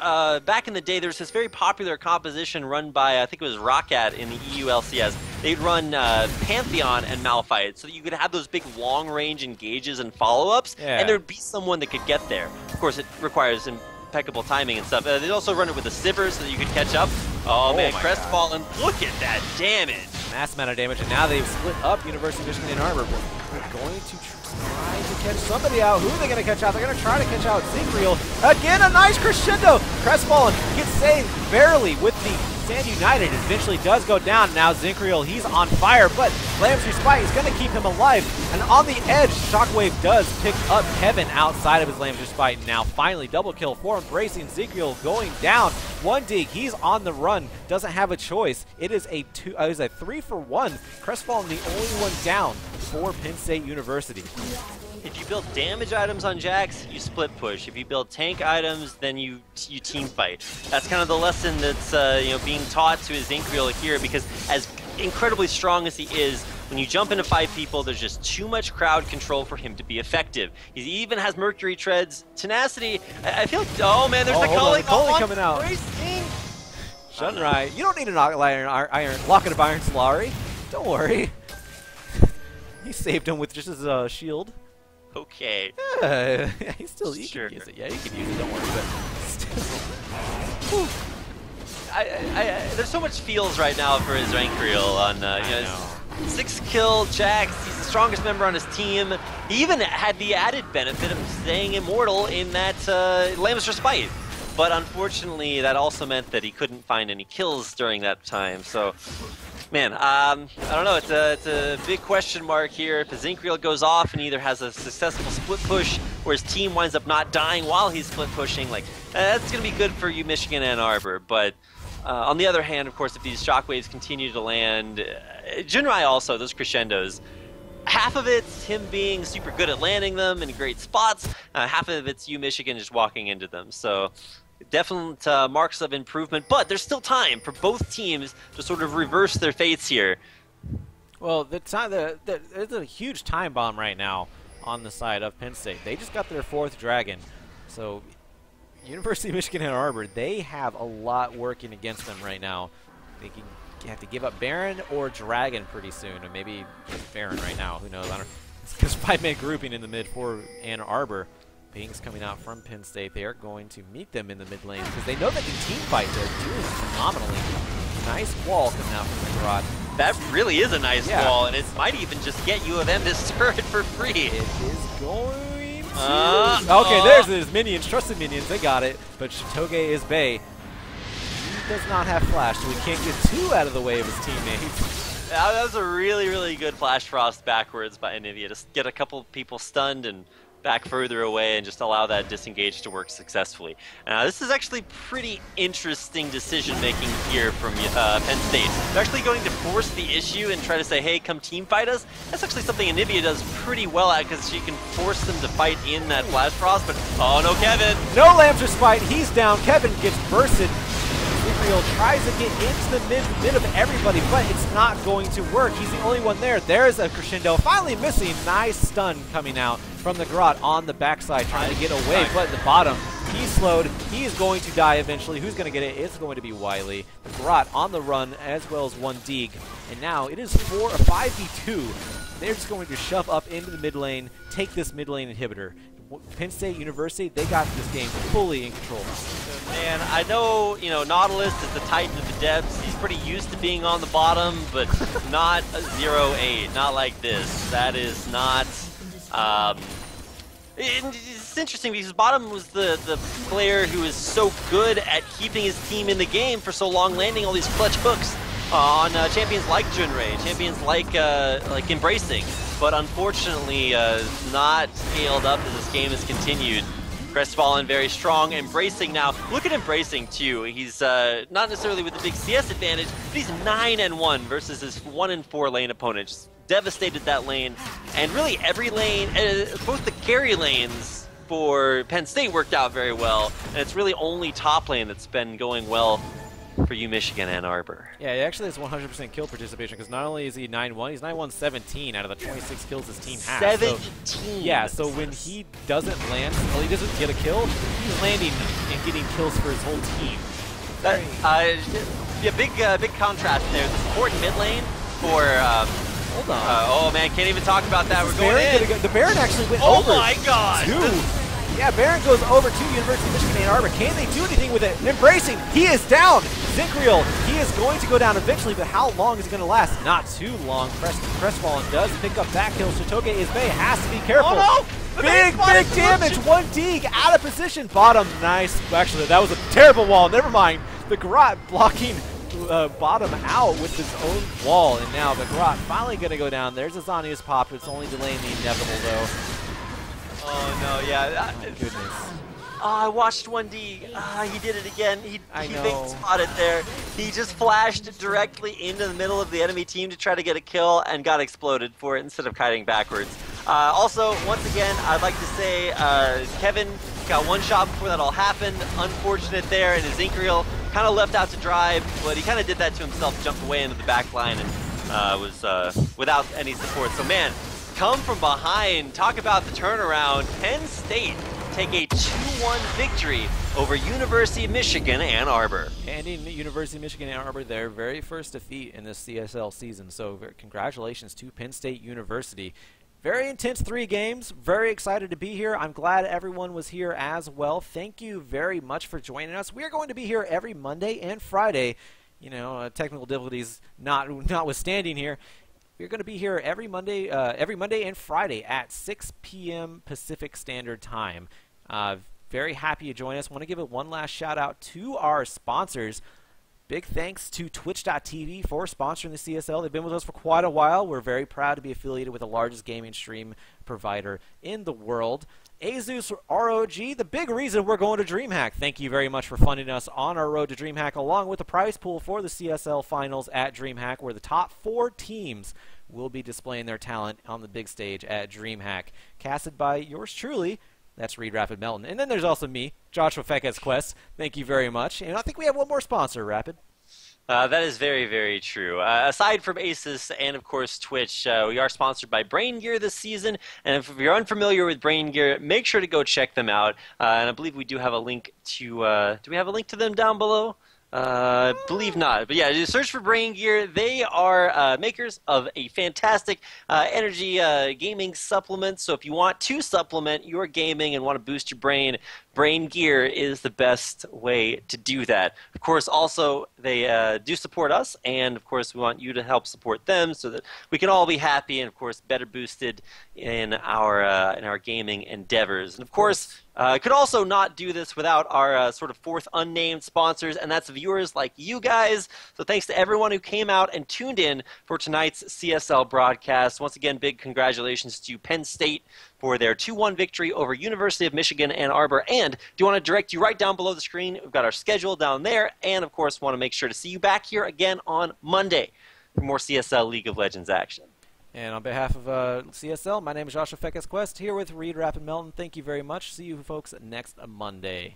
B: back in the day, there was this very popular composition run by, I think it was Roccat in the EU LCS. They'd run Pantheon and Malphite so that you could have those big long-range engages and follow-ups, and there'd be someone that could get there. Of course, it requires impeccable timing and stuff. They'd also run it with the Sivers so that you could catch up. Oh man, Crestfallen, look at that damage!
A: Mass amount of damage, and now they've split up University of Michigan and Arbor. We're going to try to catch somebody out. Who are they going to catch out? They're going to try to catch out Zinkriel. Again, a nice crescendo. Crestfallen gets saved barely with the Sand United. It eventually does go down. Now Zinkriel, he's on fire, but Flame's Respite is going to keep him alive. And on the edge, Shockwave does pick up Kevin outside of his Flame's Respite. And now finally double kill for Embracing Zinkriel going down. One dig, he's on the run, doesn't have a choice. It is a 3 for 1. Crestfallen the only one down for Penn State University.
B: If you build damage items on Jax, you split push. If you build tank items, then you team fight. That's kind of the lesson that's being taught to Zinkriel here, because as incredibly strong as he is, when you jump into 5 people, there's just too much crowd control for him to be effective. He even has Mercury Treads. Tenacity, I feel like, oh man, there's the Culling
A: coming out. Shunrai, you don't need a Locket of Iron Solari. Don't worry. He saved him with just his shield.
B: Okay.
A: Yeah, he can use it. Yeah, he can use it. Don't worry. But still.
B: There's so much feels right now for his Zinkriel on 6-kill Jax. He's the strongest member on his team. He even had the added benefit of staying immortal in that Lamus Respite. But unfortunately, that also meant that he couldn't find any kills during that time. So, man, I don't know. It's a big question mark here. If Zinkriel goes off and either has a successful split push, or his team winds up not dying while he's split pushing, like that's going to be good for you, Michigan Ann Arbor. But on the other hand, of course, if these shockwaves continue to land, Junrai also, those crescendos, half of it's him being super good at landing them in great spots. Half of it's Michigan just walking into them. So definite marks of improvement, but there's still time for both teams to sort of reverse their fates here.
A: Well, there's a huge time bomb right now on the side of Penn State. They just got their 4th dragon. So University of Michigan Ann Arbor, they have a lot working against them right now. They can have to give up Baron or Dragon pretty soon, or maybe just Baron right now. Who knows? I don't. It's because 5-man grouping in the mid for Ann Arbor. Pings coming out from Penn State. They are going to meet them in the mid lane because they know they can team fight. They're doing phenomenally. Nice wall coming out from the garage.
B: That really is a nice wall, and it might even just get U of M this turret for free.
A: It is going to. Okay, there's his minions, trusted minions. They got it. But Shitoge is Bay. He does not have flash, so he can't get too out of the way of his teammates.
B: That was a really, really good flash frost backwards by Anivia to get a couple people stunned and back further away and just allow that disengage to work successfully. This is actually pretty interesting decision making here from Penn State. They're actually going to force the issue and try to say, hey, come team fight us. That's actually something Anivia does pretty well at because she can force them to fight in that flash frost, but oh no, Kevin!
A: No Lambs fight, he's down, Kevin gets bursted. Israel tries to get into the mid of everybody, but it's not going to work. He's the only one there. There's a crescendo, finally missing. Nice stun coming out from the Garrote on the backside, trying to get away, but at the bottom, he's slowed. He's going to die eventually. Who's going to get it? It's going to be Wiley. The Garrote on the run, as well as 1 Deeg. And now it is 5v2. They're just going to shove up into the mid lane, take this mid lane inhibitor. Penn State University, they got this game fully in control.
B: Man, I know, Nautilus is the titan of the depths. He's pretty used to being on the bottom, but not a 0-8, not like this. That is not... it's interesting because bottom was the player who is so good at keeping his team in the game for so long, landing all these clutch hooks on champions like Junrei, champions like Embracing. But unfortunately, not scaled up as this game has continued. Crestfallen very strong, Embracing now. Look at Embracing too. He's not necessarily with the big CS advantage, but he's 9-1 versus his 1-4 lane opponent. Just devastated that lane, and really every lane, both the carry lanes for Penn State worked out very well, and it's really only top lane that's been going well for Michigan Ann Arbor.
A: Yeah, he actually has 100% kill participation because not only is he 9-1, he's 9-1-17 out of the 26 kills his team has.
B: 17!
A: So, yeah, so when he doesn't land, well, he doesn't get a kill, he's landing and getting kills for his whole team.
B: Big contrast there. The support in mid lane for...
A: Hold on.
B: Oh man, can't even talk about that. We're going in.
A: The Baron actually went
B: over.
A: Oh
B: my god!
A: Yeah, Baron goes over to University of Michigan Ann Arbor. Can they do anything with it? Embracing, he is down. Zinkriel, he is going to go down eventually, but how long is it going to last? Not too long. Crestfallen does pick up that kill. Shitoge is Bay, has to be careful.
B: Oh no!
A: Big damage. 1 Deeg out of position. Bottom, nice. Actually, that was a terrible wall. Never mind. The Garrote blocking bottom out with his own wall, and now the Garrote finally going to go down. There's a Zania's pop. It's only delaying the inevitable, though.
B: Oh no, yeah.
A: Goodness.
B: Oh, I watched 1D. He did it again. He
A: know.
B: spotted there. He just flashed directly into the middle of the enemy team to try to get a kill and got exploded for it instead of kiting backwards. Also, once again, I'd like to say Kevin got one shot before that all happened. Unfortunate there, and his Zinkriel kind of left out to dry, but he kind of did that to himself, jumped away into the back line, and was without any support. So, man, come from behind. Talk about the turnaround. Penn State take a 2-1 victory over University of Michigan Ann Arbor.
A: Handing University of Michigan Ann Arbor their very first defeat in this CSL season. So congratulations to Penn State University. Very intense 3 games. Very excited to be here. I'm glad everyone was here as well. Thank you very much for joining us. We are going to be here every Monday and Friday. You know, technical difficulties notwithstanding here. We're going to be here every Monday and Friday at 6 p.m. Pacific Standard Time. Very happy to join us. Want to give one last shout out to our sponsors. Big thanks to Twitch.tv for sponsoring the CSL. They've been with us for quite a while. We're very proud to be affiliated with the largest gaming stream provider in the world. Azus ROG, the big reason we're going to DreamHack. Thank you very much for funding us on our road to DreamHack, along with the prize pool for the CSL Finals at DreamHack, where the top 4 teams will be displaying their talent on the big stage at DreamHack. Casted by yours truly, that's Reed Rapid Melton. And then there's also me, Joshua Fekes Quest. Thank you very much. And I think we have one more sponsor, Rapid.
B: That is very, very true. Aside from Asus and, of course, Twitch, we are sponsored by Brain Gear this season. And if you're unfamiliar with Brain Gear, make sure to go check them out. And I believe we do have a link to... do we have a link to them down below? Believe not. But yeah, just search for Brain Gear. They are makers of a fantastic energy gaming supplement. So if you want to supplement your gaming and want to boost your brain, Brain Gear is the best way to do that. Of course, also, they do support us, and of course, we want you to help support them so that we can all be happy and, of course, better boosted in our gaming endeavors. And, of course, could also not do this without our sort of fourth unnamed sponsors, and that's viewers like you guys. So thanks to everyone who came out and tuned in for tonight's CSL broadcast. Once again, big congratulations to Penn State for their 2-1 victory over University of Michigan Ann Arbor. And do want to direct you right down below the screen. We've got our schedule down there. And, of course, want to make sure to see you back here again on Monday for more CSL League of Legends action.
A: And on behalf of CSL, my name is Joshua Fekes Quest, here with Reed Rapid Melton. Thank you very much. See you folks next Monday.